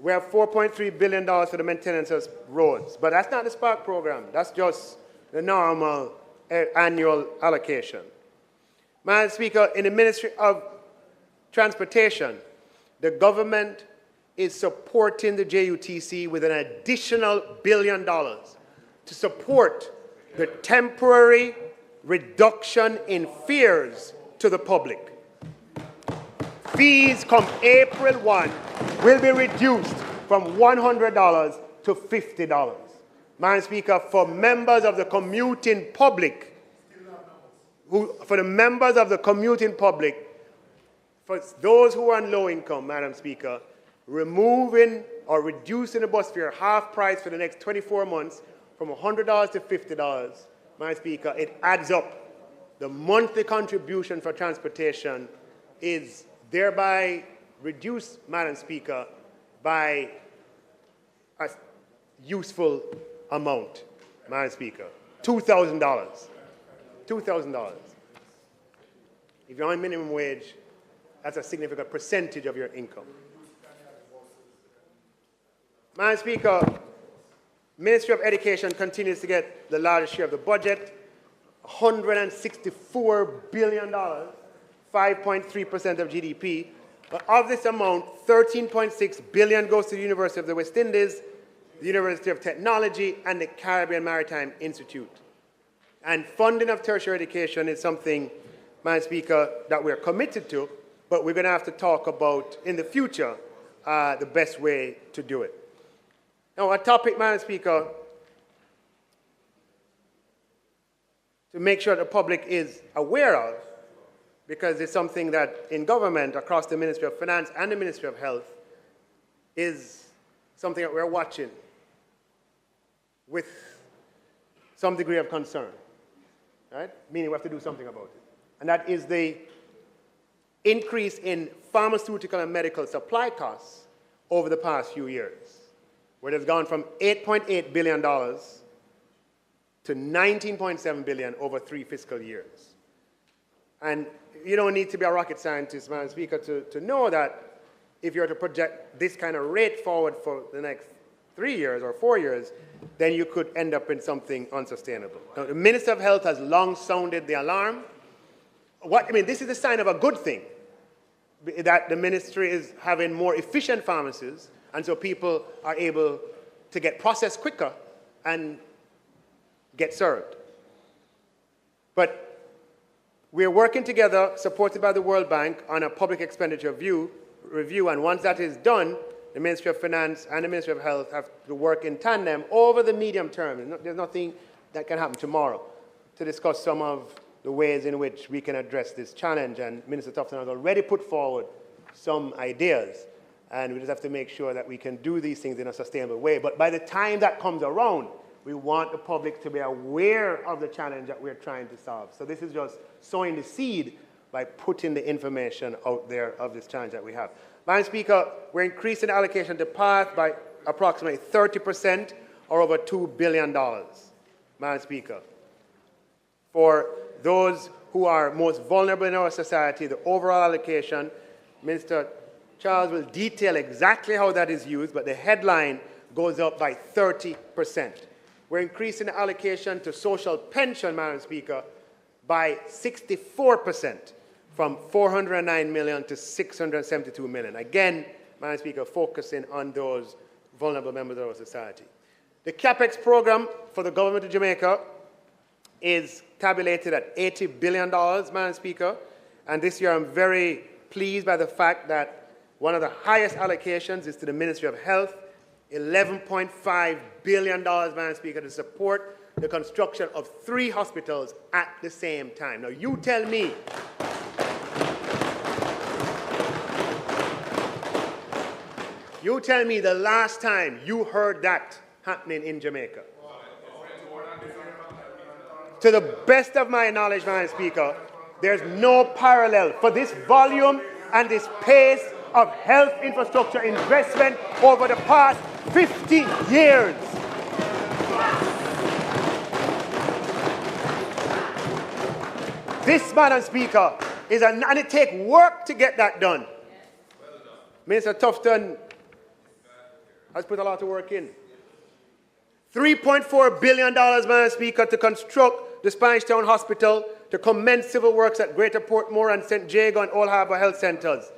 we have $4.3 billion for the maintenance of roads. But that's not the Spark program. That's just the normal annual allocation. Madam Speaker, in the Ministry of Transportation, the government is supporting the JUTC with an additional $1 billion to support the temporary reduction in fares to the public. Fees come April 1 will be reduced from $100 to $50. Madam Speaker, for members of the commuting public, for those who are on low income, Madam Speaker, removing or reducing the bus fare half price for the next 24 months from $100 to $50, Madam Speaker, it adds up. The monthly contribution for transportation is thereby reduced, Madam Speaker, by a useful amount, Madam Speaker, $2,000. $2,000. If you're on minimum wage, that's a significant percentage of your income. Madam Speaker, Ministry of Education continues to get the largest share of the budget, $164 billion, 5.3% of GDP. But of this amount, $13.6 billion goes to the University of the West Indies, the University of Technology, and the Caribbean Maritime Institute. And funding of tertiary education is something, Madam Speaker, that we're committed to, but we're going to have to talk about in the future the best way to do it. Now, a topic, Madam Speaker, to make sure the public is aware of, because it's something that in government, across the Ministry of Finance and the Ministry of Health, is something that we're watching with some degree of concern, right? Meaning we have to do something about it. And that is the increase in pharmaceutical and medical supply costs over the past few years, where it's gone from $8.8 billion to $19.7 billion over 3 fiscal years. And you don't need to be a rocket scientist, Madam Speaker, to know that if you're to project this kind of rate forward for the next 3 years or 4 years, then you could end up in something unsustainable. Now, the Minister of Health has long sounded the alarm. This is a sign of a good thing, that the ministry is having more efficient pharmacies, and so people are able to get processed quicker and get served. But We are working together, supported by the World Bank, on a public expenditure review, and once that is done, the Ministry of Finance and the Ministry of Health have to work in tandem over the medium term. There's nothing that can happen tomorrow to discuss some of the ways in which we can address this challenge. And Minister Tufton has already put forward some ideas, and we just have to make sure that we can do these things in a sustainable way. But by the time that comes around, we want the public to be aware of the challenge that we're trying to solve. So this is just sowing the seed by putting the information out there of this challenge that we have. Madam Speaker, we're increasing the allocation to PATH by approximately 30%, or over $2 billion. Madam Speaker, for those who are most vulnerable in our society, the overall allocation, Minister Charles will detail exactly how that is used, but the headline goes up by 30%. We're increasing the allocation to social pension, Madam Speaker, by 64%, from $409 million to $672 million. Again, Madam Speaker, focusing on those vulnerable members of our society. The CAPEX program for the government of Jamaica is tabulated at $80 billion, Madam Speaker, and this year I'm very pleased by the fact that one of the highest allocations is to the Ministry of Health, $11.5 billion, Madam Speaker, to support the construction of 3 hospitals at the same time. Now, you tell me, the last time you heard that happening in Jamaica. To the best of my knowledge, Madam Speaker, there's no parallel for this volume and this pace of health infrastructure investment over the past 50 years. This, Madam Speaker, and it takes work to get that done. Minister Tufton has put a lot of work in. $3.4 billion, Madam Speaker, to construct the Spanish Town Hospital, to commence civil works at Greater Portmore and St. Jago and Old Harbour Health Centres.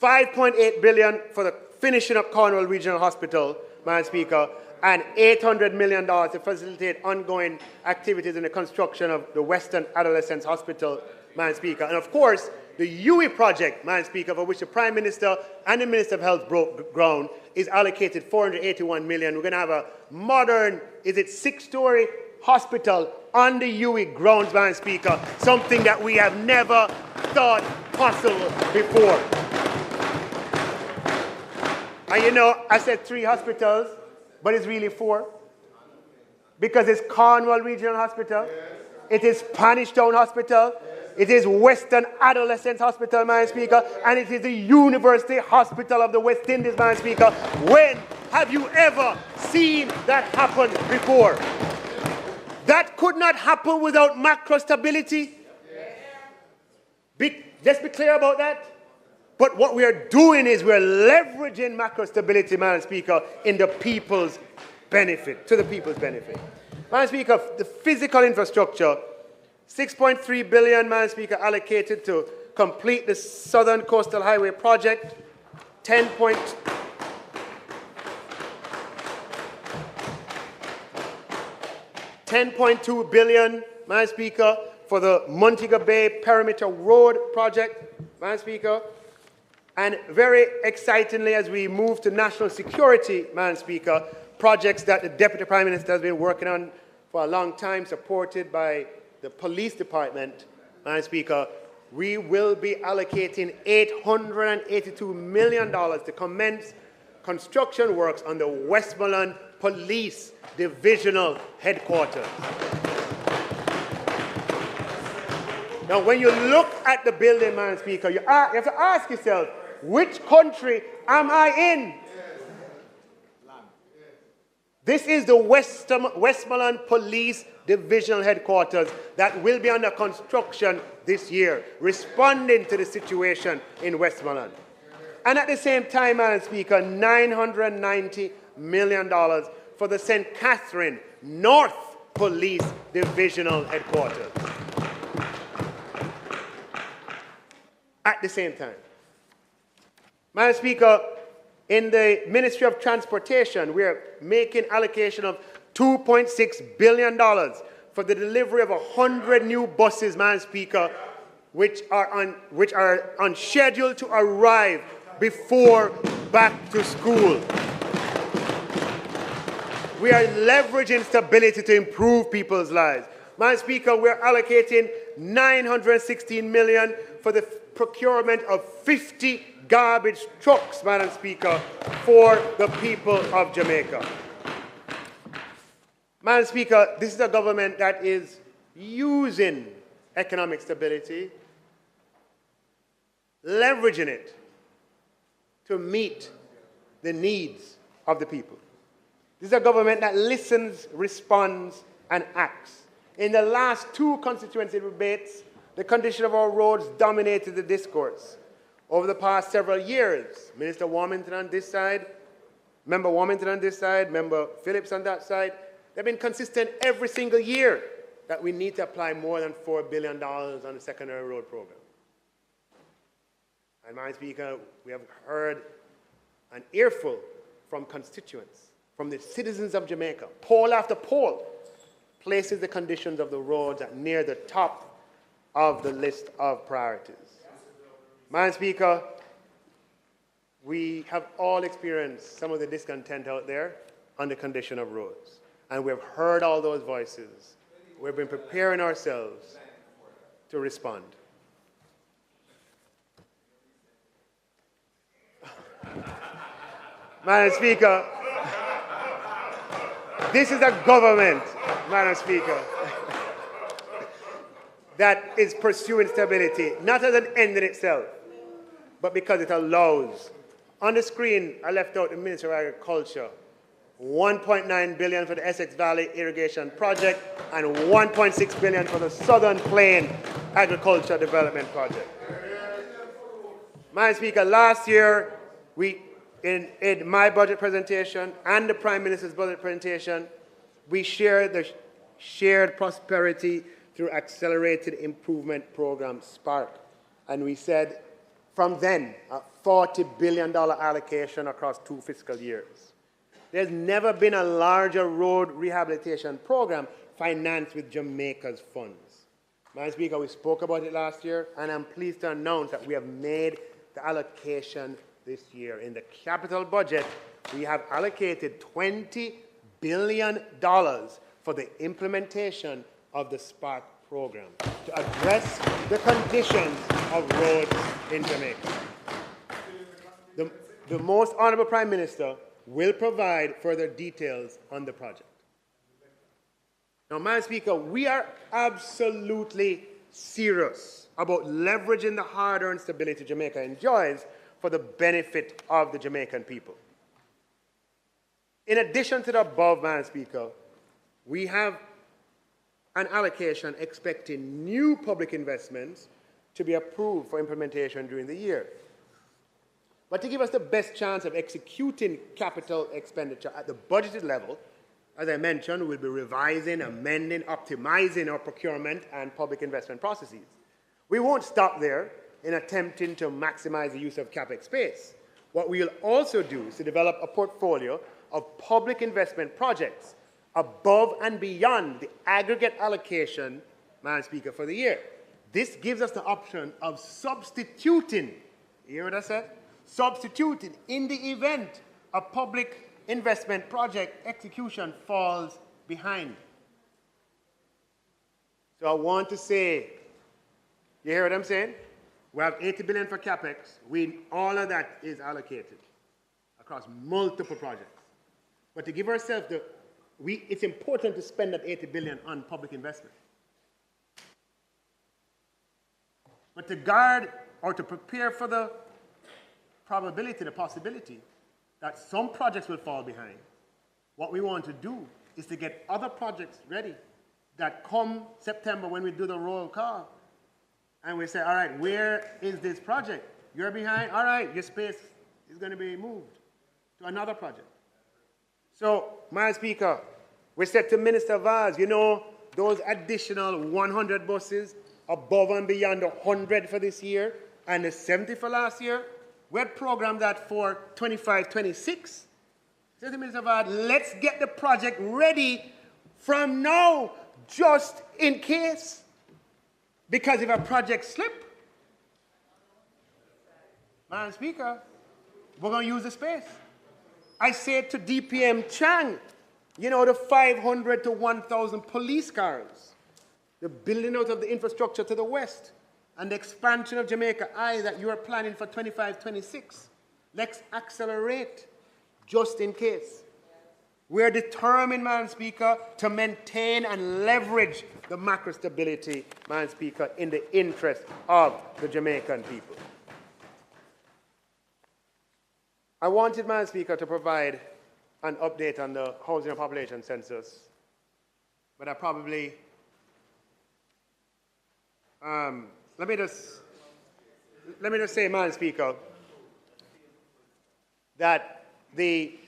$5.8 billion for the finishing up Cornwall Regional Hospital, Madam Speaker, and $800 million to facilitate ongoing activities in the construction of the Western Adolescents Hospital, Madam Speaker. And of course, the UWI project, Madam Speaker, for which the Prime Minister and the Minister of Health broke ground, is allocated $481 million. We're going to have a modern, 6-story hospital on the UWI grounds, Madam Speaker, something that we have never thought possible before. And you know, I said 3 hospitals, but it's really 4. Because it's Cornwall Regional Hospital, it is Spanish Town Hospital, it is Western Adolescents Hospital, Madam Speaker, and it is the University Hospital of the West Indies, Madam Speaker. When have you ever seen that happen before? That could not happen without macro stability. Let's be clear about that. But what we are doing is we're leveraging macro stability, Madam Speaker, in the people's benefit, to the people's benefit. Madam Speaker, the physical infrastructure, $6.3 billion, Madam Speaker, allocated to complete the Southern Coastal Highway project, $10.2 billion, Madam Speaker, for the Montego Bay Perimeter Road project, Madam Speaker. And very excitingly, as we move to national security, Madam Speaker, projects that the Deputy Prime Minister has been working on for a long time, supported by the police department, Madam Speaker, we will be allocating $882 million to commence construction works on the Westmoreland Police Divisional Headquarters. Now, when you look at the building, Madam Speaker, you have to ask yourself, which country am I in? This is the Westmoreland Police Divisional Headquarters that will be under construction this year, responding to the situation in Westmoreland. And at the same time, Madam Speaker, $990 million for the St. Catherine North Police Divisional Headquarters. At the same time. Madam Speaker, in the Ministry of Transportation, we are making allocation of $2.6 billion for the delivery of 100 new buses, Madam Speaker, which are on schedule to arrive before back to school. We are leveraging stability to improve people's lives. Madam Speaker, we're allocating $916 million for the procurement of 50 garbage trucks, Madam Speaker, for the people of Jamaica. Madam Speaker, this is a government that is using economic stability, leveraging it to meet the needs of the people. This is a government that listens, responds, and acts. In the last two constituency debates, the condition of our roads dominated the discourse. Over the past several years, Minister Warmington on this side, Member Warmington on this side, Member Phillips on that side, they've been consistent every single year that we need to apply more than $4 billion on the secondary road program. And, Madam Speaker, we have heard an earful from constituents, from the citizens of Jamaica. Poll after poll places the conditions of the roads at near the top of the list of priorities. Madam Speaker, we have all experienced some of the discontent out there on the condition of roads. And we've heard all those voices. We've been preparing ourselves to respond. Madam Speaker, this is a government, Madam Speaker, that is pursuing stability, not as an end in itself, but because it allows. On the screen, I left out the Minister of Agriculture, $1.9 billion for the Essex Valley Irrigation Project and $1.6 billion for the Southern Plain Agriculture Development Project. Madam Speaker, last year, in my budget presentation and the Prime Minister's budget presentation, we shared the shared prosperity through Accelerated Improvement Program, SPARK. And we said, from then, a $40 billion allocation across 2 fiscal years. There's never been a larger road rehabilitation program financed with Jamaica's funds. Madam Speaker, we spoke about it last year, and I'm pleased to announce that we have made the allocation this year. In the capital budget, we have allocated $20 billion for the implementation of the SPARK program to address the conditions of roads in Jamaica. The Most Honourable Prime Minister will provide further details on the project. Now, Madam Speaker, we are absolutely serious about leveraging the hard-earned stability Jamaica enjoys for the benefit of the Jamaican people. In addition to the above, Madam Speaker, we have an allocation expecting new public investments to be approved for implementation during the year. But to give us the best chance of executing capital expenditure at the budgeted level, as I mentioned, we'll be revising, amending, optimizing our procurement and public investment processes. We won't stop there in attempting to maximize the use of CapEx space. What we'll also do is to develop a portfolio of public investment projects above and beyond the aggregate allocation, Madam Speaker, for the year. This gives us the option of substituting, you hear what I said? Substituting in the event a public investment project execution falls behind. So I want to say, you hear what I'm saying? We have $80 billion for CapEx. All of that is allocated across multiple projects. But to give ourselves it's important to spend that $80 billion on public investment. But to guard or to prepare for the probability, the possibility that some projects will fall behind, what we want to do is to get other projects ready that come September when we do the roll call. And we say, all right, where is this project? You're behind? All right, your space is going to be moved to another project. So, Madam Speaker, we said to Minister Vaz, you know, those additional 100 buses above and beyond the 100 for this year and the 70 for last year, we had programmed that for 25-26. Said to Minister Vaz, let's get the project ready from now, just in case. Because if a project slip, Madam Speaker, we're going to use the space. I said to DPM Chang, you know, the 500 to 1,000 police cars, the building out of the infrastructure to the west, and the expansion of Jamaica Eye that you are planning for 25-26. Let's accelerate just in case. We're determined, Madam Speaker, to maintain and leverage the macro stability, Madam Speaker, in the interest of the Jamaican people. I wanted, Madam Speaker, to provide an update on the housing and population census, but I probably, let me just say, Madam Speaker, that the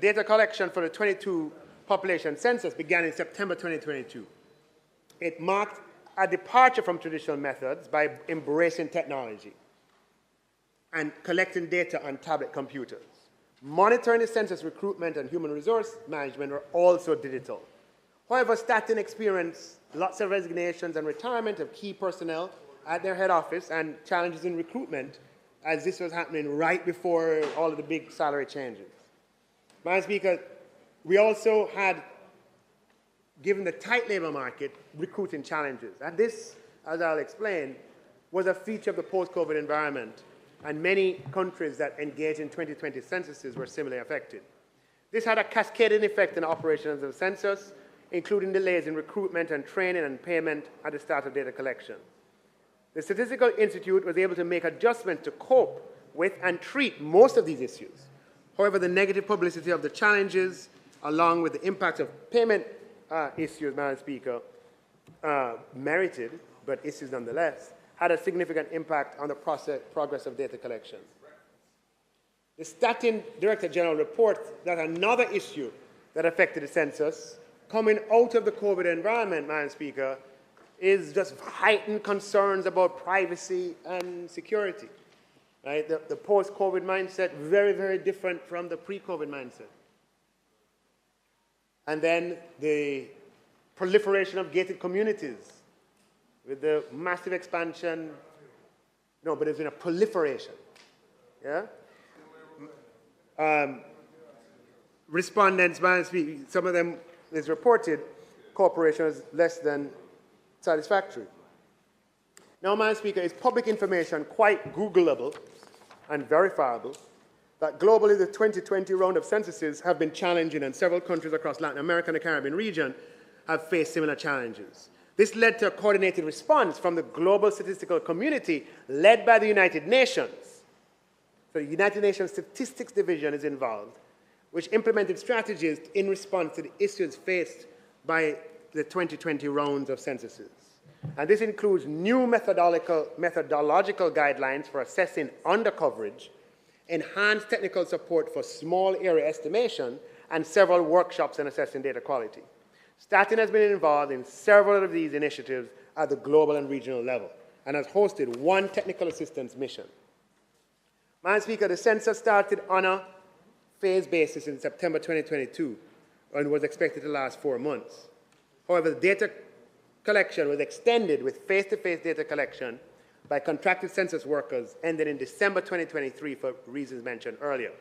data collection for the 22 population census began in September 2022. It marked a departure from traditional methods by embracing technology and collecting data on tablet computers. Monitoring the census recruitment and human resource management were also digital. However, Staten experienced lots of resignations and retirement of key personnel at their head office and challenges in recruitment as this was happening right before all of the big salary changes. Madam Speaker, we also had, given the tight labor market, recruiting challenges. And this, as I'll explain, was a feature of the post-COVID environment, and many countries that engaged in 2020 censuses were similarly affected. This had a cascading effect on operations of the census, including delays in recruitment and training and payment at the start of data collection. The Statistical Institute was able to make adjustments to cope with and treat most of these issues. However, the negative publicity of the challenges, along with the impact of payment issues, Madam Speaker, merited, but issues nonetheless, had a significant impact on the progress of data collection. The Staten Director General reports that another issue that affected the census, coming out of the COVID environment, Madam Speaker, is just heightened concerns about privacy and security. Right? The post-COVID mindset, very, very different from the pre-COVID mindset. And then the proliferation of gated communities with the massive expansion. No, but there's been a proliferation. Yeah? Respondents, some of them is reported, cooperation is less than satisfactory. Now, Madam Speaker, is public information quite Googleable and verifiable that globally the 2020 round of censuses have been challenging, and several countries across Latin America and the Caribbean region have faced similar challenges. This led to a coordinated response from the global statistical community led by the United Nations. So the United Nations Statistics Division is involved, which implemented strategies in response to the issues faced by the 2020 rounds of censuses. And this includes new methodological guidelines for assessing undercoverage, enhanced technical support for small area estimation, and several workshops on assessing data quality. Staten has been involved in several of these initiatives at the global and regional level and has hosted one technical assistance mission. Madam Speaker, the census started on a phase basis in September 2022 and was expected to last 4 months. However, the data collection was extended with face-to-face data collection by contracted census workers ended in December 2023 for reasons mentioned earlier.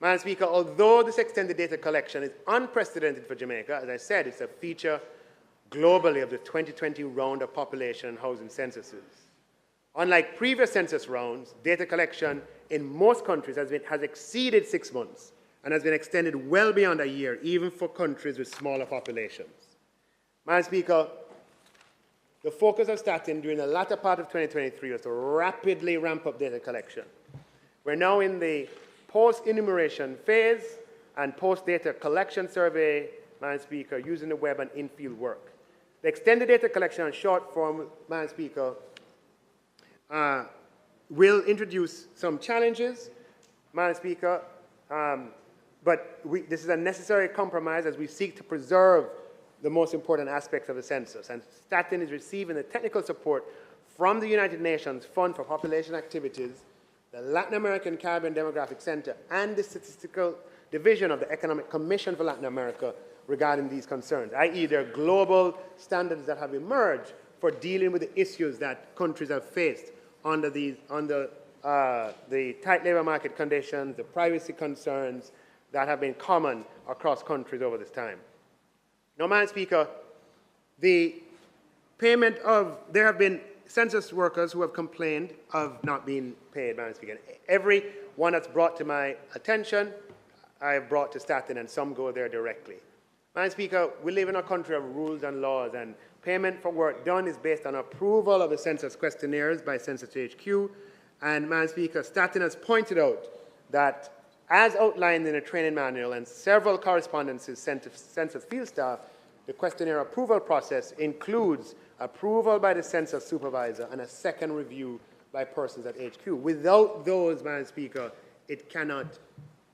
Madam Speaker, although this extended data collection is unprecedented for Jamaica, as I said, it's a feature globally of the 2020 round of population and housing censuses. Unlike previous census rounds, data collection in most countries has exceeded 6 months and has been extended well beyond a year, even for countries with smaller populations. Madam Speaker, the focus of Staten during the latter part of 2023 was to rapidly ramp up data collection. We're now in the post-enumeration phase and post-data collection survey, Madam Speaker, using the web and in-field work. The extended data collection and short form, Madam Speaker, will introduce some challenges, Madam Speaker, but this is a necessary compromise as we seek to preserve the most important aspects of the census. And Staten is receiving the technical support from the United Nations Fund for Population Activities, the Latin American Caribbean Demographic Center, and the Statistical Division of the Economic Commission for Latin America, regarding these concerns, i.e. there are global standards that have emerged for dealing with the issues that countries have faced under the tight labor market conditions, the privacy concerns that have been common across countries over this time. Now, Madam Speaker, the payment of, there have been census workers who have complained of not being paid, Madam Speaker. Every one that's brought to my attention, I have brought to Staten, and some go there directly. Madam Speaker, we live in a country of rules and laws, and payment for work done is based on approval of the census questionnaires by Census HQ. And Madam Speaker, Staten has pointed out that, as outlined in a training manual and several correspondences sent to census field staff, the questionnaire approval process includes approval by the census supervisor and a second review by persons at HQ. Without those, Madam Speaker, it cannot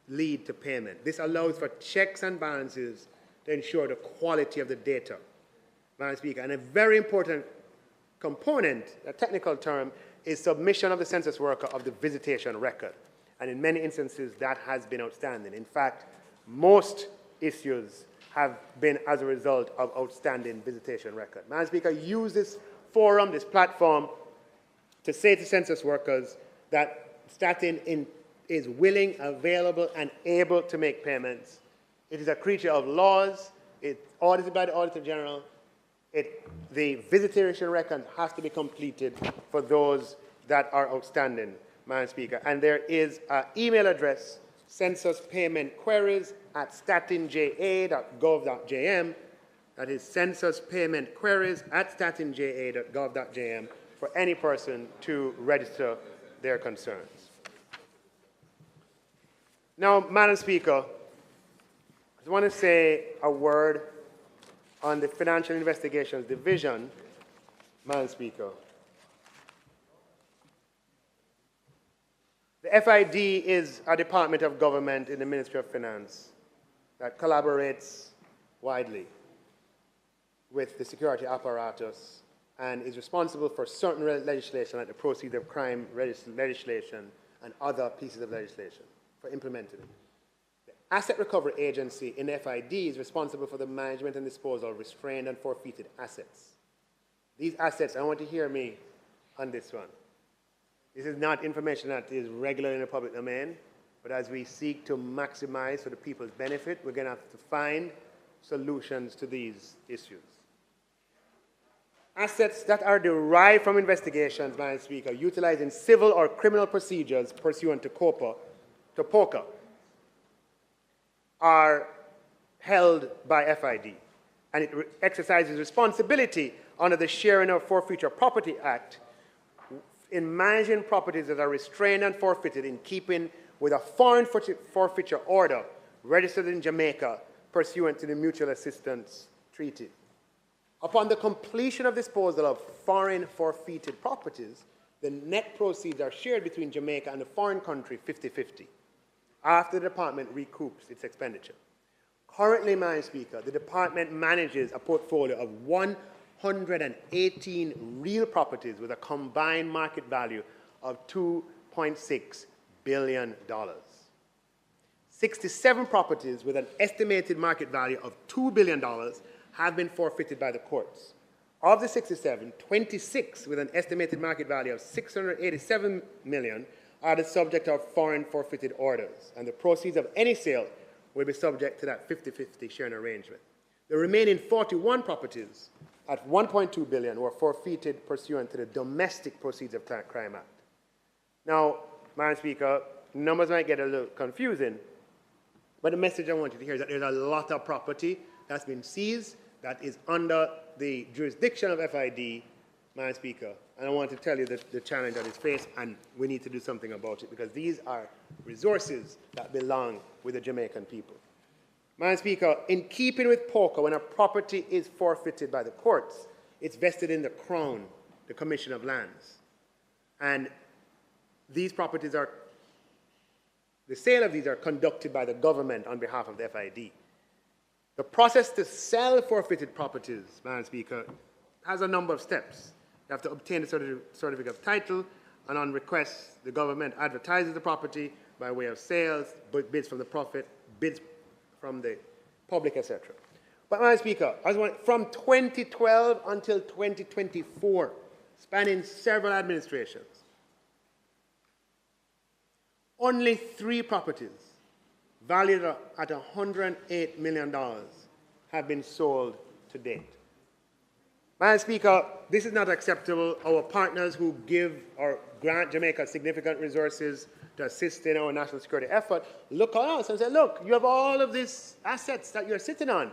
lead to payment. This allows for checks and balances to ensure the quality of the data, Madam Speaker. And a very important component, a technical term, is submission of the census worker of the visitation record. And in many instances, that has been outstanding. In fact, most issues have been as a result of outstanding visitation record. Madam Speaker, use this forum, this platform, to say to census workers that Staten is willing, available, and able to make payments. It is a creature of laws. It's audited by the Auditor General. The visitation record has to be completed for those that are outstanding, Madam Speaker. And there is an email address, censuspaymentqueries@statenja.gov.jm. That is censuspaymentqueries@statenja.gov.jm for any person to register their concerns. Now, Madam Speaker, I want to say a word on the Financial Investigations Division, Madam Speaker. The FID is a department of government in the Ministry of Finance that collaborates widely with the security apparatus and is responsible for certain legislation like the Proceeds of Crime legislation and other pieces of legislation for implementing it. The Asset Recovery Agency in FID is responsible for the management and disposal of restrained and forfeited assets. These assets, I want to hear me on this one. This is not information that is regular in the public domain, but as we seek to maximize for the people's benefit, we're going to have to find solutions to these issues. Assets that are derived from investigations, Madam Speaker, utilized in civil or criminal procedures pursuant to POCA, are held by FID, and it exercises responsibility under the Sharing of Forfeiture Property Act in managing properties that are restrained and forfeited in keeping with a foreign forfeiture order registered in Jamaica pursuant to the Mutual Assistance Treaty. Upon the completion of disposal of foreign forfeited properties, the net proceeds are shared between Jamaica and the foreign country 50-50 after the department recoups its expenditure. Currently, Madam Speaker, the department manages a portfolio of 118 real properties with a combined market value of $2.6 billion. 67 properties with an estimated market value of $2 billion have been forfeited by the courts. Of the 67, 26 with an estimated market value of $687 million are the subject of foreign forfeited orders, and the proceeds of any sale will be subject to that 50-50 sharing arrangement. The remaining 41 properties at $1.2 billion were forfeited pursuant to the Domestic Proceeds of Crime Act. Now, Madam Speaker, numbers might get a little confusing, but the message I want you to hear is that there's a lot of property that's been seized that is under the jurisdiction of FID, Madam Speaker, and I want to tell you the challenge that is faced, and we need to do something about it because these are resources that belong with the Jamaican people. Madam Speaker, in keeping with POCA, when a property is forfeited by the courts, it's vested in the Crown, the Commission of Lands. And these properties are, the sale of these are conducted by the government on behalf of the FID. The process to sell forfeited properties, Madam Speaker, has a number of steps. You have to obtain a certificate of title, and on request, the government advertises the property by way of sales, bids from the profit, bids from the public, etc. But, Madam Speaker, from 2012 until 2024, spanning several administrations, only 3 properties valued at $108 million have been sold to date. Madam Speaker, this is not acceptable. Our partners who give or grant Jamaica significant resources to assist in our national security effort look at us and say, look, you have all of these assets that you're sitting on,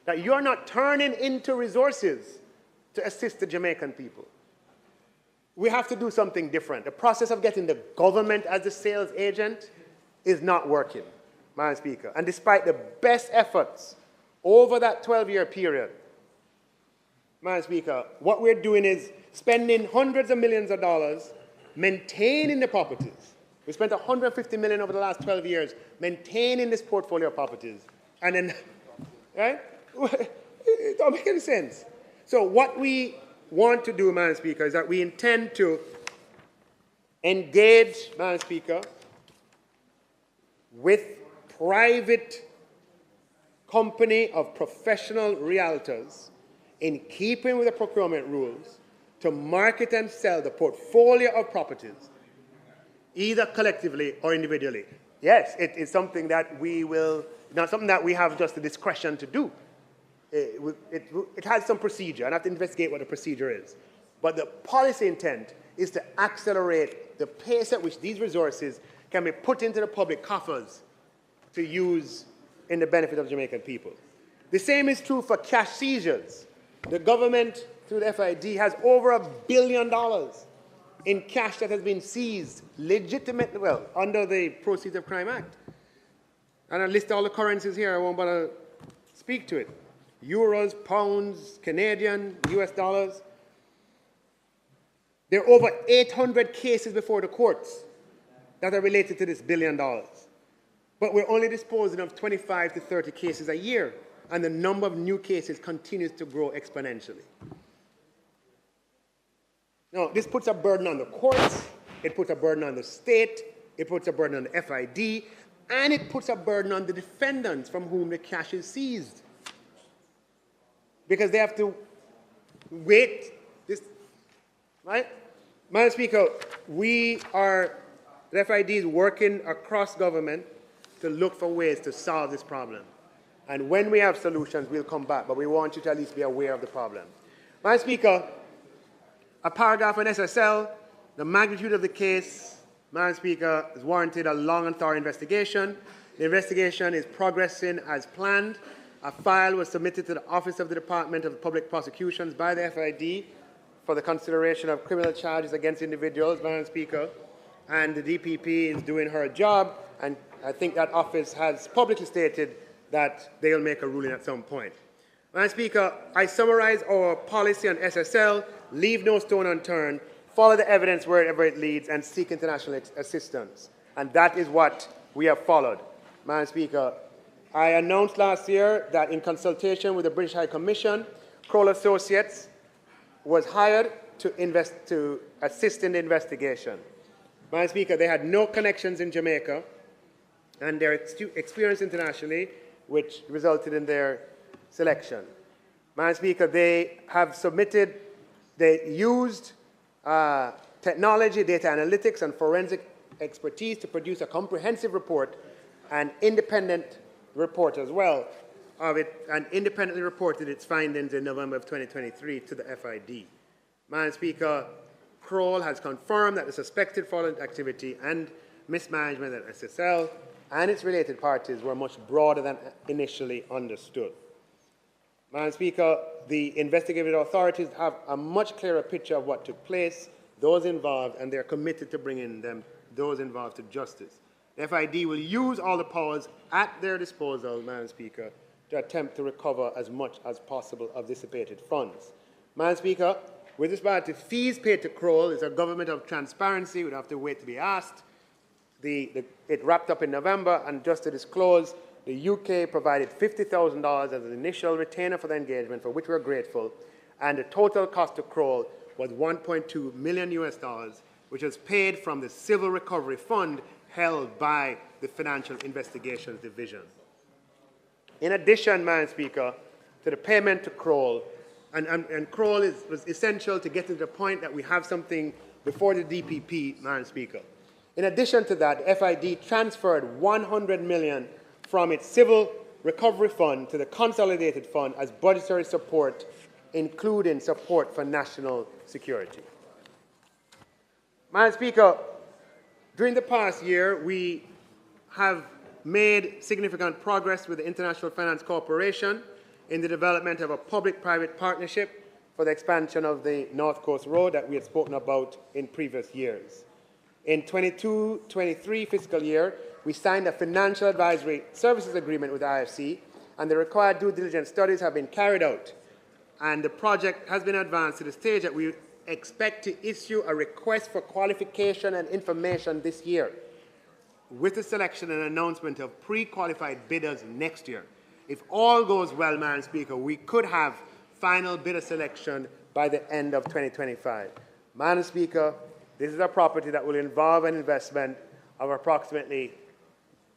that you're not turning into resources to assist the Jamaican people. We have to do something different. The process of getting the government as the sales agent is not working, Madam Speaker. And despite the best efforts over that 12-year period, Madam Speaker, what we're doing is spending hundreds of millions of dollars maintaining the properties. We spent $150 million over the last 12 years maintaining this portfolio of properties. And then, right? It don't make any sense. So what we want to do, Madam Speaker, is that we intend to engage, Madam Speaker, with private company of professional realtors in keeping with the procurement rules to market and sell the portfolio of properties, either collectively or individually. Yes, it is something that we will, not something that we have just the discretion to do. It has some procedure, and I have to investigate what the procedure is. But the policy intent is to accelerate the pace at which these resources can be put into the public coffers to use in the benefit of Jamaican people. The same is true for cash seizures. The government, through the FID, has over $1 billion in cash that has been seized legitimately, well, under the Proceeds of Crime Act. And I list all the currencies here. I won't bother speak to it. Euros, pounds, Canadian, US dollars. There are over 800 cases before the courts that are related to this $1 billion. But we're only disposing of 25 to 30 cases a year, and the number of new cases continues to grow exponentially. Now, this puts a burden on the courts, it puts a burden on the state, it puts a burden on the FID, and it puts a burden on the defendants from whom the cash is seized. Because they have to wait, this, right? Madam Speaker, the FID is working across government to look for ways to solve this problem. And when we have solutions, we'll come back, but we want you to at least be aware of the problem. Madam Speaker, a paragraph on SSL, the magnitude of the case, Madam Speaker, has warranted a long and thorough investigation. The investigation is progressing as planned. A file was submitted to the Office of the Department of Public Prosecutions by the FID for the consideration of criminal charges against individuals, Madam Speaker, and the DPP is doing her job, and I think that office has publicly stated that they'll make a ruling at some point. Madam Speaker, I summarize our policy on SSL: leave no stone unturned, follow the evidence wherever it leads, and seek international assistance. And that is what we have followed. Madam Speaker, I announced last year that in consultation with the British High Commission, Kroll Associates was hired to assist in the investigation. Madam Speaker, they had no connections in Jamaica, and their experience internationally, which resulted in their selection. Madam Speaker, they used technology, data analytics, and forensic expertise to produce a comprehensive report, an independent report as well of it, and independently reported its findings in November of 2023 to the FID. Madam Speaker, Kroll has confirmed that the suspected fraudulent activity and mismanagement at SSL and its related parties were much broader than initially understood. Madam Speaker, the investigative authorities have a much clearer picture of what took place, those involved, and they're committed to bringing those involved to justice. The FID will use all the powers at their disposal, Madam Speaker, to attempt to recover as much as possible of dissipated funds. Madam Speaker, with respect to fees paid to Kroll, it's a government of transparency. We'd have to wait to be asked. It wrapped up in November, and just to disclose, the UK provided $50,000 as an initial retainer for the engagement, for which we're grateful, and the total cost to Kroll was $1.2 million US, which was paid from the Civil Recovery Fund held by the Financial Investigations Division. In addition, Madam Speaker, to the payment to Kroll. And Kroll was essential to getting to the point that we have something before the DPP, Madam Speaker. In addition to that, FID transferred 100 million from its civil recovery fund to the consolidated fund as budgetary support, including support for national security. Madam Speaker, during the past year, we have made significant progress with the International Finance Corporation in the development of a public-private partnership for the expansion of the North Coast Road that we had spoken about in previous years. In 22-23 fiscal year, we signed a financial advisory services agreement with IFC, and the required due diligence studies have been carried out. And the project has been advanced to the stage that we expect to issue a request for qualification and information this year, with the selection and announcement of pre-qualified bidders next year. If all goes well, Madam Speaker, we could have final bidder selection by the end of 2025. Madam Speaker, this is a property that will involve an investment of approximately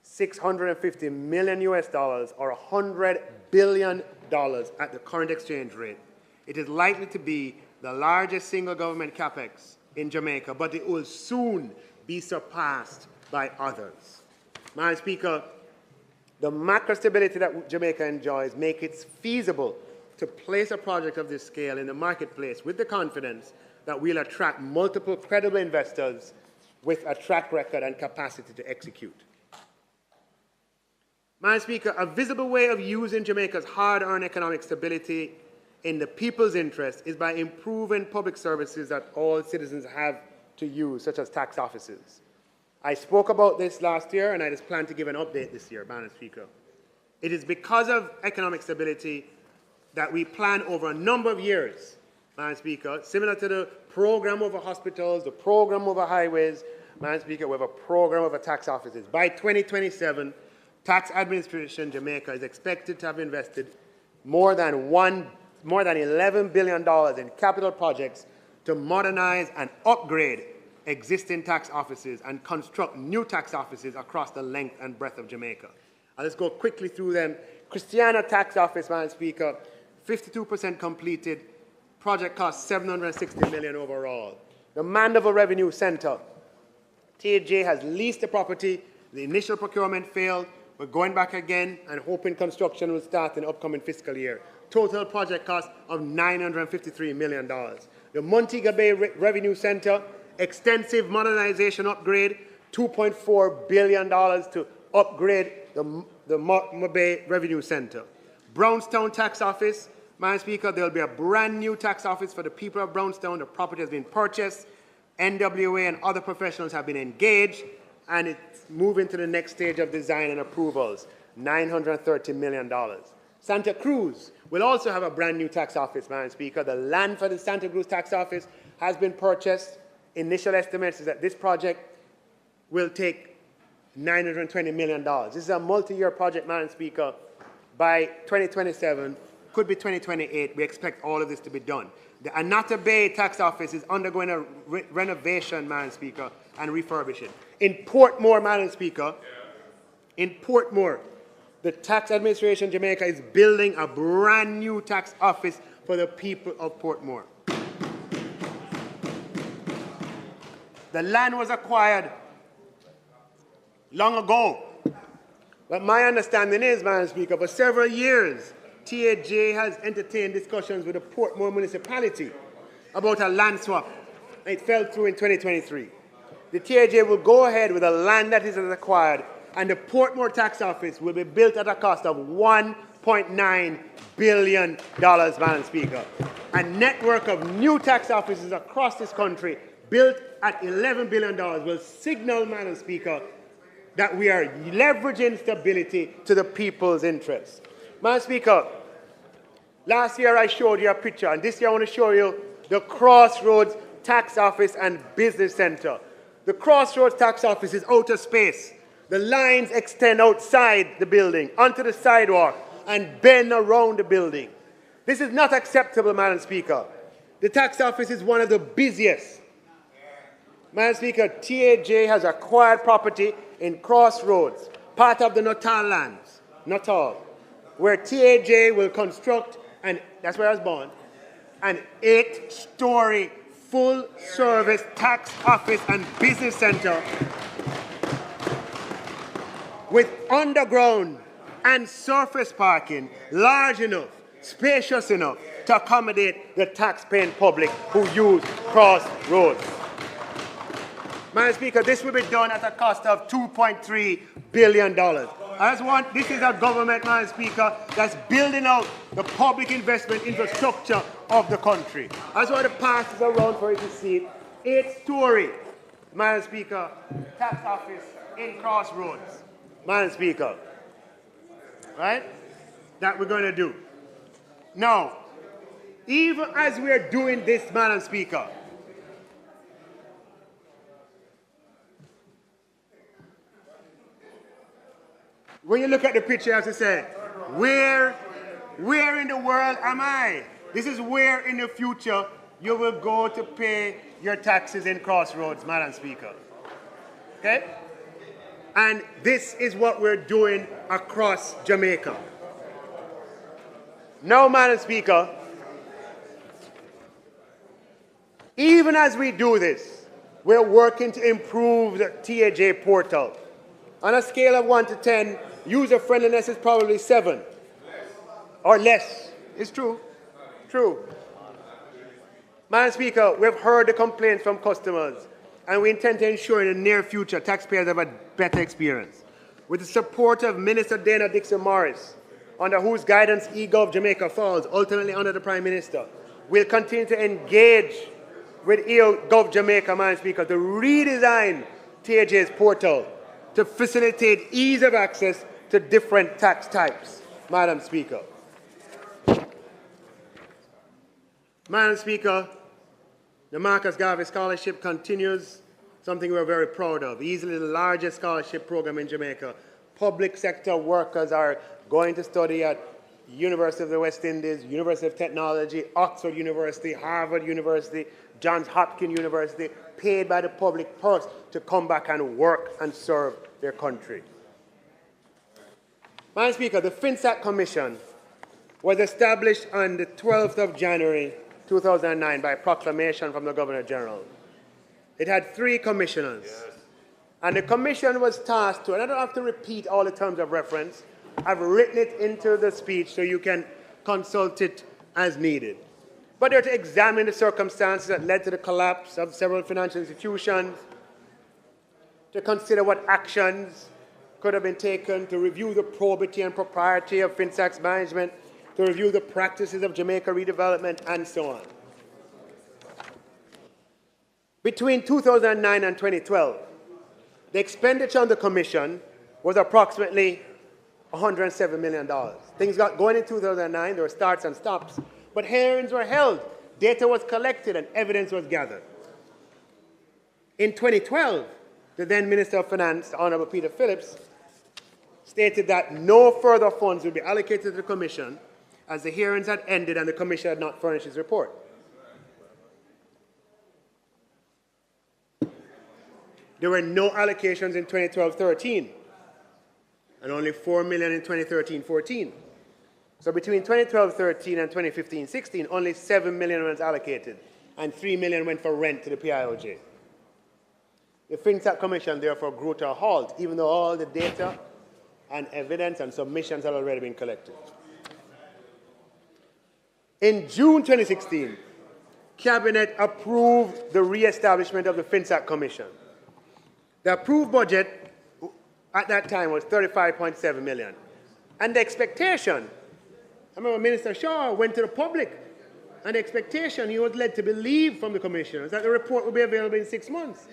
$650 million US or $100 billion at the current exchange rate. It is likely to be the largest single government capex in Jamaica, but it will soon be surpassed by others. Madam Speaker, the macro stability that Jamaica enjoys makes it feasible to place a project of this scale in the marketplace with the confidence that we'll attract multiple credible investors with a track record and capacity to execute. Madam Speaker, a visible way of using Jamaica's hard-earned economic stability in the people's interest is by improving public services that all citizens have to use, such as tax offices. I spoke about this last year, and I just plan to give an update this year, Madam Speaker. It is because of economic stability that we plan over a number of years, Madam Speaker, similar to the program over hospitals, the program over highways, Madam Speaker, we have a program over tax offices. By 2027, Tax Administration Jamaica is expected to have invested more than $11 billion in capital projects to modernize and upgrade existing tax offices and construct new tax offices across the length and breadth of Jamaica. I'll just go quickly through them. Christiana Tax Office, Madam Speaker, 52% completed. Project cost $760 million overall. The Mandeville Revenue Center, TAJ has leased the property. The initial procurement failed. We're going back again and hoping construction will start in the upcoming fiscal year. Total project cost of $953 million. The Montego Bay Revenue Center, extensive modernization upgrade, $2.4 billion to upgrade the Montego Bay Revenue Center. Brownstown Tax Office, Madam Speaker, there will be a brand new tax office for the people of Brownstown. The property has been purchased. NWA and other professionals have been engaged, and it's moving to the next stage of design and approvals, $930 million. Santa Cruz will also have a brand new tax office, Madam Speaker. The land for the Santa Cruz tax office has been purchased. Initial estimates is that this project will take $920 million. This is a multi-year project, Madam Speaker. By 2027, could be 2028, we expect all of this to be done. The Anata Bay tax office is undergoing a renovation, Madam Speaker, and refurbishing. In Portmore, Madam Speaker, in Portmore, the Tax Administration Jamaica is building a brand new tax office for the people of Portmore. The land was acquired long ago. But my understanding is, Madam Speaker, for several years, TAJ has entertained discussions with the Portmore municipality about a land swap. It fell through in 2023. The TAJ will go ahead with the land that is acquired, and the Portmore tax office will be built at a cost of $1.9 billion, Madam Speaker. A network of new tax offices across this country built at $11 billion will signal, Madam Speaker, that we are leveraging stability to the people's interests. Madam Speaker, last year I showed you a picture, and this year I want to show you the Crossroads Tax Office and Business Center. The Crossroads Tax Office is outer space. The lines extend outside the building, onto the sidewalk, and bend around the building. This is not acceptable, Madam Speaker. The tax office is one of the busiest. Madam Speaker, TAJ has acquired property in Crossroads, part of the Natal lands. Natal. where TAJ will construct, and that's where I was born, an 8-story full-service tax office and business center with underground and surface parking large enough, spacious enough to accommodate the tax-paying public who use Crossroads. Madam Speaker, this will be done at a cost of $2.3 billion. This is a government, Madam Speaker, that's building out the public investment infrastructure of the country. I just want to pass this around for you to see it. 8-story, Madam Speaker, tax office in Crossroads. Madam Speaker, right? That we're going to do. Now, even as we're doing this, Madam Speaker, when you look at the picture, you have to say, where in the world am I? This is where in the future you will go to pay your taxes in Crossroads, Madam Speaker. Okay? And this is what we're doing across Jamaica. Now, Madam Speaker, even as we do this, we're working to improve the TAJ portal. On a scale of 1 to 10, user friendliness is probably 7 or less. It's true. True. Madam Speaker, we've heard the complaints from customers, and we intend to ensure in the near future taxpayers have a better experience. With the support of Minister Dana Dixon-Morris, under whose guidance eGov Jamaica falls, ultimately under the Prime Minister, we'll continue to engage with eGov Jamaica, Madam Speaker, to redesign TAJ's portal to facilitate ease of access to different tax types, Madam Speaker. Madam Speaker, the Marcus Garvey Scholarship continues, something we're very proud of. Easily the largest scholarship program in Jamaica. Public sector workers are going to study at University of the West Indies, University of Technology, Oxford University, Harvard University, Johns Hopkins University, paid by the public purse to come back and work and serve their country. Madam Speaker, the FinSAC Commission was established on the 12th of January 2009 by proclamation from the Governor General. It had 3 commissioners. Yes. And the commission was tasked to, and I don't have to repeat all the terms of reference, I've written it into the speech so you can consult it as needed. But they're to examine the circumstances that led to the collapse of several financial institutions, to consider what actions could have been taken, to review the probity and propriety of FinSAC's management, to review the practices of Jamaica redevelopment, and so on. Between 2009 and 2012, the expenditure on the commission was approximately $107 million. Things got going in 2009, there were starts and stops, but hearings were held, data was collected, and evidence was gathered. In 2012, the then Minister of Finance, Honorable Peter Phillips, stated that no further funds would be allocated to the Commission as the hearings had ended and the Commission had not furnished its report. There were no allocations in 2012-13 and only $4 million in 2013-14. So between 2012-13 and 2015-16, only $7 million was allocated and $3 million went for rent to the PIOJ. The FinSAC Commission therefore grew to a halt, even though all the data and evidence and submissions had already been collected. In June 2016, Cabinet approved the re-establishment of the FinSAC Commission. The approved budget at that time was $35.7 million. And the expectation, I remember Minister Shaw went to the public, and the expectation he was led to believe from the commissioners that the report would be available in 6 months.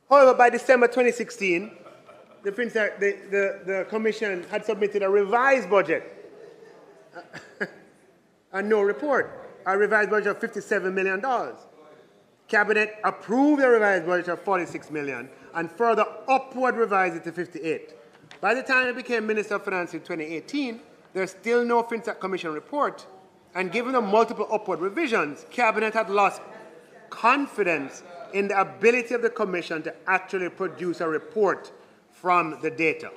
However, by December 2016, the Commission had submitted a revised budget and no report, a revised budget of $57 million. Cabinet approved a revised budget of $46 million and further upward revised it to $58 million. By the time I became Minister of Finance in 2018, there's still no FinSAC Commission report, and given the multiple upward revisions, Cabinet had lost confidence in the ability of the Commission to actually produce a report from the data.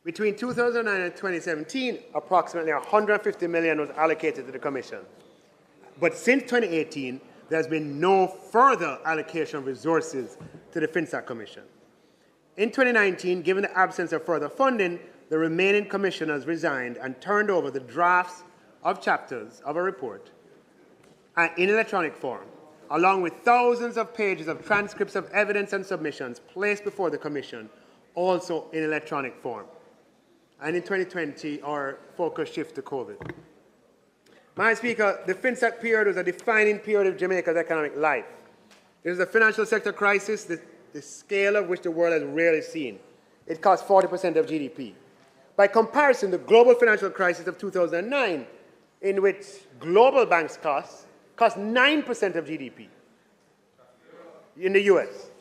Between 2009 and 2017, approximately 150 million was allocated to the Commission. But since 2018, there's been no further allocation of resources to the FinSAC Commission. In 2019, given the absence of further funding, the remaining commissioners resigned and turned over the drafts of chapters of a report in electronic form, along with thousands of pages of transcripts of evidence and submissions placed before the Commission, also in electronic form. And in 2020, our focus shifted to COVID. Madam Speaker, the FinSAC period was a defining period of Jamaica's economic life. It was a financial sector crisis, the scale of which the world has rarely seen. It cost 40% of GDP. By comparison, the global financial crisis of 2009, in which global banks cost 9% of GDP in the US.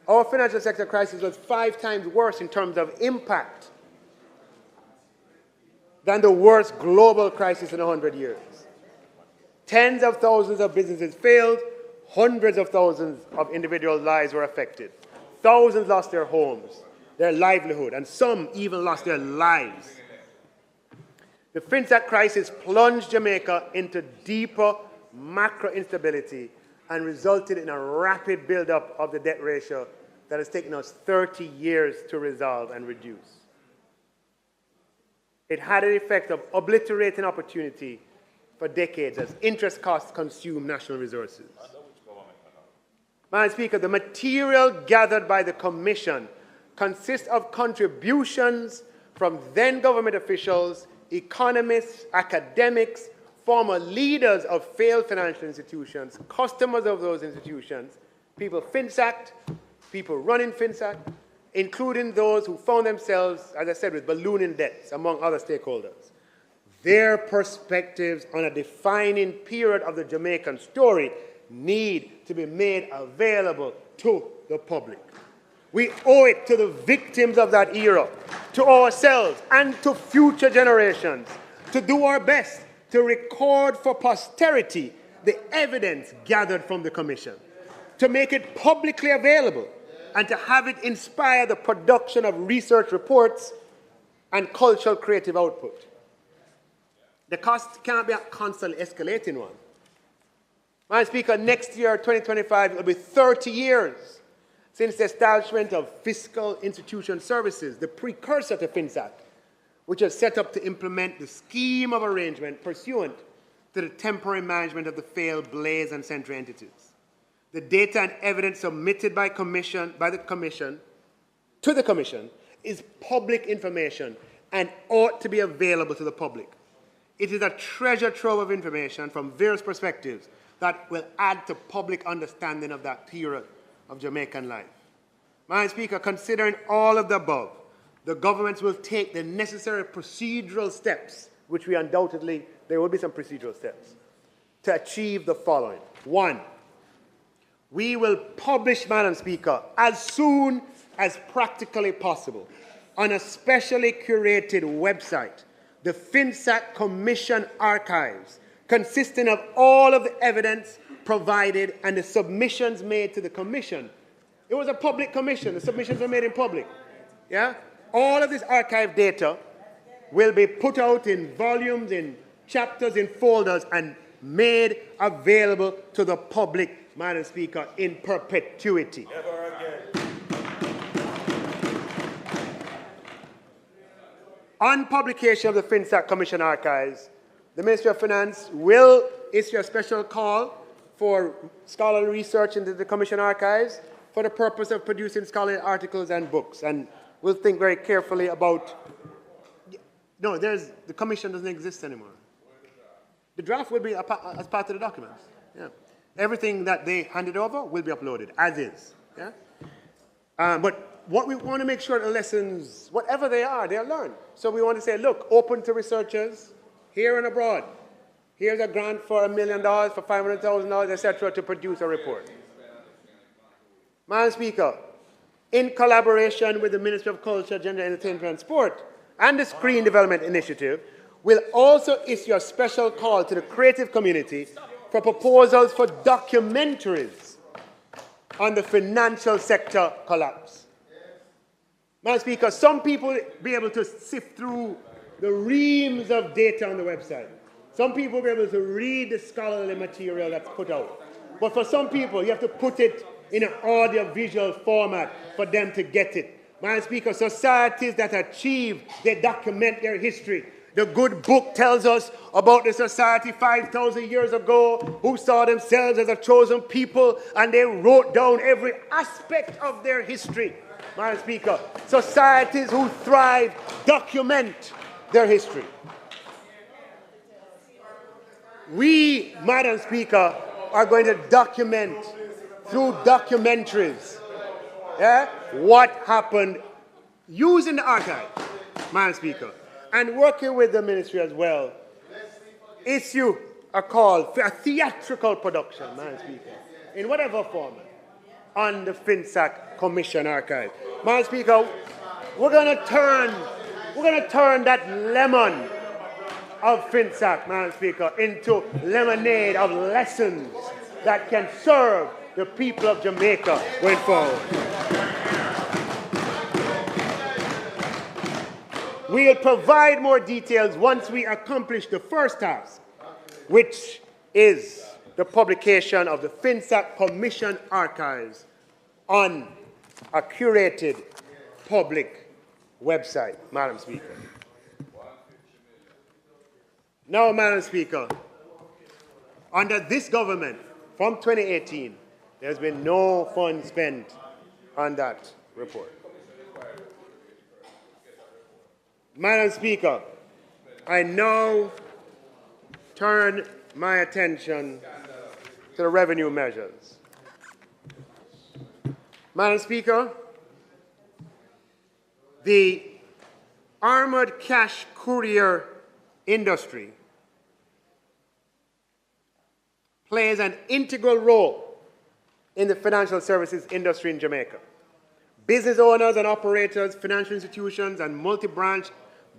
Our financial sector crisis was 5 times worse in terms of impact than the worst global crisis in 100 years. Tens of thousands of businesses failed, hundreds of thousands of individual lives were affected. Thousands lost their homes, their livelihood, and some even lost their lives. The FinSAC crisis plunged Jamaica into deeper macro instability and resulted in a rapid buildup of the debt ratio that has taken us 30 years to resolve and reduce. It had an effect of obliterating opportunity for decades as interest costs consume national resources. Madam Speaker, the material gathered by the Commission consists of contributions from then government officials, economists, academics, former leaders of failed financial institutions, customers of those institutions, people FinSAC'd, people running FinSAC, including those who found themselves, as I said, with ballooning debts, among other stakeholders. Their perspectives on a defining period of the Jamaican story need to be made available to the public. We owe it to the victims of that era, to ourselves, and to future generations to do our best to record for posterity the evidence gathered from the Commission, to make it publicly available, and to have it inspire the production of research reports and cultural creative output. The cost can't be a constantly escalating one. Madam Speaker, next year, 2025, it will be 30 years since the establishment of Fiscal Institution Services, the precursor to FinSAC, which is set up to implement the scheme of arrangement pursuant to the temporary management of the failed Blaze and Century entities. The data and evidence submitted by the Commission to the Commission is public information and ought to be available to the public. It is a treasure trove of information from various perspectives that will add to public understanding of that period of Jamaican life. Madam Speaker, considering all of the above, the government will take the necessary procedural steps, which there will be some procedural steps, to achieve the following. 1, we will publish, Madam Speaker, as soon as practically possible, on a specially curated website, the FinSAC Commission archives, consisting of all of the evidence provided and the submissions made to the Commission. It was a public commission. The submissions were made in public. Yeah? All of this archive data will be put out in volumes, in chapters, in folders, and made available to the public, Madam Speaker, in perpetuity. Never again. On publication of the FinSAC Commission archives, the Ministry of Finance will issue a special call for scholarly research into the Commission archives for the purpose of producing scholarly articles and books. And we'll think very carefully about... No, the Commission doesn't exist anymore. The draft will be as part of the documents. Yeah. Everything that they handed over will be uploaded, as is. Yeah? But what we want to make sure the lessons, whatever they are learned. So we want to say, look, open to researchers here and abroad. Here's a grant for $1 million, for $500,000, etc., to produce a report. Madam Speaker, in collaboration with the Ministry of Culture, Gender, Entertainment and Sport and the Screen Development Initiative, we'll also issue a special call to the creative community for proposals for documentaries on the financial sector collapse. Madam Speaker, some people be able to sift through the reams of data on the website. Some people be able to read the scholarly material that's put out. But for some people, you have to put it in an audio-visual format for them to get it. Madam Speaker, societies that achieve, they document their history. The good book tells us about the society 5,000 years ago who saw themselves as a chosen people, and they wrote down every aspect of their history. Madam Speaker, societies who thrive document their history. We, Madam Speaker, are going to document through documentaries what happened using the archive, Madam Speaker, and working with the ministry as well, issue a call for a theatrical production, Madam Speaker, in whatever format, on the FinSAC Commission archive. Madam Speaker, we're going to turn that lemon of FinSAC, Madam Speaker, into lemonade of lessons that can serve the people of Jamaica going forward. We'll provide more details once we accomplish the first task, which is the publication of the FinSAC Commission archives on a curated public website, Madam Speaker. Now, Madam Speaker, under this government, from 2018, there's been no funds spent on that report. Madam Speaker, I now turn my attention to the revenue measures. Madam Speaker, the armored cash courier industry plays an integral role in the financial services industry in Jamaica. Business owners and operators, financial institutions, and multi-branch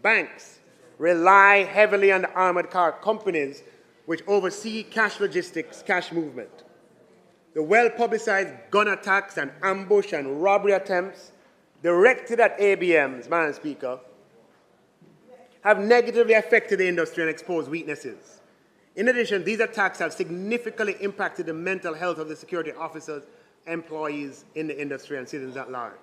banks rely heavily on the armored car companies which oversee cash logistics, cash movement. The well-publicized gun attacks and ambush and robbery attempts directed at ABMs, Madam Speaker, have negatively affected the industry and exposed weaknesses. In addition, these attacks have significantly impacted the mental health of the security officers, employees in the industry, and citizens at large.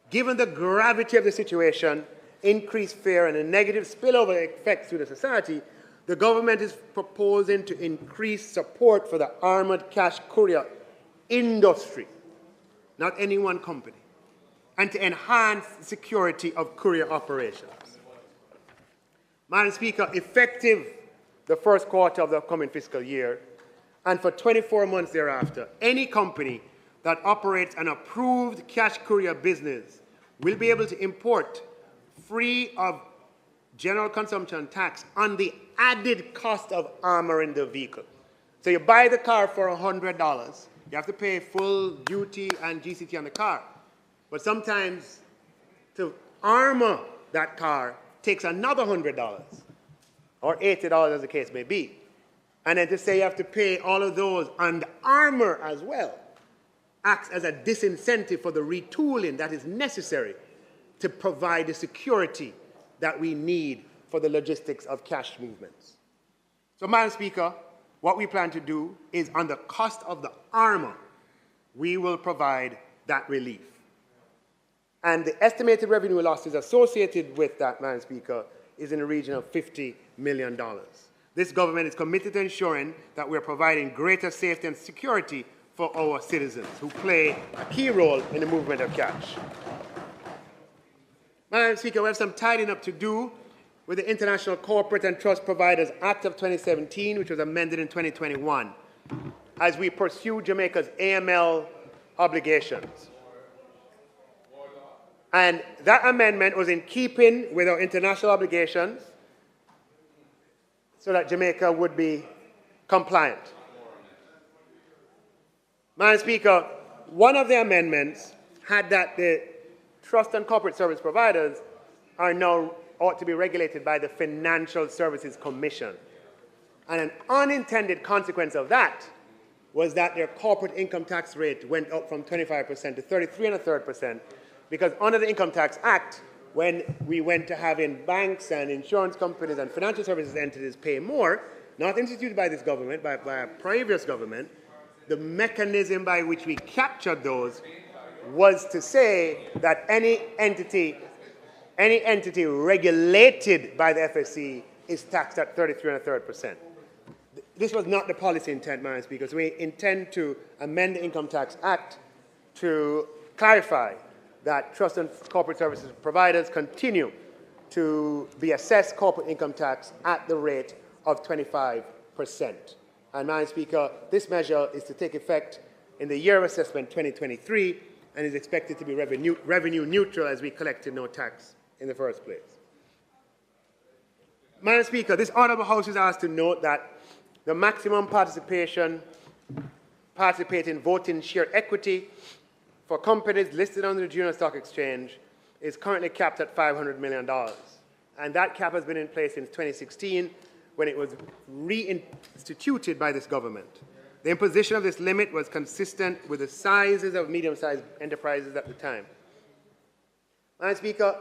Given the gravity of the situation, increased fear, and the negative spillover effects to the society, the government is proposing to increase support for the armored cash courier industry, not any one company, and to enhance the security of courier operations. Madam Speaker, effective the first quarter of the upcoming fiscal year, and for 24 months thereafter, any company that operates an approved cash courier business will be able to import free of general consumption tax on the added cost of armoring the vehicle. So you buy the car for $100, you have to pay full duty and GCT on the car. But sometimes to armor that car takes another $100 or $80 as the case may be. And then to say you have to pay all of those on the armor as well acts as a disincentive for the retooling that is necessary to provide the security that we need for the logistics of cash movements. So, Madam Speaker, what we plan to do is on the cost of the armor, we will provide that relief. And the estimated revenue losses associated with that, Madam Speaker, is in the region of $50 million. This government is committed to ensuring that we're providing greater safety and security for our citizens who play a key role in the movement of cash. Madam Speaker, we have some tidying up to do with the International Corporate and Trust Providers Act of 2017, which was amended in 2021, as we pursue Jamaica's AML obligations. And that amendment was in keeping with our international obligations so that Jamaica would be compliant. Madam Speaker, one of the amendments had that the trust and corporate service providers are now ought to be regulated by the Financial Services Commission. And an unintended consequence of that was that their corporate income tax rate went up from 25% to 33.33%, Because under the Income Tax Act, when we went to having banks and insurance companies and financial services entities pay more, not instituted by this government, but by a previous government, the mechanism by which we captured those was to say that any entity regulated by the FSC is taxed at 33 1/3%. This was not the policy intent, Madam Speaker. So we intend to amend the Income Tax Act to clarify that trust and corporate services providers continue to be assessed corporate income tax at the rate of 25%. And, Madam Speaker, this measure is to take effect in the year of assessment 2023 and is expected to be revenue neutral as we collected no tax in the first place. Madam Speaker, this Honourable House is asked to note that the maximum participating voting share equity for companies listed on the Junior Stock Exchange is currently capped at $500 million. And that cap has been in place since 2016 when it was reinstituted by this government. The imposition of this limit was consistent with the sizes of medium-sized enterprises at the time. Madam Speaker,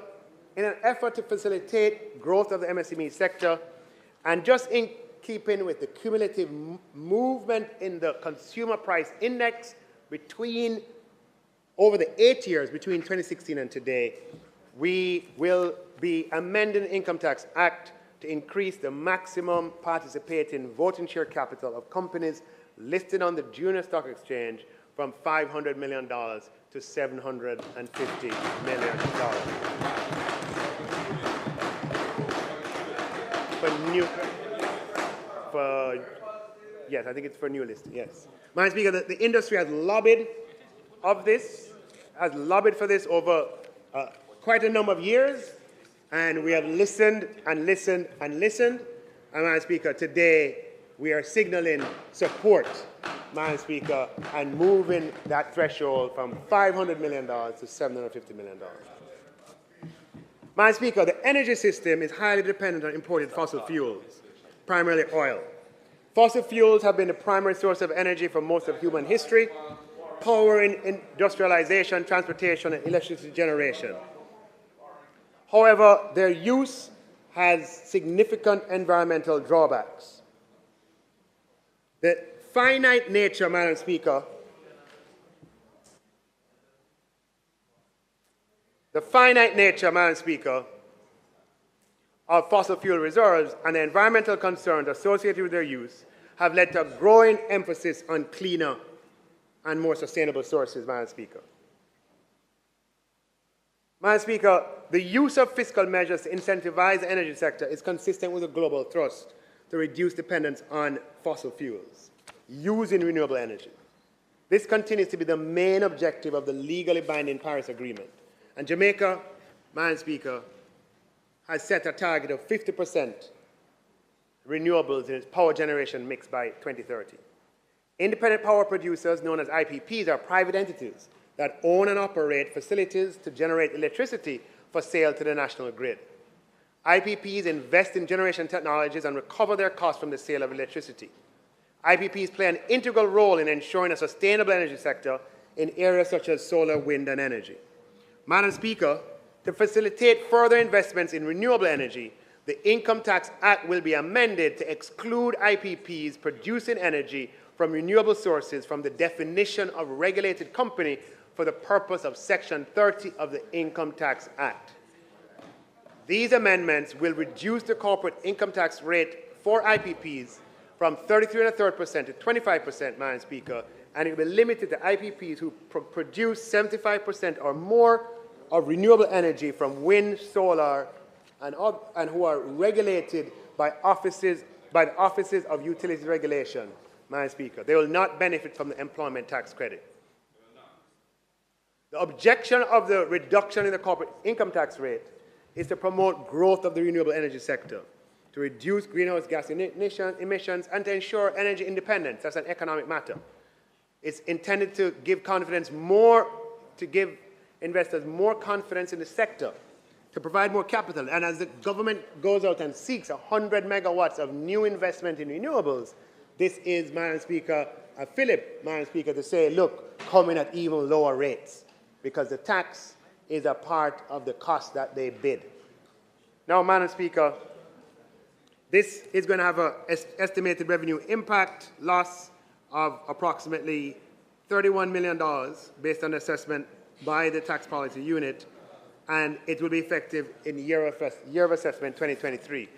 in an effort to facilitate growth of the MSME sector, and just in keeping with the cumulative movement in the consumer price index over the 8 years between 2016 and today, we will be amending the Income Tax Act to increase the maximum participating voting share capital of companies listed on the Junior Stock Exchange from $500 million to $750 million. Yes, I think it's for new listing, yes. Madam Speaker, the industry has lobbied for this over quite a number of years, and we have listened and listened and listened. And, Madam Speaker, today we are signaling support, Madam Speaker, and moving that threshold from $500 million to $750 million. Madam Speaker, the energy system is highly dependent on imported fossil fuels, primarily oil. Fossil fuels have been the primary source of energy for most of human history, powering industrialization, transportation, and electricity generation. However, their use has significant environmental drawbacks. The finite nature, Madam Speaker, of fossil fuel reserves and the environmental concerns associated with their use have led to a growing emphasis on cleaner and more sustainable sources, Madam Speaker. Madam Speaker, the use of fiscal measures to incentivize the energy sector is consistent with a global thrust to reduce dependence on fossil fuels using renewable energy. This continues to be the main objective of the legally binding Paris Agreement. And Jamaica, Madam Speaker, has set a target of 50% renewables in its power generation mix by 2030. Independent power producers, known as IPPs, are private entities that own and operate facilities to generate electricity for sale to the national grid. IPPs invest in generation technologies and recover their costs from the sale of electricity. IPPs play an integral role in ensuring a sustainable energy sector in areas such as solar, wind, and energy. Madam Speaker, to facilitate further investments in renewable energy, the Income Tax Act will be amended to exclude IPPs producing energy from renewable sources from the definition of regulated company for the purpose of Section 30 of the Income Tax Act. These amendments will reduce the corporate income tax rate for IPPs from 33 1/3% to 25%, Madam Speaker, and it will be limited to IPPs who produce 75% or more of renewable energy from wind, solar, and who are regulated by the offices of Utilities Regulation, Madam Speaker. They will not benefit from the employment tax credit. The objection of the reduction in the corporate income tax rate is to promote growth of the renewable energy sector, to reduce greenhouse gas emissions, and to ensure energy independence. That's an economic matter. It's intended to give investors more confidence in the sector, to provide more capital. And as the government goes out and seeks 100 megawatts of new investment in renewables, this is, Madam Speaker, a fillip, Madam Speaker, to say, look, come in at even lower rates, because the tax is a part of the cost that they bid. Now, Madam Speaker, this is going to have an estimated revenue impact loss of approximately $31 million based on assessment by the Tax Policy Unit, and it will be effective in year of assessment 2023.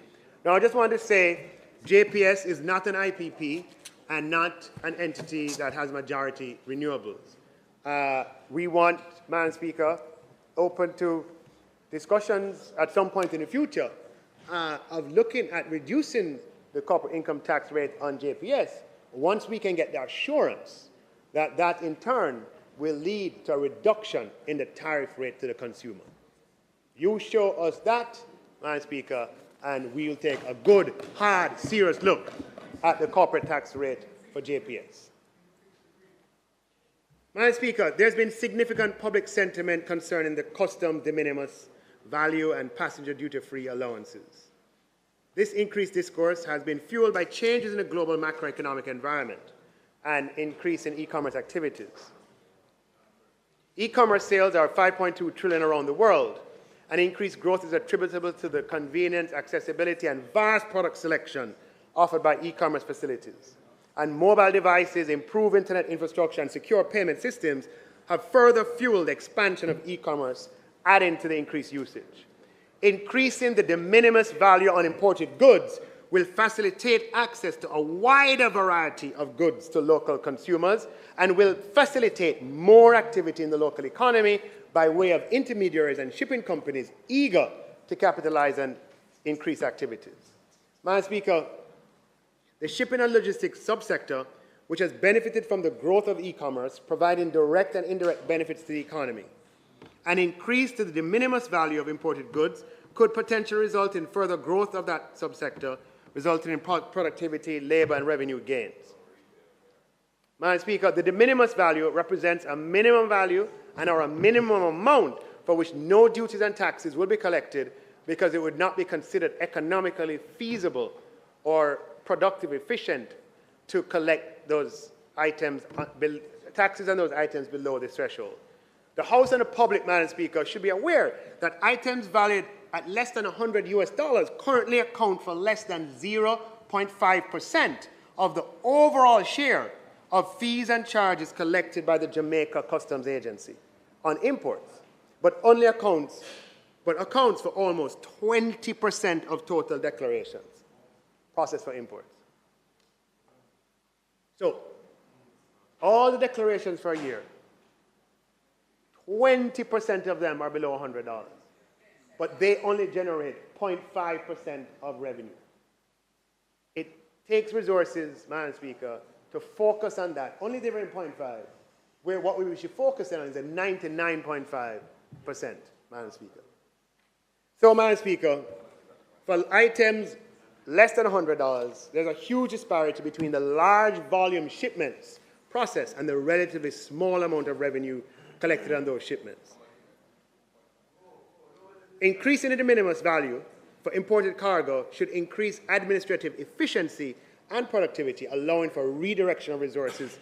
Now, I just want to say JPS is not an IPP and not an entity that has majority renewables. We want, Madam Speaker, open to discussions at some point in the future of looking at reducing the corporate income tax rate on JPS once we can get the assurance that that in turn will lead to a reduction in the tariff rate to the consumer. You show us that, Madam Speaker, and we'll take a good, hard, serious look at the corporate tax rate for JPS. Madam Speaker, there's been significant public sentiment concerning the custom de minimis value and passenger duty-free allowances. This increased discourse has been fueled by changes in the global macroeconomic environment and increase in e-commerce activities. E-commerce sales are 5.2 trillion around the world, and increased growth is attributable to the convenience, accessibility, and vast product selection offered by e-commerce facilities. And mobile devices, improved internet infrastructure, and secure payment systems have further fueled the expansion of e-commerce, adding to the increased usage. Increasing the de minimis value on imported goods will facilitate access to a wider variety of goods to local consumers and will facilitate more activity in the local economy by way of intermediaries and shipping companies eager to capitalize and increase activities. Madam Speaker, the shipping and logistics subsector, which has benefited from the growth of e-commerce, providing direct and indirect benefits to the economy, an increase to the de minimis value of imported goods could potentially result in further growth of that subsector, resulting in productivity, labor, and revenue gains. Madam Speaker, the de minimis value represents a minimum value and or a minimum amount for which no duties and taxes will be collected because it would not be considered economically feasible or productive efficient to collect those items, taxes on those items below this threshold. The House and the public, Madam Speaker, should be aware that items valued at less than $100 currently account for less than 0.5% of the overall share of fees and charges collected by the Jamaica Customs Agency on imports, but accounts for almost 20% of total declarations processed for imports. So, all the declarations for a year, 20% of them are below $100, but they only generate 0.5% of revenue. It takes resources, Madam Speaker, to focus on that. Only delivering 0.5, where what we should focus on is a 99.5%, Madam Speaker. So, Madam Speaker, for items less than $100, there's a huge disparity between the large volume shipments processed and the relatively small amount of revenue collected on those shipments. Increasing the de minimis value for imported cargo should increase administrative efficiency and productivity, allowing for redirection of resources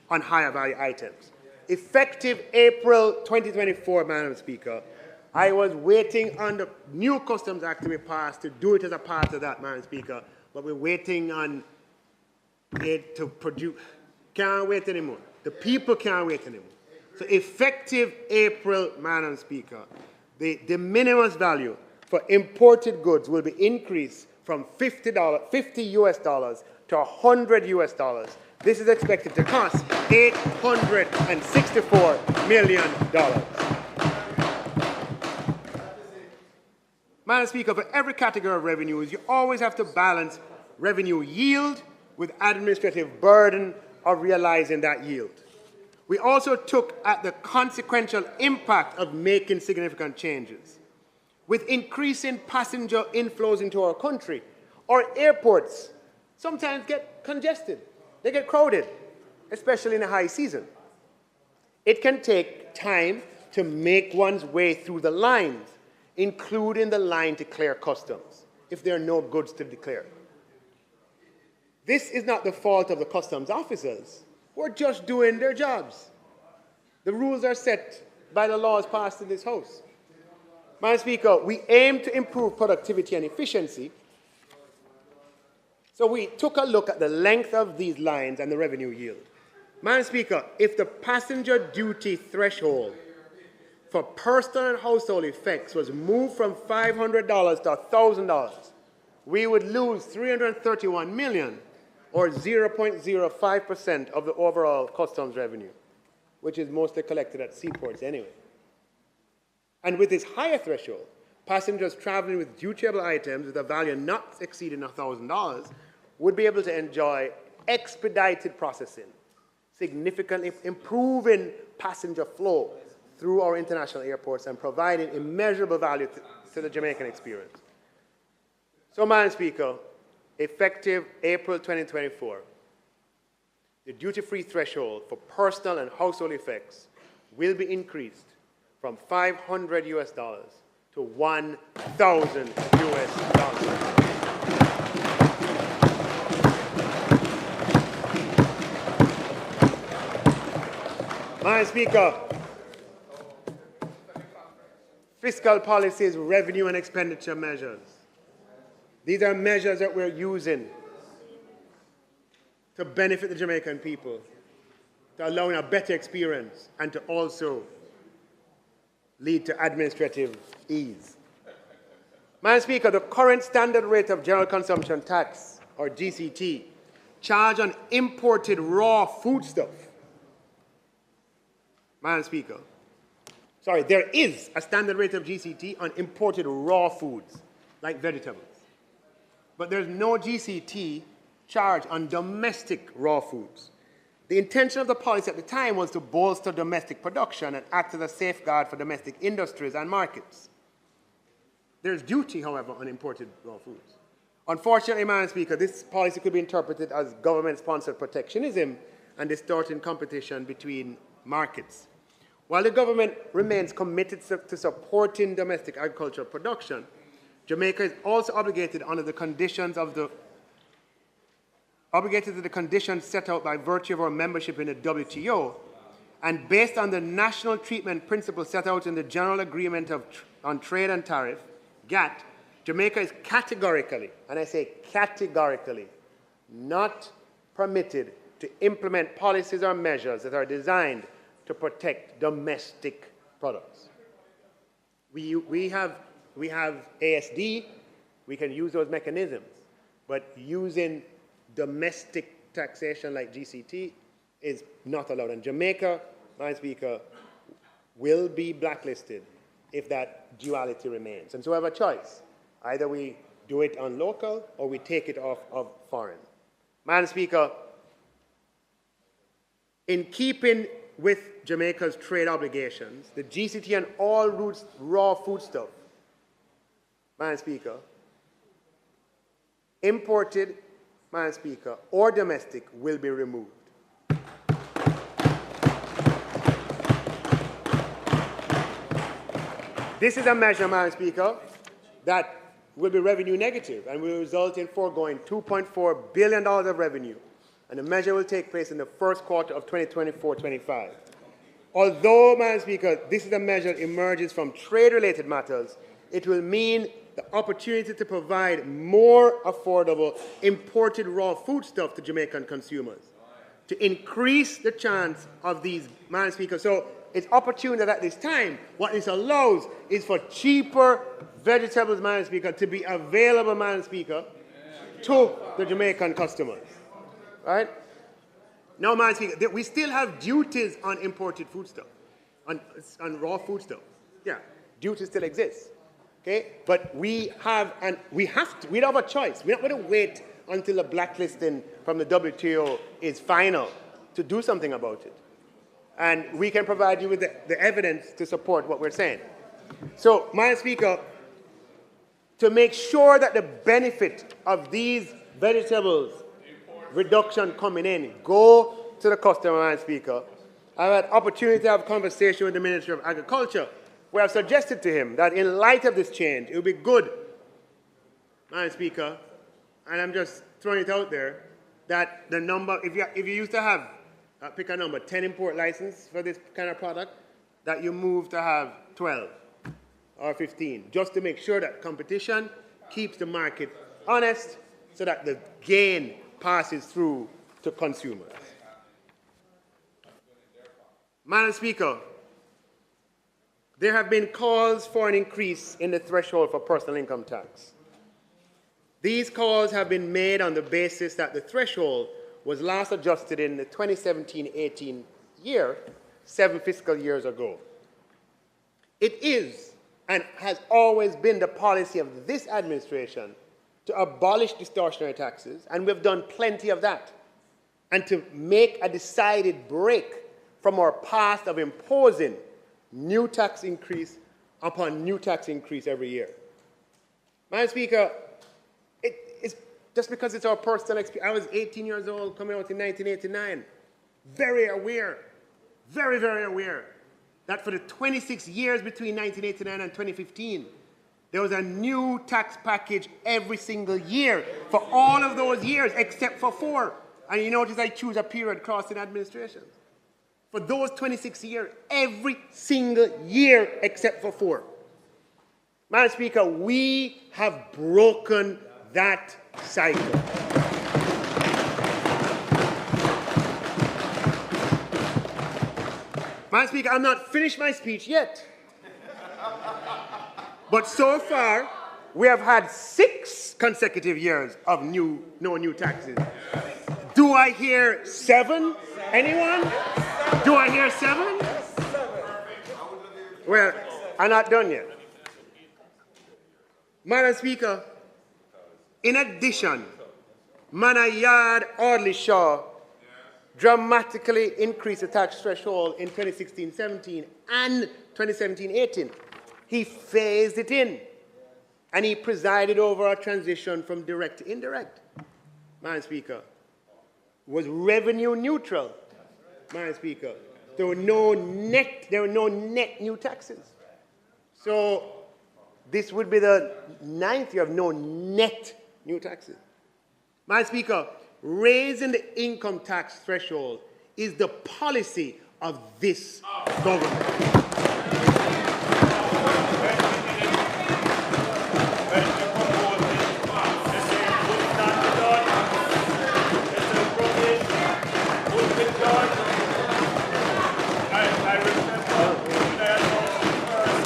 on higher value items. Effective April 2024, Madam Speaker, I was waiting on the new Customs Act to be passed to do it as a part of that, Madam Speaker, but we're waiting on it to produce. Can't wait anymore. The people can't wait anymore. So effective April, Madam Speaker, the de minimis value for imported goods will be increased from $50 US dollars to $100 US. This is expected to cost $864 million. Madam Speaker, for every category of revenues, you always have to balance revenue yield with administrative burden of realizing that yield. We also took at the consequential impact of making significant changes. With increasing passenger inflows into our country, our airports sometimes get congested. They get crowded, especially in the high season. It can take time to make one's way through the lines, including the line to clear customs, if there are no goods to declare. This is not the fault of the customs officers who are just doing their jobs. The rules are set by the laws passed in this House. Madam Speaker, we aim to improve productivity and efficiency. So we took a look at the length of these lines and the revenue yield. Madam Speaker, if the passenger duty threshold for personal and household effects was moved from $500 to $1,000, we would lose $331 million, or 0.05% of the overall customs revenue, which is mostly collected at seaports anyway. And with this higher threshold, passengers traveling with dutiable items with a value not exceeding $1,000 would be able to enjoy expedited processing, significantly improving passenger flow through our international airports and providing immeasurable value to the Jamaican experience. So, Madam Speaker, effective April 2024, the duty-free threshold for personal and household effects will be increased from $500 US to $1,000 US. Madam Speaker, fiscal policies, revenue and expenditure measures. These are measures that we're using to benefit the Jamaican people, to allow a better experience, and to also lead to administrative ease. Madam Speaker, the current standard rate of general consumption tax, or GCT, charged on imported raw foodstuff. Madam Speaker, sorry, there is a standard rate of GCT on imported raw foods, like vegetables. But there's no GCT charge on domestic raw foods. The intention of the policy at the time was to bolster domestic production and act as a safeguard for domestic industries and markets. There's duty, however, on imported raw foods. Unfortunately, Madam Speaker, this policy could be interpreted as government-sponsored protectionism and distorting competition between markets. While the government remains committed to supporting domestic agricultural production, Jamaica is also obligated under the conditions of obligated to the conditions set out by virtue of our membership in the WTO, and based on the national treatment principle set out in the General Agreement on Trade and Tariff, GATT, Jamaica is categorically, and I say categorically, not permitted to implement policies or measures that are designed to protect domestic products. We have ASD, we can use those mechanisms, but using domestic taxation like GCT is not allowed. And Jamaica, Madam Speaker, will be blacklisted if that duality remains. And so we have a choice. Either we do it on local or we take it off of foreign. Madam Speaker, in keeping with Jamaica's trade obligations, the GCT on all raw foodstuff, Madam Speaker, imported, Madam Speaker, or domestic will be removed. This is a measure, Madam Speaker, that will be revenue negative and will result in foregoing $2.4 billion of revenue. And the measure will take place in the first quarter of 2024-25. Although, Madam Speaker, this is a measure that emerges from trade-related matters, it will mean the opportunity to provide more affordable imported raw foodstuff to Jamaican consumers, to increase the chance of these, Madam Speaker. So it's opportune that at this time, what this allows is for cheaper vegetables, Madam Speaker, to be available, Madam Speaker, to the Jamaican customers. Right? Now, Madam Speaker, we still have duties on imported foodstuff, on raw foodstuff. Yeah, duties still exist. Okay? But we don't have a choice. We're not going to wait until the blacklisting from the WTO is final to do something about it. And we can provide you with the evidence to support what we're saying. So, Madam Speaker, to make sure that the benefit of these vegetables reduction coming in go to the customer, Madam Speaker, I've had opportunity to have a conversation with the Minister of Agriculture, where I've suggested to him that in light of this change, it would be good, Madam Speaker, and I'm just throwing it out there, that the number, if you used to have, pick a number, 10 import license for this kind of product, that you move to have 12 or 15, just to make sure that competition keeps the market honest so that the gain passes through to consumers. Madam Speaker, there have been calls for an increase in the threshold for personal income tax. These calls have been made on the basis that the threshold was last adjusted in the 2017-18 year, 7 fiscal years ago. It is and has always been the policy of this administration to abolish distortionary taxes, and we've done plenty of that, and to make a decided break from our past of imposing new tax increase upon new tax increase every year. Madam Speaker, it's just because it's our personal experience. I was 18 years old coming out in 1989, very aware, very, very aware that for the 26 years between 1989 and 2015, there was a new tax package every single year for all of those years except for 4. And you notice I choose a period crossing administrations. For those 26 years, every single year except for 4. Madam Speaker, we have broken that cycle. Madam Speaker, I'm not finished my speech yet. But so far, we have had 6 consecutive years of no new taxes. Do I hear 7? Anyone? Do I hear 7? Well, I'm not done yet. Madam Speaker, in addition, Manayard Audley Shaw dramatically increased the tax threshold in 2016-17 and 2017-18. He phased it in, and he presided over a transition from direct to indirect. Madam Speaker, was revenue neutral. Madam Speaker, there were no net new taxes. So this would be the 9th year of no net new taxes. Madam Speaker, raising the income tax threshold is the policy of this government.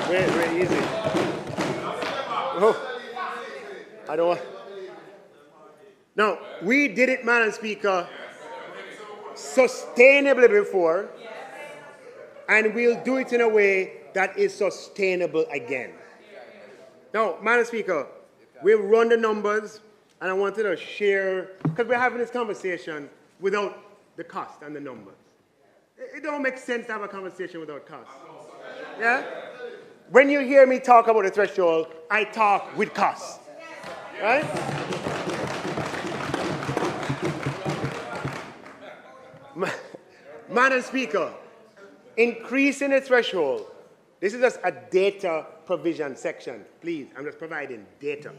Very easy. Oh, I don't want. Now, we did it, Madam Speaker, sustainably before, and we'll do it in a way that is sustainable again. Now, Madam Speaker, we've run the numbers, and I wanted to share, because we're having this conversation without the cost and the numbers. It don't make sense to have a conversation without cost. Yeah? When you hear me talk about the threshold, I talk with costs. Right? Madam Speaker, increasing the threshold, this is just a data provision section. Please, I'm just providing data.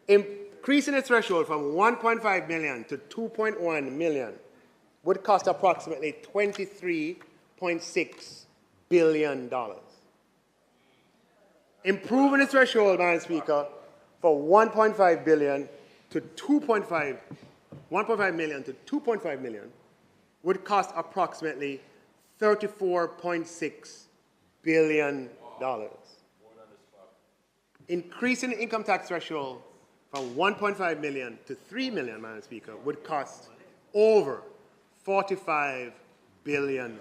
Increasing the threshold from 1.5 million to 2.1 million would cost approximately $23.6 billion. Improving the threshold, Madam Speaker, for 1.5 billion to 1.5 million to 2.5 million would cost approximately $34.6 billion. Increasing the income tax threshold from 1.5 million to 3 million, Madam Speaker, would cost over $45 billion.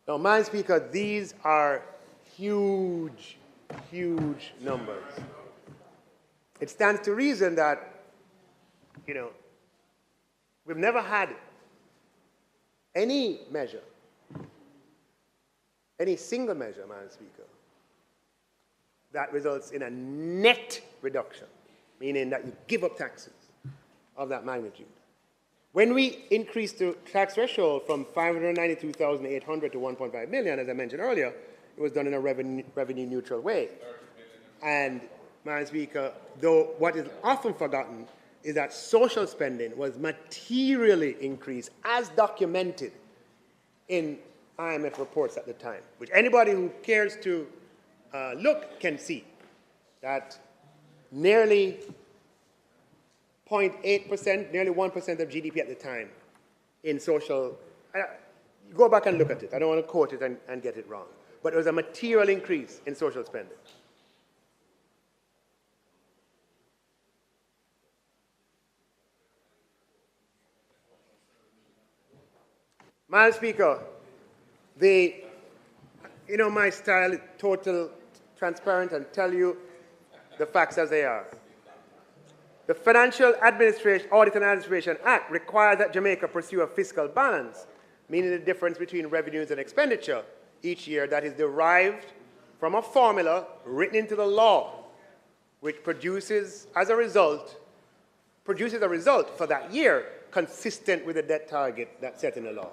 Now, Madam Speaker, these are huge, huge numbers. It stands to reason that, we've never had any measure, any single measure, Madam Speaker, that results in a net reduction, meaning that you give up taxes of that magnitude. When we increased the tax threshold from 592,800 to 1.5 million, as I mentioned earlier, it was done in a revenue neutral way. And, Madam Speaker, though what is often forgotten is that social spending was materially increased, as documented in IMF reports at the time, which anybody who cares to look can see, that nearly 0.8%, nearly 1% of GDP at the time in social, go back and look at it. I don't want to quote it and get it wrong. But it was a material increase in social spending. Madam Speaker, my style is total transparent and tell you the facts as they are. The Financial Audit and Administration Act requires that Jamaica pursue a fiscal balance, meaning the difference between revenues and expenditure each year that is derived from a formula written into the law, which produces a result for that year consistent with the debt target that's set in the law.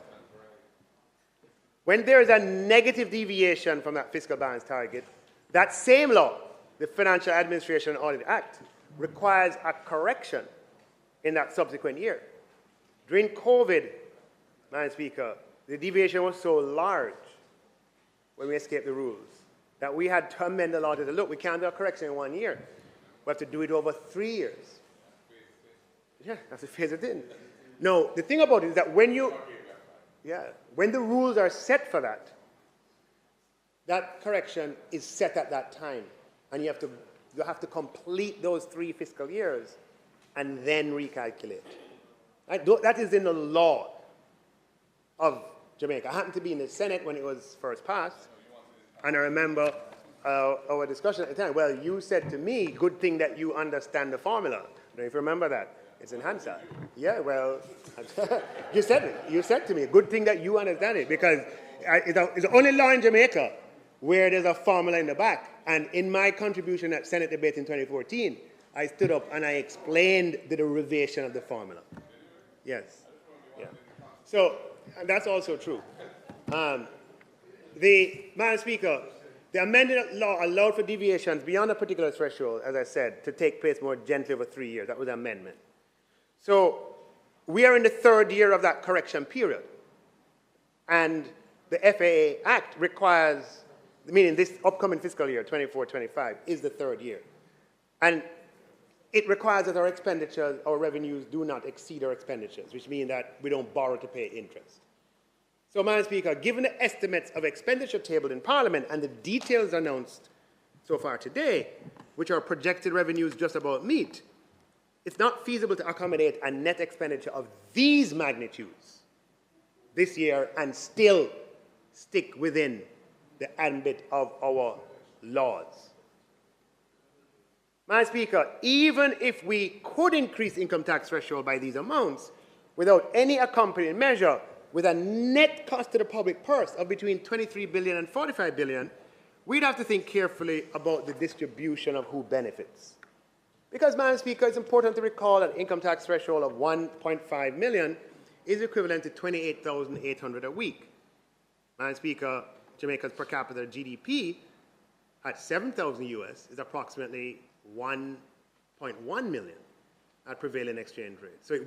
When there is a negative deviation from that fiscal balance target, that same law, the Financial Administration Audit Act, requires a correction in that subsequent year. During COVID, Madam Speaker, the deviation was so large when we escaped the rules that we had to amend the law to say, look, we can't do a correction in 1 year. We have to do it over 3 years. Yeah, have to phase it in. No, the thing about it is that when the rules are set for that, that correction is set at that time. And you have to complete those 3 fiscal years and then recalculate. Right? That is in the law of Jamaica. I happened to be in the Senate when it was first passed, and I remember our discussion at the time. Well, you said to me, good thing that you understand the formula. I don't know if you remember that. It's in Hansard. Yeah, well, you said it. You said to me, good thing that you understand it, because it's the only law in Jamaica where there's a formula in the back. And in my contribution at Senate debate in 2014, I stood up and I explained the derivation of the formula. Yes. Yeah. So, and that's also true. Madam Speaker, the amended law allowed for deviations beyond a particular threshold, as I said, to take place more gently over 3 years. That was the amendment. So we are in the 3rd year of that correction period. And the FAA Act requires, meaning this upcoming fiscal year, 24-25, is the 3rd year. And it requires that our expenditures, our revenues do not exceed our expenditures, which means that we don't borrow to pay interest. So, Madam Speaker, given the estimates of expenditure tabled in Parliament and the details announced so far today, which our projected revenues just about meet, it's not feasible to accommodate a net expenditure of these magnitudes this year and still stick within the ambit of our laws. Madam Speaker, even if we could increase income tax threshold by these amounts without any accompanying measure, with a net cost to the public purse of between 23 billion and 45 billion, we'd have to think carefully about the distribution of who benefits. Because, Madam Speaker, it's important to recall that income tax threshold of 1.5 million is equivalent to 28,800 a week. Madam Speaker, Jamaica's per capita GDP at 7,000 US is approximately 1.1 million at prevailing exchange rate. So it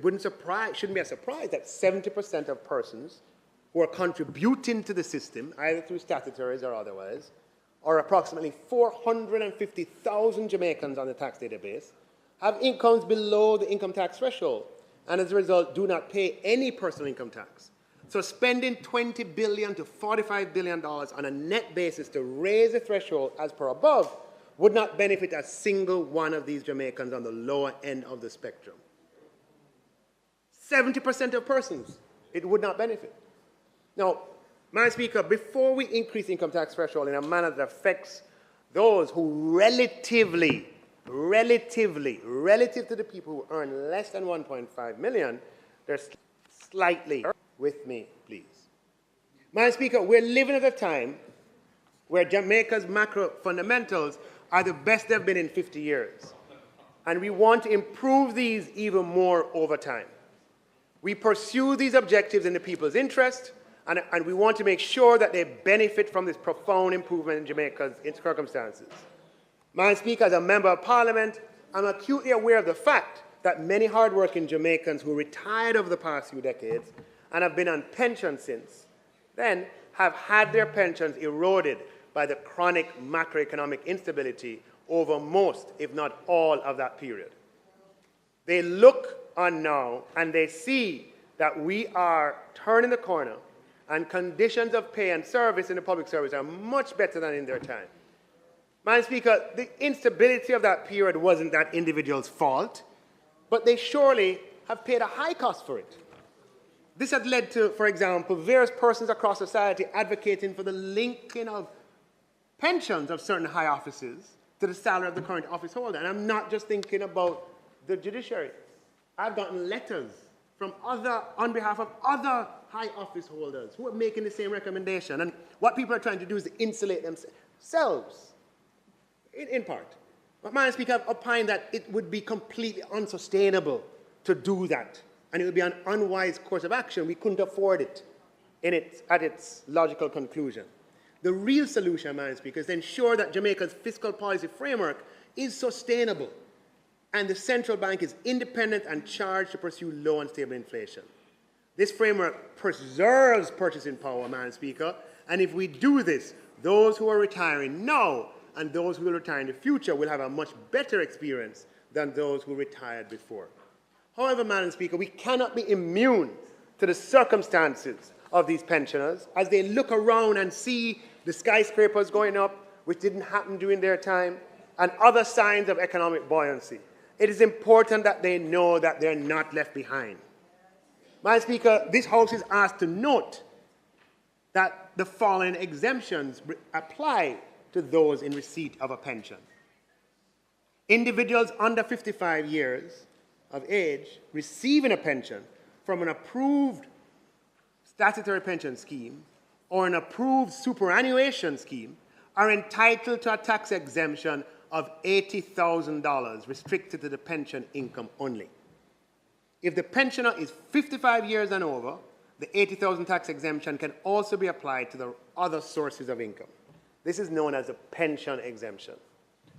shouldn't be a surprise that 70% of persons who are contributing to the system, either through statutories or otherwise, or approximately 450,000 Jamaicans on the tax database, have incomes below the income tax threshold, and as a result do not pay any personal income tax. So spending $20 billion to $45 billion on a net basis to raise the threshold as per above would not benefit a single one of these Jamaicans on the lower end of the spectrum. 70% of persons, it would not benefit. Now, Madam Speaker, before we increase income tax threshold in a manner that affects those who relative to the people who earn less than 1.5 million, they're slightly with me, please. Madam Speaker, we're living at a time where Jamaica's macro fundamentals are the best they've been in 50 years. And we want to improve these even more over time. We pursue these objectives in the people's interest, and we want to make sure that they benefit from this profound improvement in Jamaica's circumstances. Madam Speaker, as a member of Parliament, I'm acutely aware of the fact that many hardworking Jamaicans who retired over the past few decades and have been on pension since then have had their pensions eroded by the chronic macroeconomic instability over most, if not all, of that period. They look on now and they see that we are turning the corner and conditions of pay and service in the public service are much better than in their time. Madam Speaker, the instability of that period wasn't that individual's fault, but they surely have paid a high cost for it. This had led to, for example, various persons across society advocating for the linking of pensions of certain high offices to the salary of the current office holder. And I'm not just thinking about the judiciary. I've gotten letters from on behalf of other high office holders who are making the same recommendation. And what people are trying to do is to insulate themselves, in part. But Madam Speaker, I've opined that it would be completely unsustainable to do that. And it would be an unwise course of action. We couldn't afford it at its logical conclusion. The real solution, Madam Speaker, is to ensure that Jamaica's fiscal policy framework is sustainable and the central bank is independent and charged to pursue low and stable inflation. This framework preserves purchasing power, Madam Speaker, and if we do this, those who are retiring now and those who will retire in the future will have a much better experience than those who retired before. However, Madam Speaker, we cannot be immune to the circumstances of these pensioners as they look around and see the skyscrapers going up, which didn't happen during their time, and other signs of economic buoyancy. It is important that they know that they're not left behind. Madam Speaker, this House is asked to note that the following exemptions apply to those in receipt of a pension. Individuals under 55 years of age receiving a pension from an approved statutory pension scheme or an approved superannuation scheme are entitled to a tax exemption of $80,000 restricted to the pension income only. If the pensioner is 55 years and over, the $80,000 tax exemption can also be applied to the other sources of income. This is known as a pension exemption.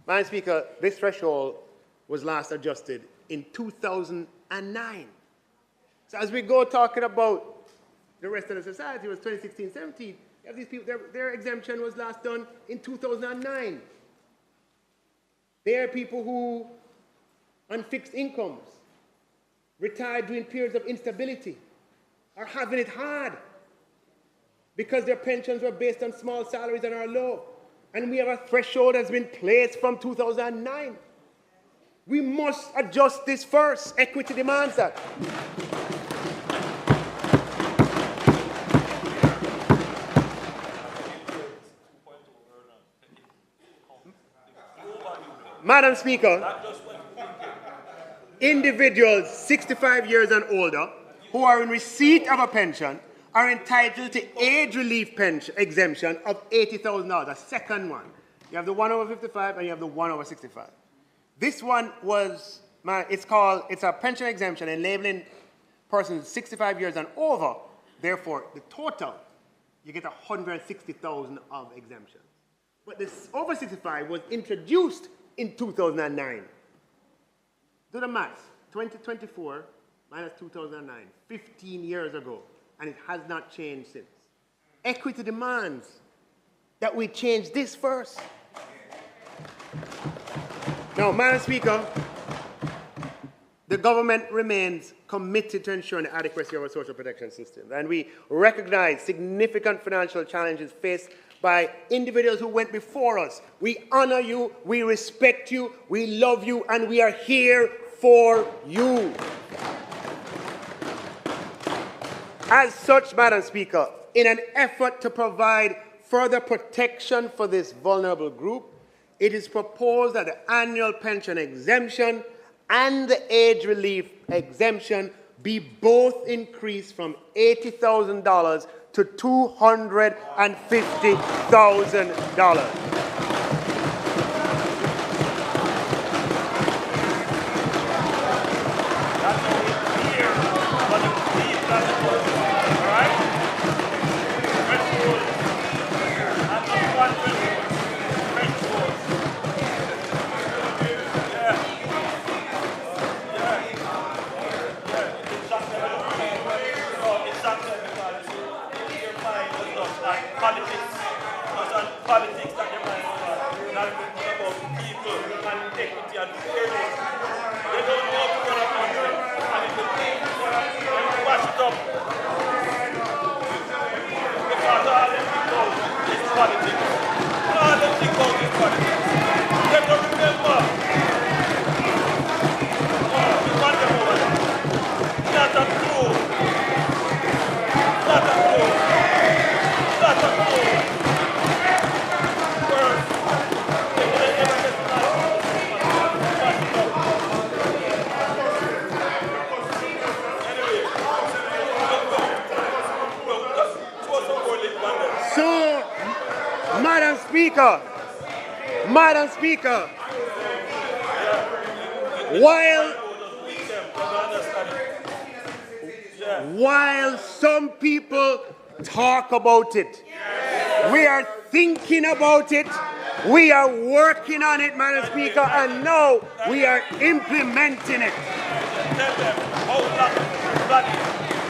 Madam Speaker, this threshold was last adjusted in 2009. So as we go talking about the rest of the society, it was 2016-17, you have these people, their exemption was last done in 2009. There are people who, on fixed incomes, retired during periods of instability, are having it hard because their pensions were based on small salaries and are low. And we have a threshold that's been placed from 2009. We must adjust this first. Equity demands that. Madam Speaker, individuals 65 years and older who are in receipt of a pension are entitled to age relief pension exemption of $80,000, a second one. You have the 1 over 55 and you have the 1 over 65. This one was, it's a pension exemption enabling persons 65 years and over. Therefore, the total, you get 160,000 of exemption. But this over 65 was introduced in 2009. Do the math. 2024 minus 2009, 15 years ago, and it has not changed since. Equity demands that we change this first. Now, Madam Speaker, the government remains committed to ensuring the adequacy of our social protection system, and we recognize significant financial challenges faced by individuals who went before us. We honor you, we respect you, we love you, and we are here for you. As such, Madam Speaker, in an effort to provide further protection for this vulnerable group, it is proposed that the annual pension exemption and the age relief exemption be both increased from $80,000 to $250,000. politics. All them think about is politics. They don't remember. You want them over there. Not a clue. Not a clue. Not a clue. First, they would have never get So, Madam Speaker, while some people talk about it, we are thinking about it, we are working on it, Madam Speaker, and now we are implementing it.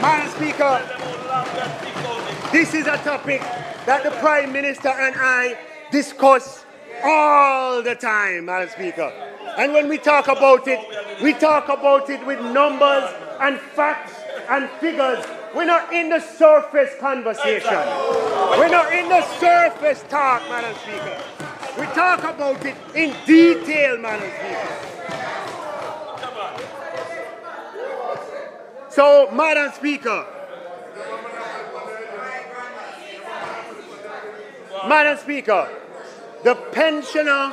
Madam Speaker, this is a topic that the Prime Minister and I discuss all the time, Madam Speaker. And when we talk about it with numbers and facts and figures. We're not in the surface conversation. We're not in the surface talk, Madam Speaker. We talk about it in detail, Madam Speaker. So, Madam Speaker, the pensioner.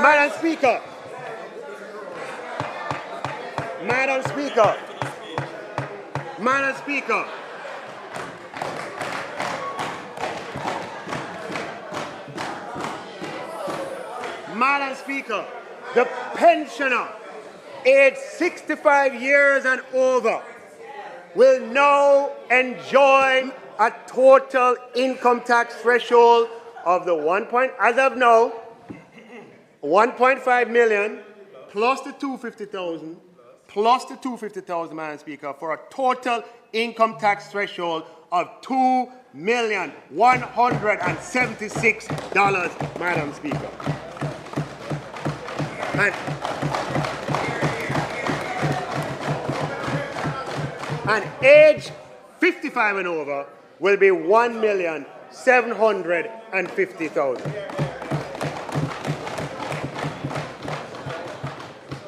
Madam Speaker. Madam Speaker. Madam Speaker. Madam Speaker, the pensioner aged 65 years and over will now enjoy a total income tax threshold of the as of now, 1.5 million plus the 250,000 plus the 250,000, Madam Speaker, for a total income tax threshold of $2,176, Madam Speaker. And age 55 and over will be 1,750,000.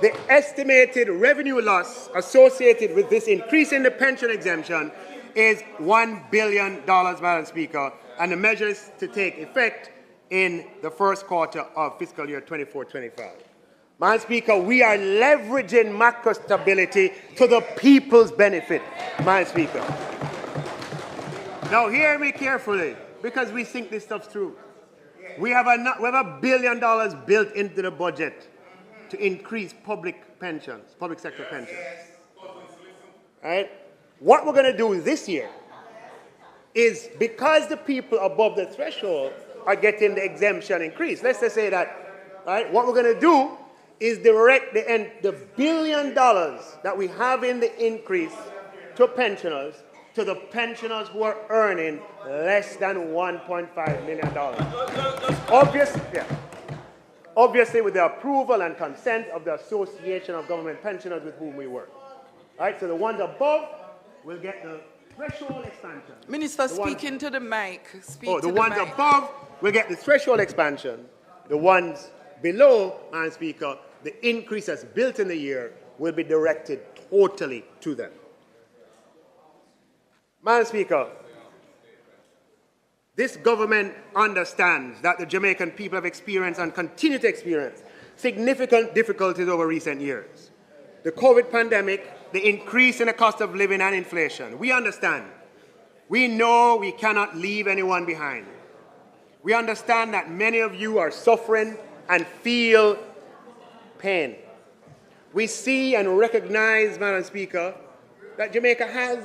The estimated revenue loss associated with this increase in the pension exemption is $1 billion, Madam Speaker, and the measures to take effect in the first quarter of fiscal year 24-25. Madam Speaker, we are leveraging macro stability to the people's benefit, Madam Speaker. Now, hear me carefully, because we think this stuff's true. We have $1 billion built into the budget to increase public sector pensions. All right? What we're going to do this year is, because the people above the threshold are getting the exemption increase, let's just say that, right? What we're going to do is direct the $1 billion that we have in the increase to pensioners, to the pensioners who are earning less than $1.5 million. Obviously, with the approval and consent of the Association of Government Pensioners with whom we work. All right, so the ones above will get the threshold expansion. Minister, speaking to the mic. The ones above will get the threshold expansion. The ones below, Madam Speaker, the increase that's built in the year will be directed totally to them. Madam Speaker, this government understands that the Jamaican people have experienced and continue to experience significant difficulties over recent years. The COVID pandemic, the increase in the cost of living and inflation. We understand. We know we cannot leave anyone behind. We understand that many of you are suffering and feel pain. We see and recognize, Madam Speaker, that Jamaica has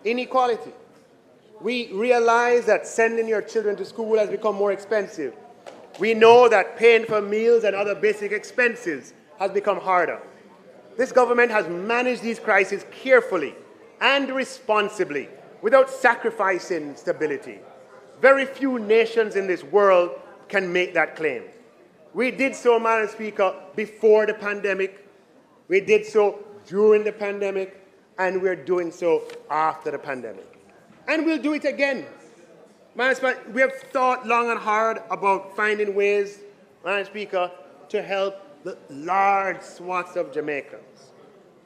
inequality. We realize that sending your children to school has become more expensive. We know that paying for meals and other basic expenses has become harder. This government has managed these crises carefully and responsibly without sacrificing stability. Very few nations in this world can make that claim. We did so, Madam Speaker, before the pandemic, we did so during the pandemic, and we're doing so after the pandemic. And we'll do it again. Madam Speaker, we have thought long and hard about finding ways, Madam Speaker, to help the large swaths of Jamaicans,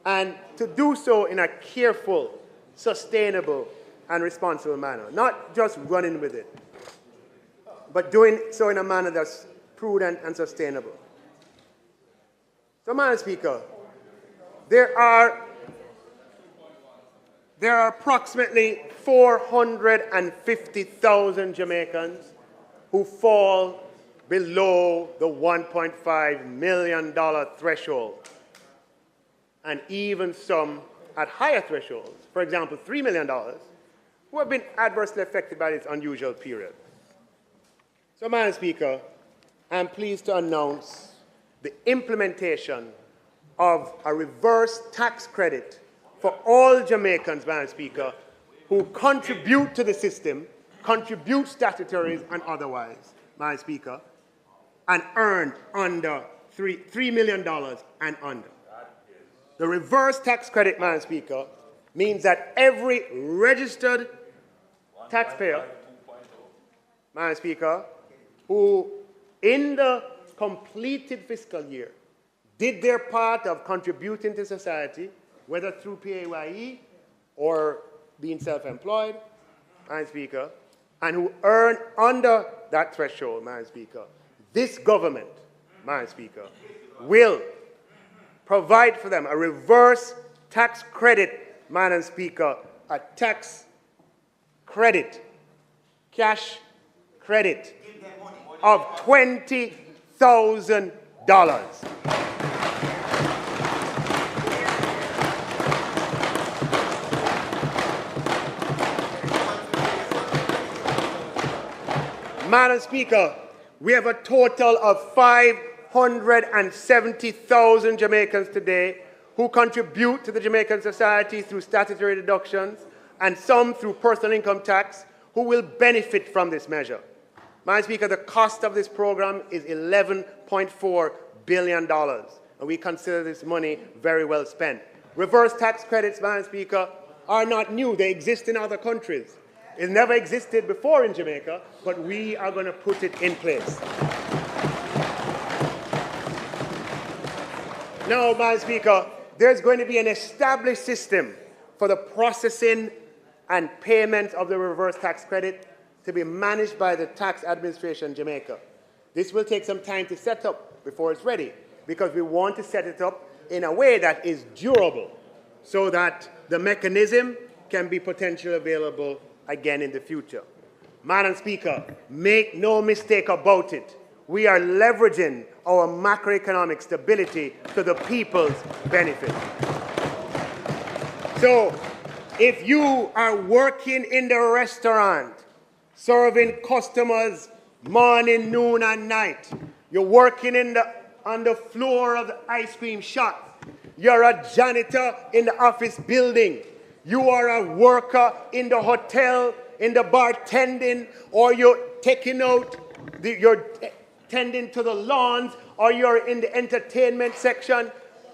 and to do so in a careful, sustainable, and responsible manner, not just running with it, but doing so in a manner that's prudent and sustainable. So, Madam Speaker, there are approximately 450,000 Jamaicans who fall below the $1.5 million threshold, and even some at higher thresholds, for example, $3 million, who have been adversely affected by this unusual period. So, Madam Speaker, I'm pleased to announce the implementation of a reverse tax credit for all Jamaicans, Madam Speaker, who contribute to the system, contribute statutories and otherwise, Madam Speaker, and earn under $3 million and under. The reverse tax credit, Madam Speaker, means that every registered taxpayer, Madam Speaker, who in the completed fiscal year did their part of contributing to society, whether through PAYE or being self-employed, Madam Speaker, and who earn under that threshold, Madam Speaker, this government, Madam Speaker, will provide for them a reverse tax credit, Madam Speaker, a tax credit, cash credit of $20,000. Madam Speaker, we have a total of 570,000 Jamaicans today who contribute to the Jamaican society through statutory deductions and some through personal income tax who will benefit from this measure. Madam Speaker, the cost of this program is $11.4 billion, and we consider this money very well spent. Reverse tax credits, Madam Speaker, are not new. They exist in other countries. It never existed before in Jamaica, but we are going to put it in place. Now, Madam Speaker, there's going to be an established system for the processing and payment of the reverse tax credit to be managed by the Tax Administration Jamaica. This will take some time to set up before it's ready, because we want to set it up in a way that is durable so that the mechanism can be potentially available again in the future. Madam Speaker, make no mistake about it. We are leveraging our macroeconomic stability to the people's benefit. So, if you are working in the restaurant, serving customers morning, noon, and night, you're working on the floor of the ice cream shop, you're a janitor in the office building, you are a worker in the hotel, in the bartending, or you're taking out, you're tending to the lawns, or you're in the entertainment section.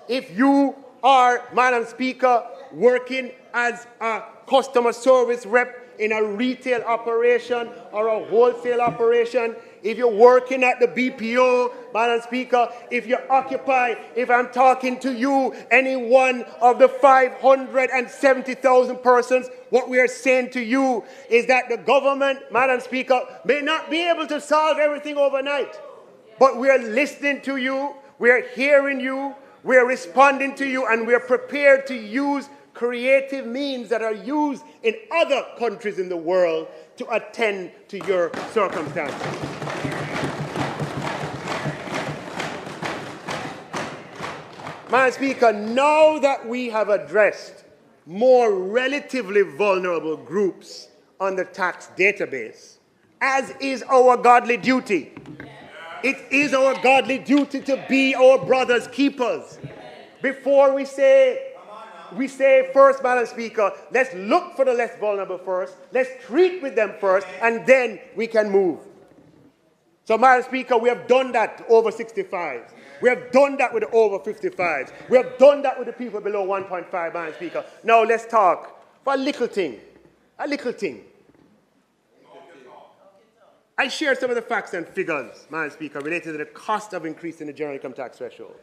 If you are, Madam Speaker, working as a customer service rep in a retail operation or a wholesale operation, if you're working at the BPO, Madam Speaker, if you occupy, if I'm talking to you, any one of the 570,000 persons, what we are saying to you is that the government, Madam Speaker, may not be able to solve everything overnight, but we are listening to you, we are hearing you, we are responding to you, and we are prepared to use creative means that are used in other countries in the world to attend to your circumstances. Madam Speaker, now that we have addressed more relatively vulnerable groups on the tax database, as is our godly duty, it is our godly duty to be our brother's keepers. before we say first, Madam Speaker, let's look for the less vulnerable first, let's treat with them first, and then we can move. So, Madam Speaker, we have done that over 65s. We have done that with the over 55s. We have done that with the people below 1.5, Madam Speaker. Now let's talk for a little thing. A little thing. I shared some of the facts and figures, Madam Speaker, related to the cost of increasing the general income tax threshold.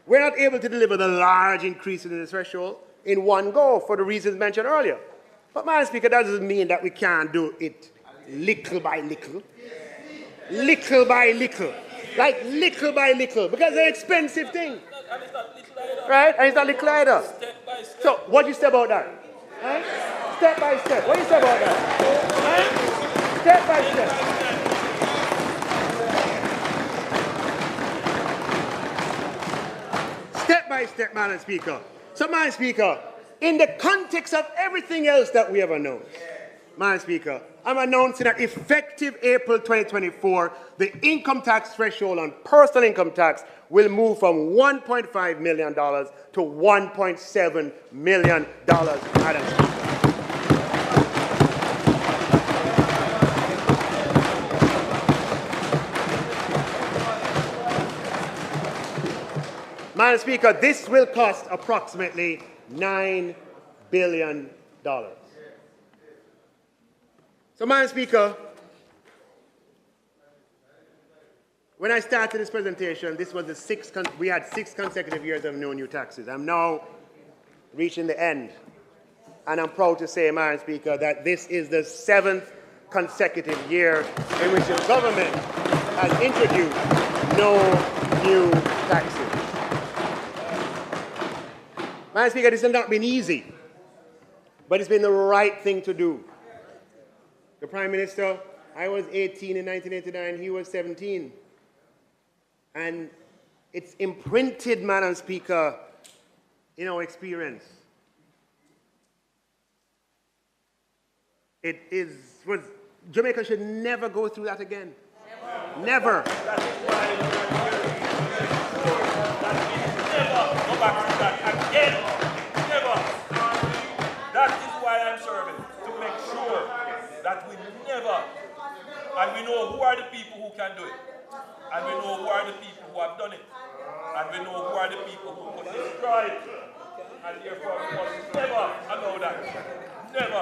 We're not able to deliver the large increase in the threshold in one go for the reasons mentioned earlier. But, Madam Speaker, that doesn't mean that we can't do it little by little. Little by little. Like little by little. Because it's an expensive thing. Right? And it's not little either. So, what do you say about that? Huh? Step by step. What do you say about that? Huh? Step by step. Step by step, Madam Speaker. So, Madam Speaker, in the context of everything else that we have announced, Madam Speaker, I'm announcing that effective April 2024, the income tax threshold on personal income tax will move from $1.5 million to $1.7 million, Madam Speaker. Madam Speaker, this will cost approximately $9 billion. So, Madam Speaker, when I started this presentation, this was we had 6 consecutive years of no new taxes. I'm now reaching the end. And I'm proud to say, Madam Speaker, that this is the 7th consecutive year in which the government has introduced no new taxes. Madam Speaker, this has not been easy, but it's been the right thing to do. The Prime Minister, I was 18 in 1989, he was 17. And it's imprinted, Madam Speaker, in our experience. Jamaica should never go through that again. Never. Never go back to that again. Never. That is why I'm serving, to make sure that we never, and we know who are the people who can do it, and we know who are the people who have done it, and we know who are the people who could destroy it, and therefore we must never allow that. Never.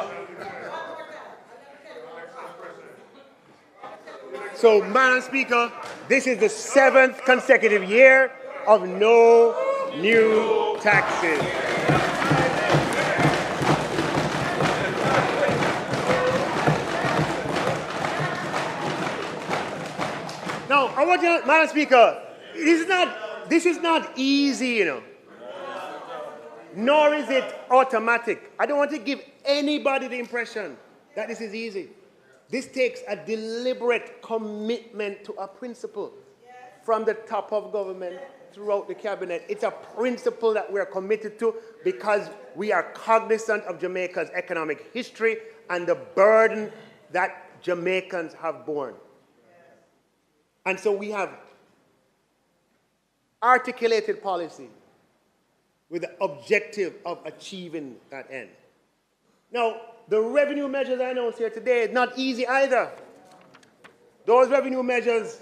So, Madam Speaker, this is the 7th consecutive year of no new taxes. Now, I want you, Madam Speaker, this is not easy, you know. Nor is it automatic. I don't want to give anybody the impression that this is easy. This takes a deliberate commitment to a principle from the top of government throughout the cabinet. It's a principle that we're committed to because we are cognizant of Jamaica's economic history and the burden that Jamaicans have borne. And so we have articulated policy with the objective of achieving that end. Now, the revenue measures I announced here today is not easy either. Those revenue measures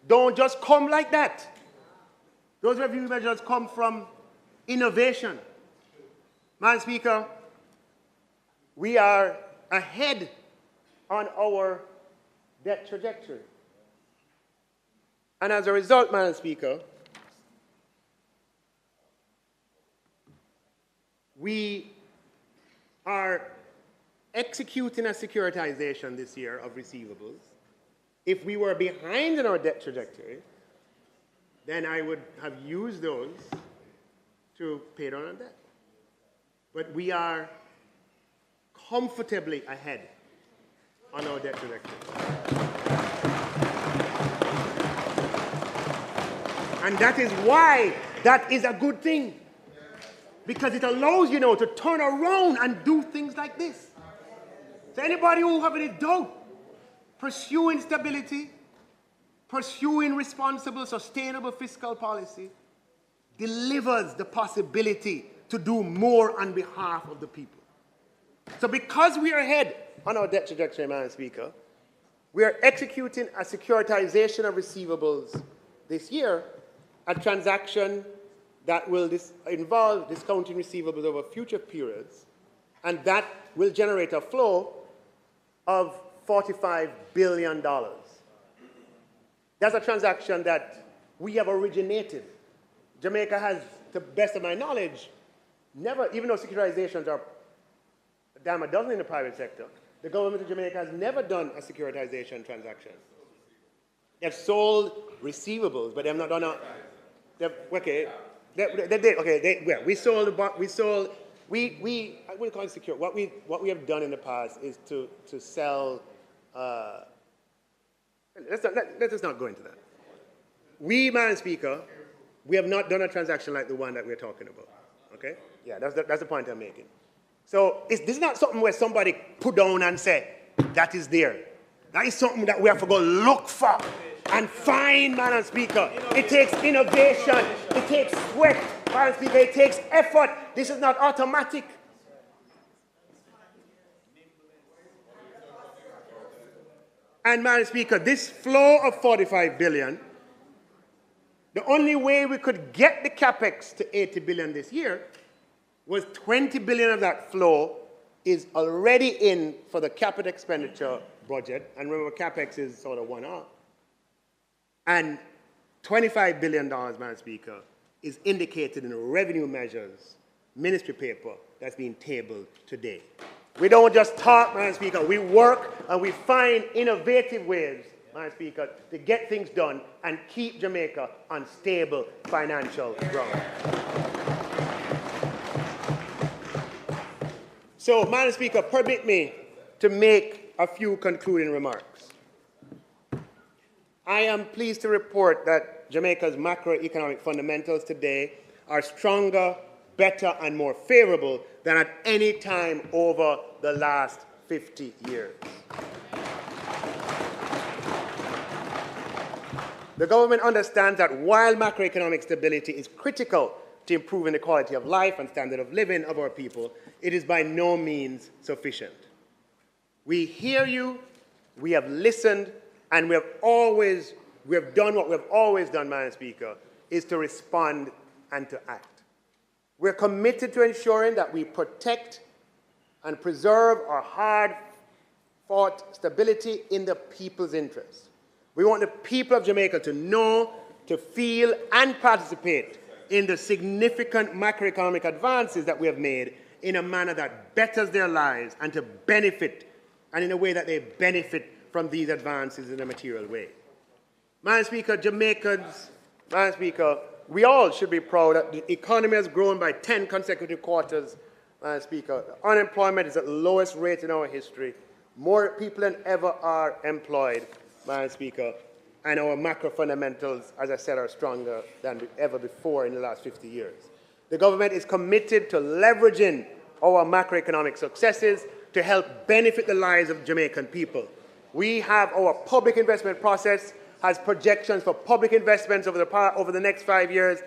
don't just come like that. Those revenue measures come from innovation. Madam Speaker, we are ahead on our debt trajectory. And as a result, Madam Speaker, we are executing a securitization this year of receivables. If we were behind in our debt trajectory, then I would have used those to pay down our debt. But we are comfortably ahead on our debt trajectory. And that is why that is a good thing. Because it allows you now to turn around and do things like this. So anybody who have any doubt, pursuing stability, pursuing responsible, sustainable fiscal policy, delivers the possibility to do more on behalf of the people. So because we are ahead on our debt trajectory, Madam Speaker, we are executing a securitization of receivables this year, a transaction that will involve discounting receivables over future periods, and that will generate a flow of $45 billion. That's a transaction that we have originated. Jamaica has, to the best of my knowledge, never, even though securitizations are a dime a dozen in the private sector, the government of Jamaica has never done a securitization transaction. They've sold receivables, but they have not done a. I wouldn't call it secure. What we have done in the past is to sell. Let's not go into that. We, Madam Speaker, we have not done a transaction like the one that we're talking about. Okay? Yeah, that's the point I'm making. So this is not something where somebody put down and say, that is there. That is something that we have to go look for and find, Madam Speaker. It takes innovation. It takes sweat, Madam Speaker. It takes effort. This is not automatic. And, Madam Speaker, this flow of $45 billion, the only way we could get the capex to $80 billion this year was $20 billion of that flow is already in for the capital expenditure budget. And remember, capex is sort of one-off. And $25 billion, Madam Speaker, is indicated in the revenue measures ministry paper that's being tabled today. We don't just talk, Madam Speaker. We work and we find innovative ways, Madam Speaker, to get things done and keep Jamaica on stable financial ground. So, Madam Speaker, permit me to make a few concluding remarks. I am pleased to report that Jamaica's macroeconomic fundamentals today are stronger, better, and more favorable than at any time over the last 50 years. The government understands that while macroeconomic stability is critical to improving the quality of life and standard of living of our people, it is by no means sufficient. We hear you, we have listened, and we have done what we have always done, Madam Speaker, is to respond and to act. We're committed to ensuring that we protect and preserve our hard-fought stability in the people's interest. We want the people of Jamaica to know, to feel, and participate in the significant macroeconomic advances that we have made in a manner that betters their lives and to benefit, and in a way that they benefit from these advances in a material way. Madam Speaker, Jamaicans, Madam Speaker, we all should be proud that the economy has grown by 10 consecutive quarters, Madam Speaker. Unemployment is at the lowest rate in our history. More people than ever are employed, Madam Speaker. And our macro fundamentals, as I said, are stronger than ever before in the last 50 years. The government is committed to leveraging our macroeconomic successes to help benefit the lives of Jamaican people. We have our public investment process has projections for public investments over the next 5 years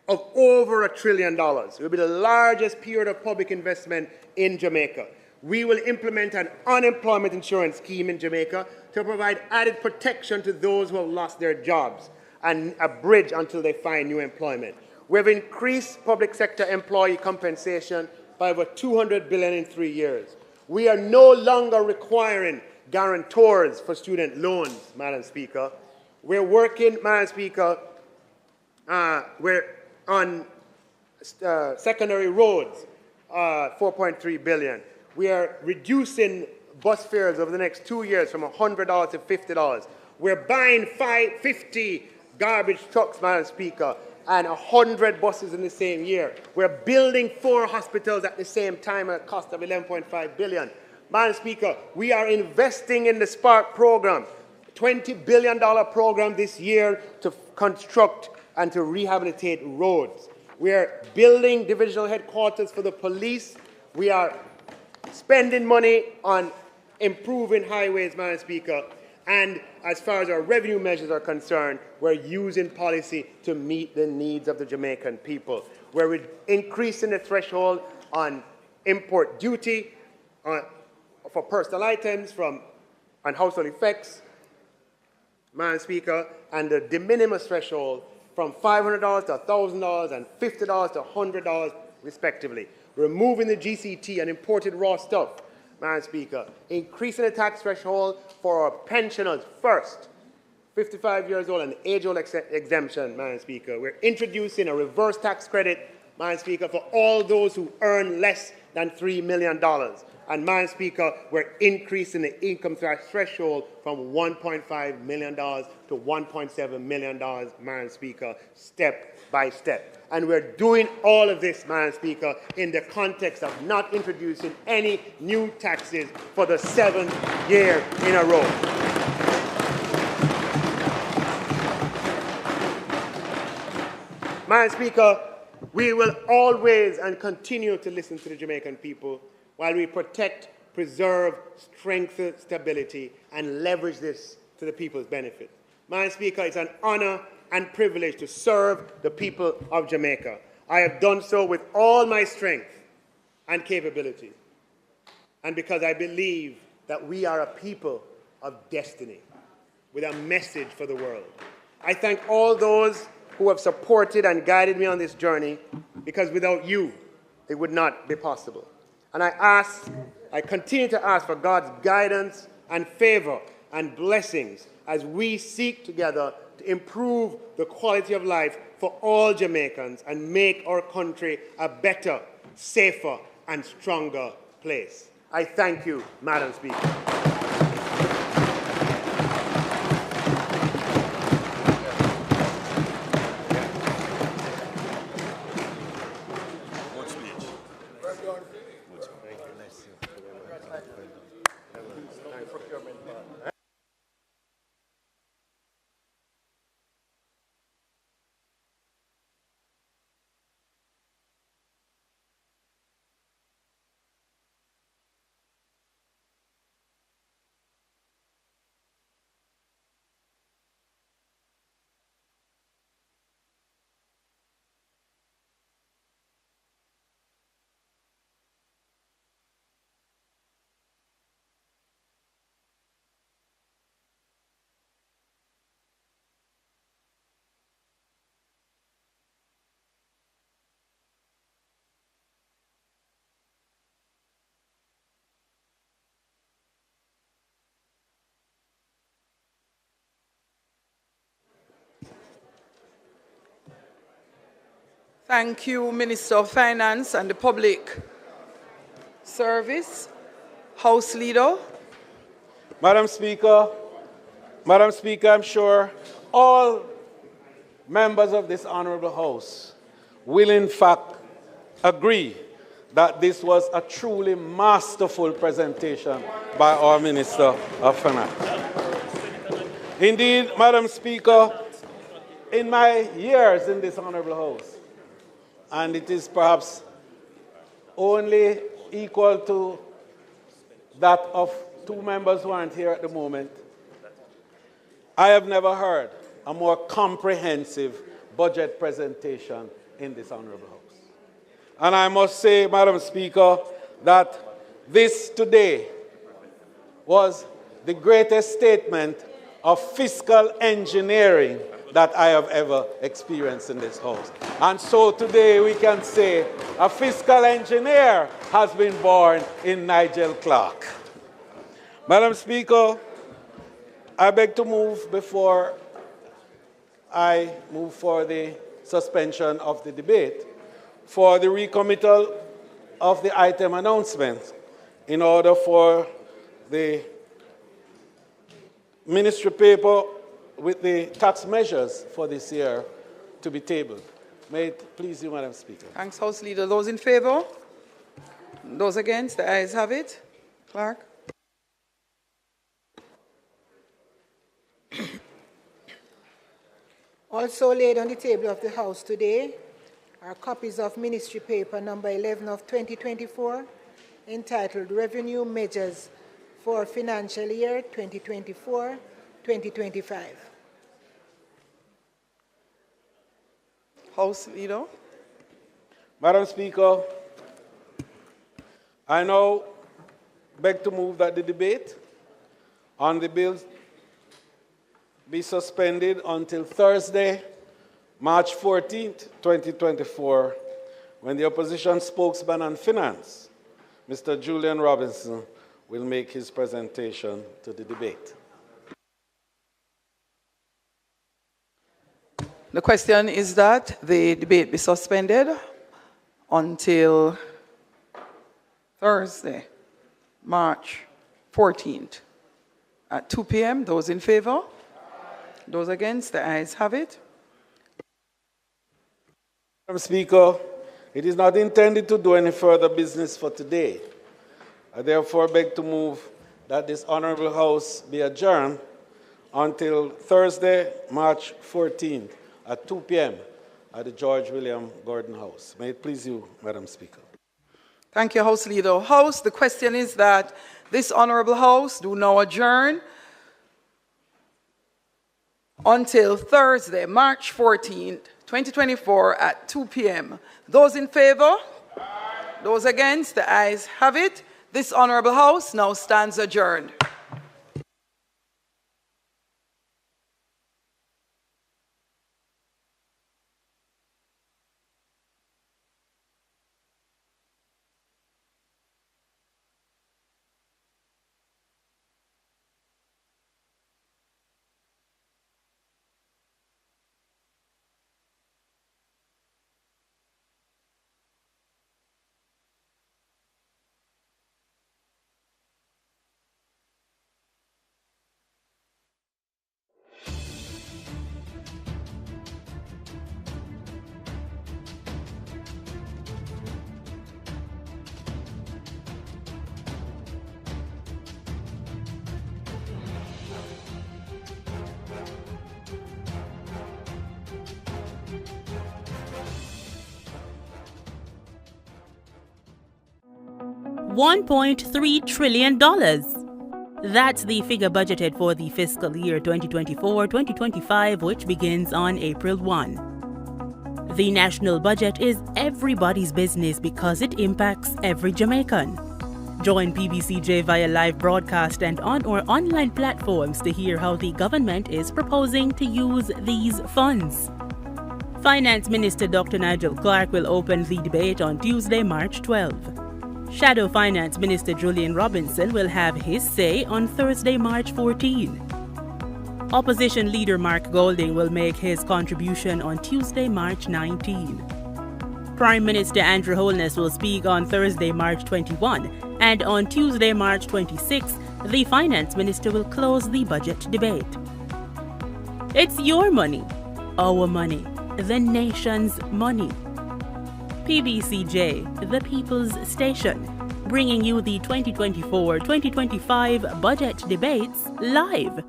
of over $1 trillion. It will be the largest period of public investment in Jamaica. We will implement an unemployment insurance scheme in Jamaica to provide added protection to those who have lost their jobs and a bridge until they find new employment. We have increased public sector employee compensation by over $200 billion in 3 years. We are no longer requiring guarantors for student loans, Madam Speaker. We're working, Madam Speaker, we're on secondary roads, $4.3 billion. We are reducing bus fares over the next 2 years from $100 to $50. We're buying 50 garbage trucks, Madam Speaker, and 100 buses in the same year. We're building 4 hospitals at the same time at a cost of $11.5 billion. Madam Speaker, we are investing in the Spark program, $20 billion program this year to construct and to rehabilitate roads. We are building divisional headquarters for the police. We are spending money on improving highways, Madam Speaker. And as far as our revenue measures are concerned, we're using policy to meet the needs of the Jamaican people. We're increasing the threshold on import duty for personal items and household effects, Madam Speaker, and the de minimis threshold from $500 to $1,000 and $50 to $100 respectively. Removing the GCT and imported raw stuff, Madam Speaker. Increasing the tax threshold for our pensioners first, 55 years old and age-old exemption, Madam Speaker. We're introducing a reverse tax credit, Madam Speaker, for all those who earn less than $3 million. And, Madam Speaker, we're increasing the income tax threshold from $1.5 million to $1.7 million, Madam Speaker, step by step. And we're doing all of this, Madam Speaker, in the context of not introducing any new taxes for the 7th year in a row. Madam Speaker, we will always and continue to listen to the Jamaican people while we protect, preserve, strengthen stability, and leverage this to the people's benefit. Madam Speaker, it's an honor and privilege to serve the people of Jamaica. I have done so with all my strength and capability, and because I believe that we are a people of destiny with a message for the world. I thank all those who have supported and guided me on this journey, because without you, it would not be possible. And I continue to ask for God's guidance and favor and blessings as we seek together to improve the quality of life for all Jamaicans and make our country a better, safer, and stronger place. I thank you, Madam Speaker. Thank you, Minister of Finance and the Public Service. House Leader. Madam Speaker, I'm sure all members of this honorable House will in fact agree that this was a truly masterful presentation by our Minister of Finance. Indeed, Madam Speaker, in my years in this honorable House, and it is perhaps only equal to that of two members who aren't here at the moment, I have never heard a more comprehensive budget presentation in this honorable House. And I must say, Madam Speaker, that this today was the greatest statement of fiscal engineering that I have ever experienced in this House. And so today we can say a fiscal engineer has been born in Nigel Clarke. Madam Speaker, I beg to move before I move for the suspension of the debate for the recommittal of the item announcement in order for the ministry paper with the tax measures for this year to be tabled. May it please you, Madam Speaker. Thanks, House Leader. Those in favor? Those against? The ayes have it. Clark. Also laid on the table of the House today are copies of Ministry Paper number 11 of 2024, entitled Revenue Measures for Financial Year 2024, 2025. House Leader. Madam Speaker, I now beg to move that the debate on the bill be suspended until Thursday, March 14th, 2024, when the opposition spokesman on finance, Mr. Julian Robinson, will make his presentation to the debate. The question is that the debate be suspended until Thursday, March 14th at 2 p.m. Those in favor? Those against? The ayes have it. Madam Speaker, it is not intended to do any further business for today. I therefore beg to move that this Honorable House be adjourned until Thursday, March 14th at 2 p.m. at the George William Gordon House. May it please you, Madam Speaker. Thank you, House Leader. House, the question is that this Honorable House do now adjourn until Thursday, March 14th, 2024 at 2 p.m. Those in favor? Aye. Those against? The ayes have it. This Honorable House now stands adjourned. $1.3 trillion. That's the figure budgeted for the fiscal year 2024-2025, which begins on April 1. The national budget is everybody's business because it impacts every Jamaican. Join PBCJ via live broadcast and on our online platforms to hear how the government is proposing to use these funds. Finance Minister Dr. Nigel Clarke will open the debate on Tuesday, March 12. Shadow Finance Minister Julian Robinson will have his say on Thursday, March 14. Opposition Leader Mark Golding will make his contribution on Tuesday, March 19. Prime Minister Andrew Holness will speak on Thursday, March 21, and on Tuesday, March 26, the Finance Minister will close the budget debate. It's your money, our money, the nation's money. PBCJ, the People's Station, bringing you the 2024-2025 budget debates live.